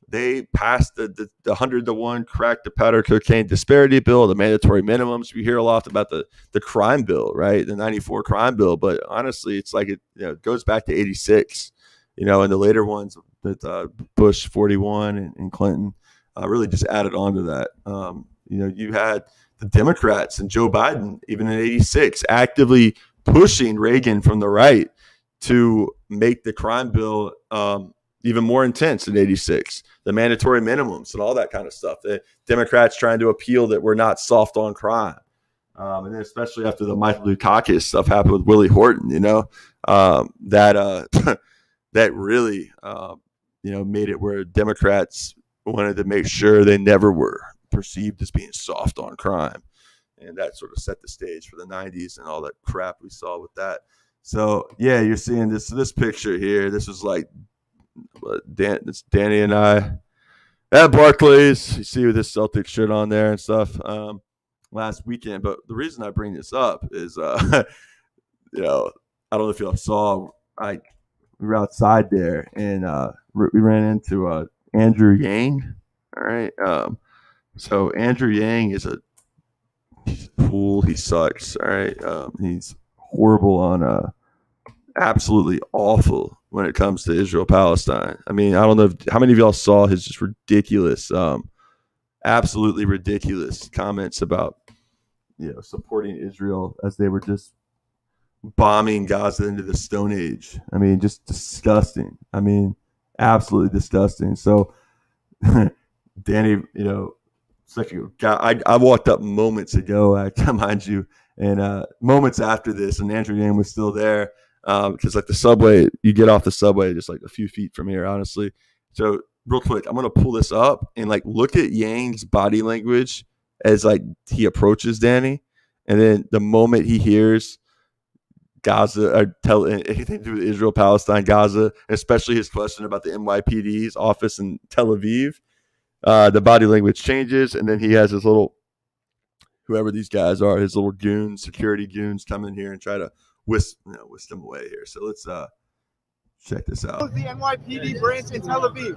They passed the 100-to-1 crack to powder cocaine disparity bill, the mandatory minimums. We hear a lot about the crime bill, right? The 94 crime bill. But honestly, it's like it goes back to 86, and the later ones that Bush 41 and Clinton really just added on to that. You had the Democrats and Joe Biden, even in 86, actively pushing Reagan from the right to make the crime bill even more intense in 86, the mandatory minimums and all that kind of stuff. The Democrats trying to appeal that we're not soft on crime. And then especially after the Michael Dukakis stuff happened with Willie Horton, that really, made it where Democrats wanted to make sure they never were perceived as being soft on crime. And that sort of set the stage for the 90s and all that crap we saw with that. So, yeah, you're seeing this picture here. This was it's Danny and I at Barclays. You see with this Celtics shirt on there and stuff last weekend. But the reason I bring this up is, I don't know if y'all saw, we were outside there and we ran into Andrew Yang. All right. So Andrew Yang he's a fool. He sucks. All right. He's horrible on absolutely awful when it comes to Israel-Palestine. I mean, I don't know how many of y'all saw his just ridiculous, absolutely ridiculous comments about, supporting Israel as they were just bombing Gaza into the Stone Age. I mean, just disgusting. I mean, absolutely disgusting. So, Danny, it's like I walked up moments ago, mind you, and moments after this, and Andrew Yang was still there. Because like the subway, you get off the subway just like a few feet from here, honestly. So real quick, I'm gonna pull this up and like look at Yang's body language as like he approaches Danny, and then the moment he hears Gaza or anything to do with Israel, Palestine, Gaza, especially his question about the NYPD's office in Tel Aviv, the body language changes, and then he has his little, whoever these guys are, his little goons, security goons, come in here and try to whisk them away here. So let's check this out. The NYPD branch in Tel Aviv.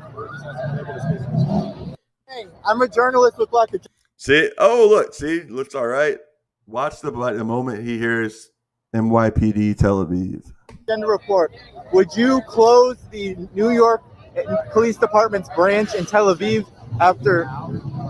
Hey, I'm a journalist with Black. Looks all right. Watch the moment he hears NYPD Tel Aviv. Agenda report. Would you close the New York Police Department's branch in Tel Aviv after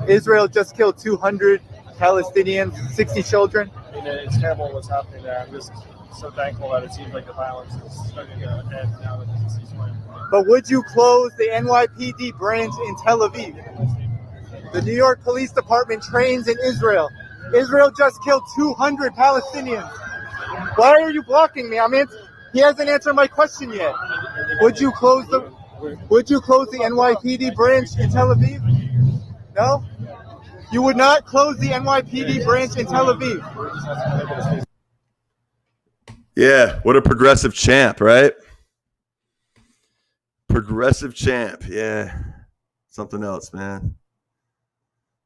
Israel just killed 200 Palestinians, 60 children? It's terrible what's happening there. I'm just so thankful that it seems like the violence is starting to end now that there's a ceasefire. But would you close the NYPD branch in Tel Aviv? The New York Police Department trains in Israel. Israel just killed 200 Palestinians. Why are you blocking me? He hasn't answered my question yet. Would you close the NYPD branch in Tel Aviv? No? You would not close the NYPD branch in Tel Aviv. Yeah, what a progressive champ, right? Progressive champ, yeah. Something else, man.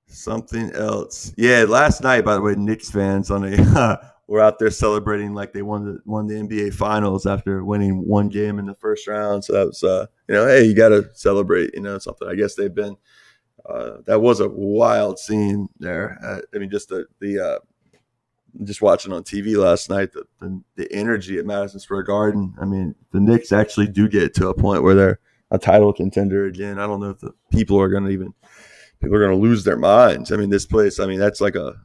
Something else. Yeah, last night, by the way, Knicks fans were out there celebrating like they won the NBA Finals after winning one game in the first round. So that was, hey, you got to celebrate, something. I guess they've been. That was a wild scene there. Just watching on TV last night, the energy at Madison Square Garden. I mean, the Knicks actually do get to a point where they're a title contender again. I don't know if the people are going to lose their minds. I mean, this place, that's like a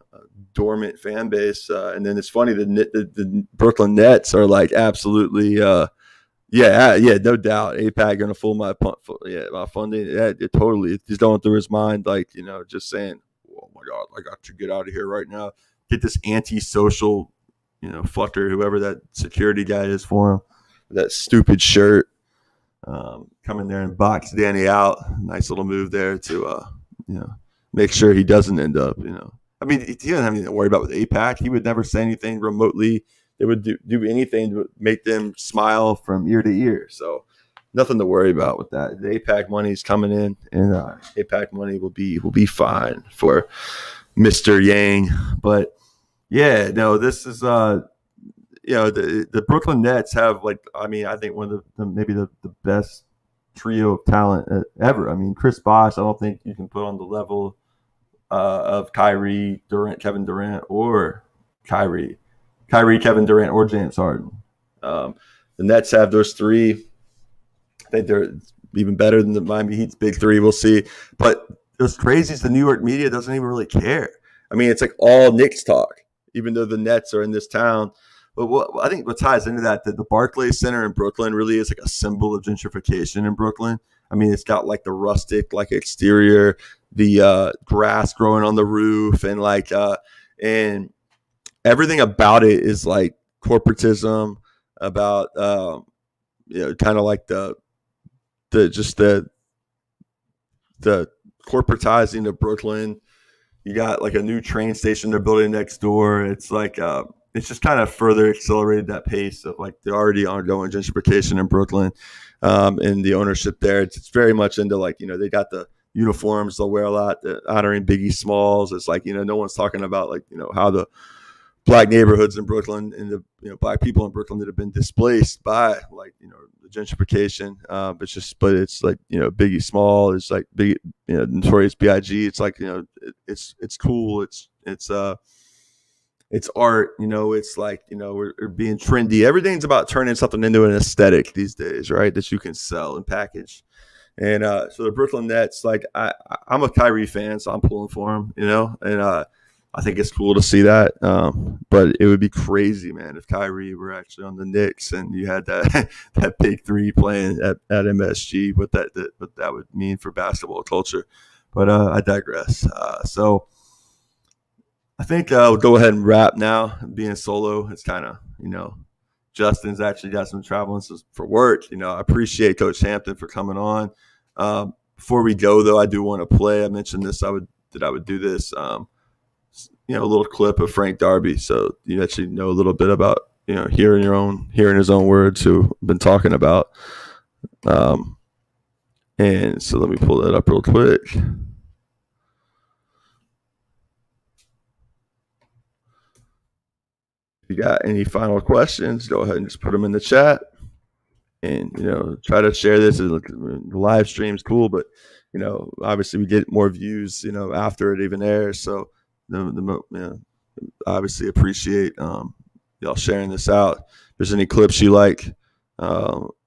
dormant fan base. And then it's funny, the Brooklyn Nets are like absolutely, no doubt. APAC going to fool my funding. Yeah, totally. He's going through his mind, just saying, oh my God, I got to get out of here right now. Get this antisocial, fucker, whoever that security guy is for him, that stupid shirt, come in there and box Danny out. Nice little move there to, make sure he doesn't end up, he doesn't have anything to worry about with APAC. He would never say anything remotely. They would do anything to make them smile from ear to ear. So nothing to worry about with that. The APAC money is coming in, and APAC money will be fine for Mr. Yang. But yeah, no, this is the Brooklyn Nets have I think one of maybe the best trio of talent ever. I mean, Chris Bosh, I don't think you can put on the level of Kyrie, Kevin Durant, or Kyrie, Kevin Durant, or James Harden. The Nets have those three. I think they're even better than the Miami Heat's big three. We'll see. But what's crazy is the New York media doesn't even really care. I mean, it's like all Knicks talk, even though the Nets are in this town. But I think what ties into that the Barclays Center in Brooklyn really is like a symbol of gentrification in Brooklyn. I mean, it's got like the rustic exterior, the grass growing on the roof, and and everything about it is like corporatism, about kind of like the corporatizing of Brooklyn. You got like a new train station they're building next door. It's like it's just kind of further accelerated that pace of like the already ongoing gentrification in Brooklyn, and the ownership there. It's very much into they got the uniforms they'll wear a lot, honoring Biggie Smalls. It's like, no one's talking about like, how the black neighborhoods in Brooklyn and the black people in Brooklyn that have been displaced by like, the gentrification. But it's like, Biggie Small is like big, Notorious B.I.G. It's like, it's cool. It's art, it's like, we're being trendy. Everything's about turning something into an aesthetic these days, right? That you can sell and package. And so the Brooklyn Nets, like I'm a Kyrie fan, so I'm pulling for him, and I think it's cool to see that. But it would be crazy, man, if Kyrie were actually on the Knicks and you had that that big three playing at MSG, what that would mean for basketball culture. But I digress. So I think I'll go ahead and wrap now. Being solo, it's kind of, Justin's actually got some traveling for work. I appreciate Coach Hampton for coming on. Before we go, though, I do want to play. I mentioned this. I would do this. A little clip of Frank Darby, so you actually know a little bit about hearing his own words who've been talking about. And so let me pull that up real quick. If you got any final questions, go ahead and just put them in the chat. And, try to share this. The live stream's cool, but, obviously we get more views, after it even airs. So, obviously appreciate y'all sharing this out. If there's any clips you like,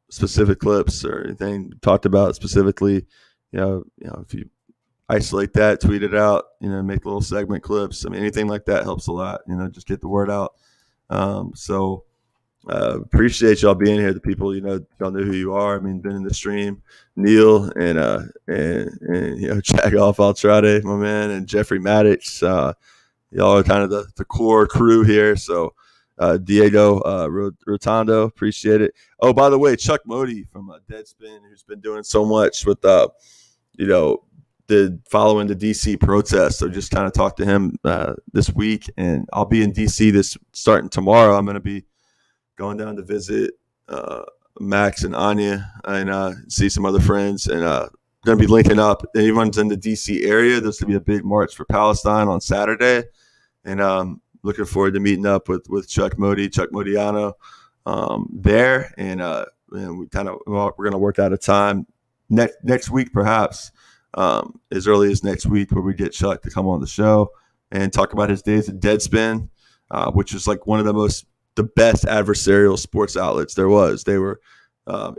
specific clips or anything talked about specifically, if you isolate that, tweet it out, make little segment clips. I mean, anything like that helps a lot, just get the word out. Appreciate y'all being here. The people, y'all know who you are. I mean, been in the stream, Neil and Jack Off Altrade, my man, and Jeffrey Maddox. Y'all are kind of the core crew here. So, Diego Rotondo, appreciate it. Oh, by the way, Chuck Modi from Deadspin, who's been doing so much with, following the DC protests. So just kind of talked to him this week, and I'll be in DC starting tomorrow. I'm going to be going down to visit Max and Anya and see some other friends, and going to be linking up. Everyone's in the DC area. There's going to be a big march for Palestine on Saturday, and looking forward to meeting up with Chuck Modiano there, and we're going to work out a time next week, perhaps as early as next week, where we get Chuck to come on the show and talk about his days at Deadspin, which is like one of the best adversarial sports outlets there was. They were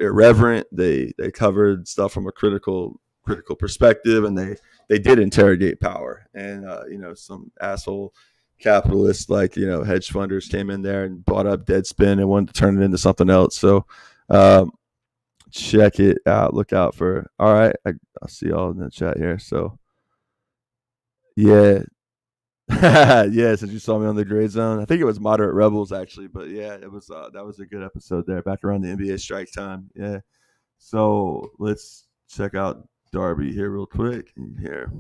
irreverent. They covered stuff from a critical perspective, and they did interrogate power. And some asshole capitalists like hedge funders came in there and bought up Deadspin and wanted to turn it into something else. So check it out. Look out for. All right, I'll see y'all in the chat here. So yeah. Yeah, since you saw me on the Gray Zone, I think it was Moderate Rebels actually, but yeah, it was that was a good episode there, back around the NBA strike time. Yeah, so let's check out Darby here real quick. Here,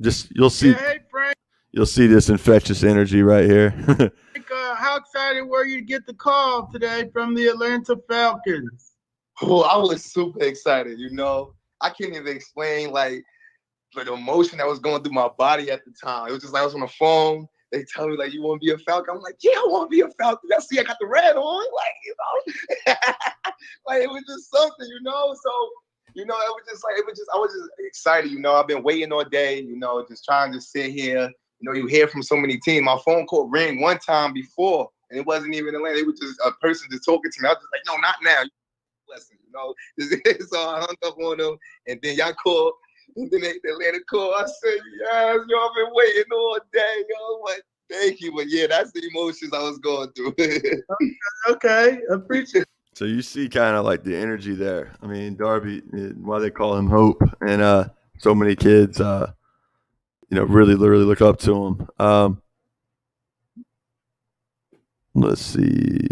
just you'll see, Hey, Frank. You'll see this infectious energy right here. How excited were you to get the call today from the Atlanta Falcons? Well, I was super excited. I can't even explain like the emotion that was going through my body at the time. It was just like I was on the phone. They tell me like, "You want to be a Falcon?" I'm like, "Yeah, I want to be a Falcon." I see I got the red on, like it was just something, So it was just I was just excited. I've been waiting all day. Just trying to sit here. You hear from so many teams. My phone call rang one time before, and it wasn't even Atlanta. It was just a person just talking to me. I was just like, "No, not now." Listen, so I hung up on them, and then y'all called. And then they let it call. I said, "Yes, y'all been waiting all day, yo." But thank you. But yeah, that's the emotions I was going through. Okay, I appreciate it. So you see kind of like the energy there. I mean, Darby, why they call him Hope, and so many kids, really look up to him. Let's see.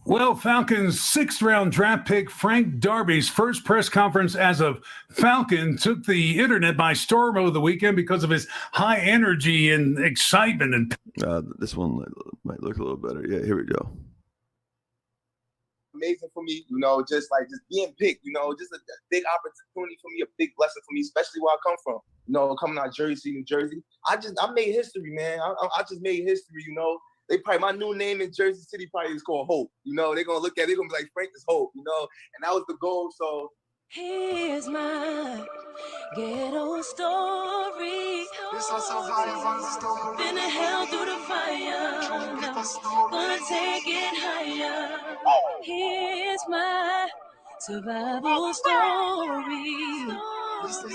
Well, Falcons' sixth-round draft pick Frank Darby's first press conference as a Falcon took the internet by storm over the weekend because of his high energy and excitement. And this one might look a little better. Yeah, here we go. Amazing for me, just being picked, just a big opportunity for me, a big blessing for me, especially where I come from, coming out Jersey, New Jersey. I made history, man. I just made history, They probably, my new name in Jersey City probably is called Hope. They're going to look at it, they're going to be like, Frank is Hope, and that was the goal. So here's my ghetto story. Been to hell through the fire. Gonna take it higher. Here's my survival story. So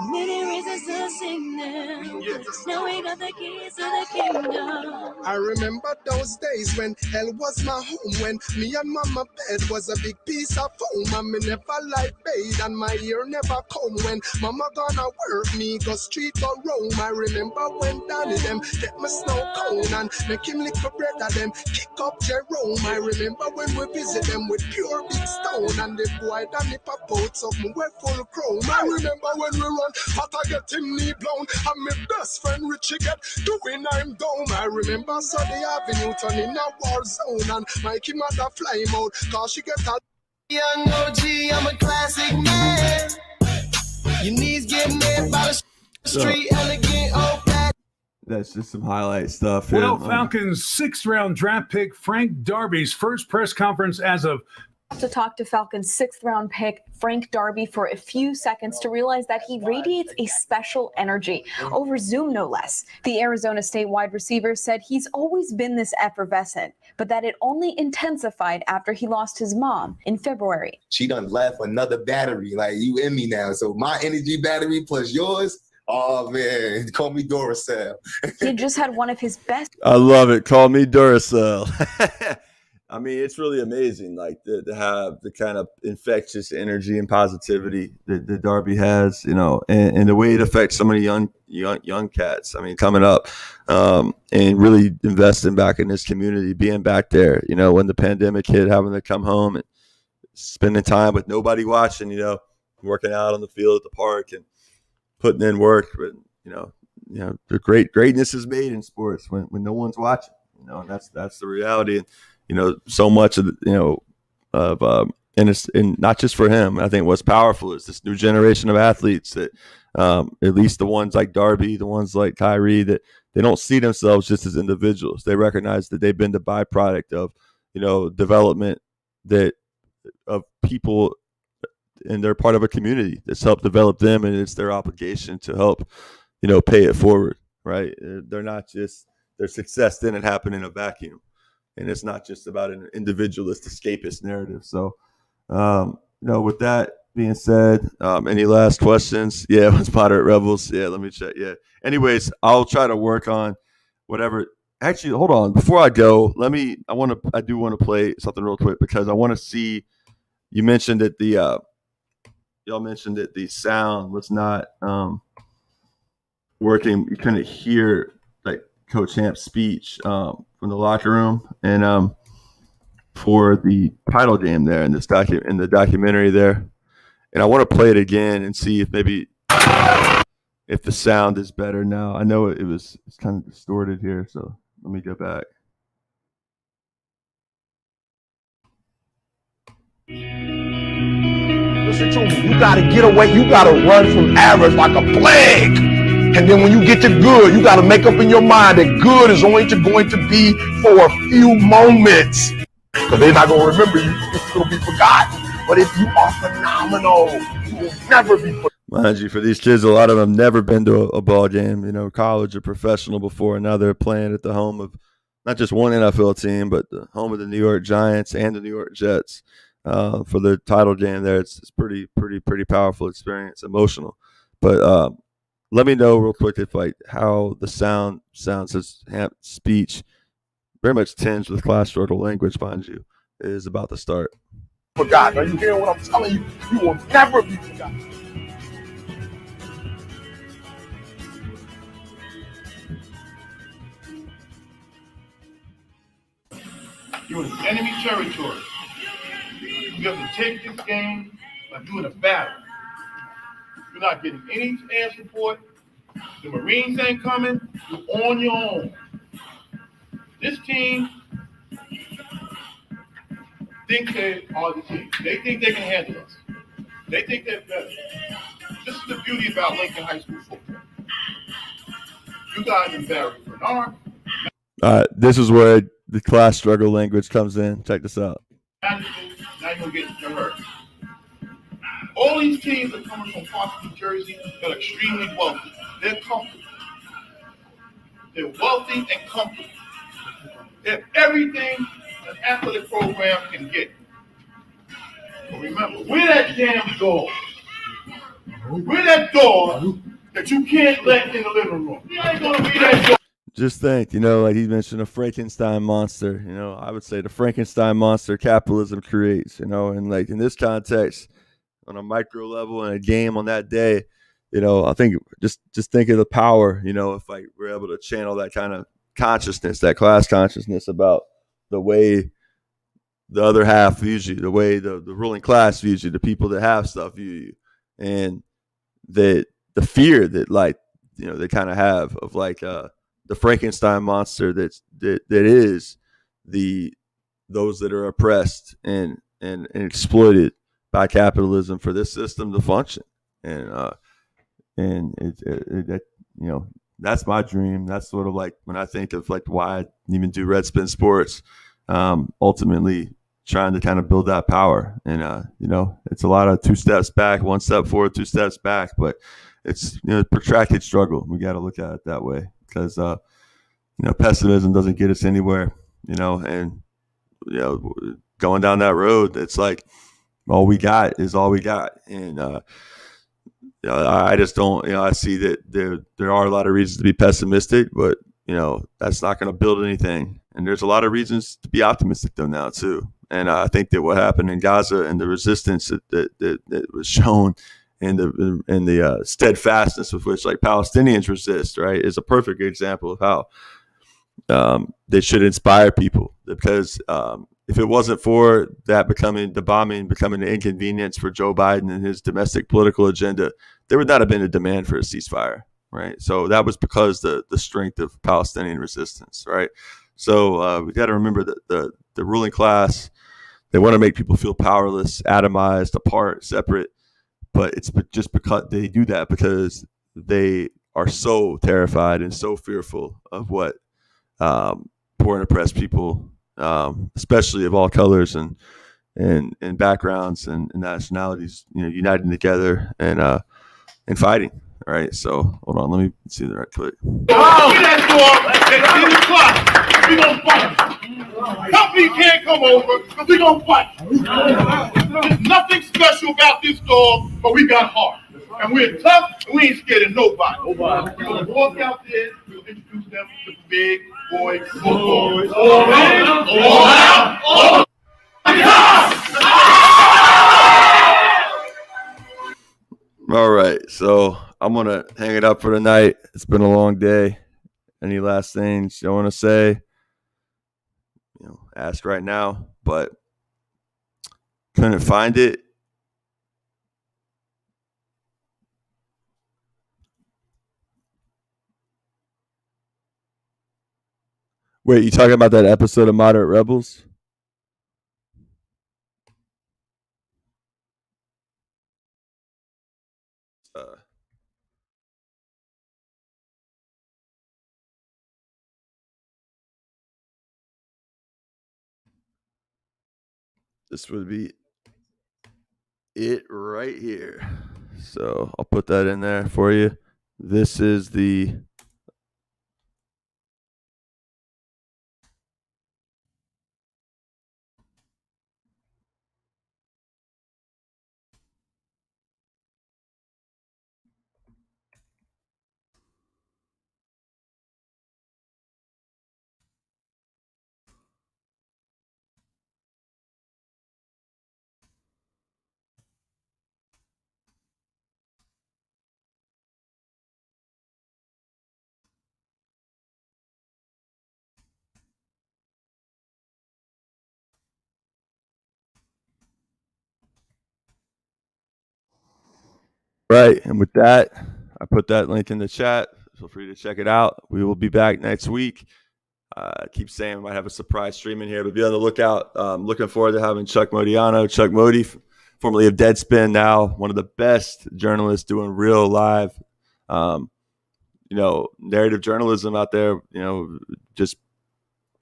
many reasons to sing them. Now we got the keys to the kingdom. I remember those days when hell was my home, when me and mama bed was a big piece of foam, and me never like bathe and my ear never come. When mama gonna work, me go street go roam. I remember when Danny them get my snow cone and make him lick for bread of them kick up Jerome. I remember when we visit them with pure big stone, and the boy Danny pop out something we're full chrome. I remember when we run, but I get him knee blown, and my best friend Richie get doing I'm down. I remember Sunday Avenue turn in a war zone, and Mikey mother fly him out, cause she get a young OG, I'm a classic man. Your knees get made by the street, elegant, oh, That's just some highlight stuff here. Well, Falcons' sixth-round draft pick Frank Darby's first press conference as of to talk to Falcons' sixth-round pick Frank Darby for a few seconds to realize that he radiates a special energy over Zoom, no less. The Arizona State wide receiver said he's always been this effervescent, but that it only intensified after he lost his mom in February. She done left another battery, like you in me now. So my energy battery plus yours, oh man, call me Duracell. He just had one of his best. I love it. Call me Duracell. I mean, it's really amazing, like to have the kind of infectious energy and positivity that Darby has, and the way it affects so many young cats. I mean, coming up and really investing back in this community, being back there, when the pandemic hit, having to come home and spending time with nobody watching, working out on the field at the park and putting in work. But the greatness is made in sports when no one's watching, and that's the reality. And so much of and it's and not just for him. I think what's powerful is this new generation of athletes that, at least the ones like Darby, the ones like Kyrie, that they don't see themselves just as individuals. They recognize that they've been the byproduct of, development of people, and they're part of a community that's helped develop them, and it's their obligation to help, pay it forward. Right? They're not just, their success didn't happen in a vacuum. And it's not just about an individualist, escapist narrative. So, with that being said, any last questions? Yeah, it was Moderate Rebels. Yeah, let me check. Yeah. Anyways, I'll try to work on whatever. Actually, hold on. Before I go, I do want to play something real quick, because I want to see, you mentioned that y'all mentioned that the sound was not working. You couldn't hear Coach Hamp's speech from the locker room, and for the title game there in the documentary there, and I want to play it again and see if maybe if the sound is better now. I know it's kind of distorted here, so let me go back. Listen to me. You gotta get away. You gotta run from average like a plague. And then when you get to good, you got to make up in your mind that good is only going to be for a few moments. Because they're not going to remember you. It's going to be forgotten. But if you are phenomenal, you will never be forgotten. Mind you, for these kids, a lot of them never been to a ball game, college or professional before. And now they're playing at the home of not just one NFL team, but the home of the New York Giants and the New York Jets for the title game there. It's pretty powerful experience, emotional. But let me know real quick if how the sound sounds as Hamp's speech, very much tinged with class struggle language, mind you, is about to start. Forgotten. Are you hearing what I'm telling you? You will never be forgotten. You're in enemy territory. You have to take this game like you're in a battle. You're not getting any air support. The Marines ain't coming. You're on your own. This team thinks they are the team. They think they can handle us. They think they're better. This is the beauty about Lincoln High School football. You guys in Barry Bernard. This is where the class struggle language comes in. Check this out. Now you're going to get hurt. All these teams are coming from parts of New Jersey that are extremely wealthy. They're comfortable. They're wealthy and comfortable. They have everything an athletic program can get. But remember, we're that damn door. We're that door that you can't let in the living room. You ain't going to be that door. Just think, like he mentioned a Frankenstein monster, I would say the Frankenstein monster capitalism creates, and like in this context, on a micro level in a game on that day, I think just think of the power, if like we're able to channel that kind of consciousness, that class consciousness about the way the other half views you, the way the ruling class views you, the people that have stuff view you, and the fear that like, they kind of have of like, the Frankenstein monster that is those that are oppressed and exploited by capitalism for this system to function, and that's my dream. That's sort of like when I think of like why I even do Red Spin Sports, ultimately trying to kind of build that power, and it's a lot of 2 steps back, 1 step forward, 2 steps back, but it's protracted struggle. We got to look at it that way. Because pessimism doesn't get us anywhere, and going down that road, it's like all we got is all we got, and I just don't, I see that there are a lot of reasons to be pessimistic, but that's not going to build anything, and there's a lot of reasons to be optimistic though now too, and I think that what happened in Gaza and the resistance that was shown. And the steadfastness with which like Palestinians resist, right, is a perfect example of how they should inspire people. Because if it wasn't for that the bombing becoming an inconvenience for Joe Biden and his domestic political agenda, there would not have been a demand for a ceasefire, right? So that was because the strength of Palestinian resistance, right? So we got to remember that the ruling class, they want to make people feel powerless, atomized, apart, separate. But it's just because they do that because they are so terrified and so fearful of what poor and oppressed people, especially of all colors and backgrounds and nationalities, uniting together and fighting. All right. So hold on, let me see the right click. We gonna fight. Company can't come over because we gonna fight. There's nothing special about this dog, but we got heart. And we're tough and we ain't scared of nobody. We're gonna walk out there, we'll introduce them to big boy football. All right, so I'm gonna hang it up for tonight. It's been a long day. Any last things you want to say? Ask right now, but couldn't find it. Wait, you talking about that episode of Moderate Rebels? This would be it right here. So I'll put that in there for you. This is the Right. And with that, I put that link in the chat. Feel free to check it out. We will be back next week. I keep saying we might have a surprise stream in here, but be on the lookout. Looking forward to having Chuck Modi, formerly of Deadspin, now one of the best journalists doing real live, narrative journalism out there, just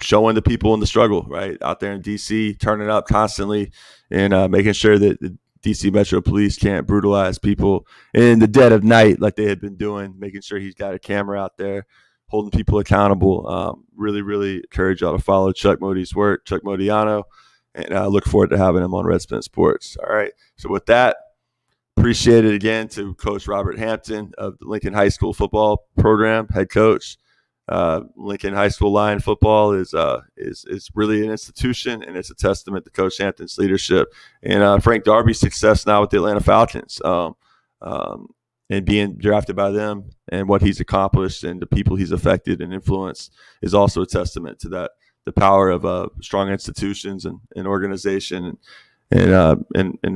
showing the people in the struggle, right? Out there in DC, turning up constantly and making sure that the DC Metro Police can't brutalize people in the dead of night like they had been doing, making sure he's got a camera out there, holding people accountable. Really, really encourage y'all to follow Chuck Modi's work, Chuck Modiano, and I look forward to having him on Redspin Sports. All right. So with that, appreciate it again to Coach Robert Hampton of the Lincoln High School football program, head coach. Lincoln High School Lion football is really an institution, and it's a testament to Coach Hampton's leadership and Frank Darby's success now with the Atlanta Falcons. And being drafted by them and what he's accomplished and the people he's affected and influenced is also a testament to that, the power of strong institutions and organization and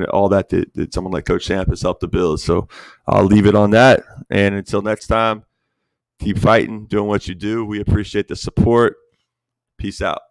all that someone like Coach Hamp has helped to build. So I'll leave it on that. And until next time, keep fighting, doing what you do. We appreciate the support. Peace out.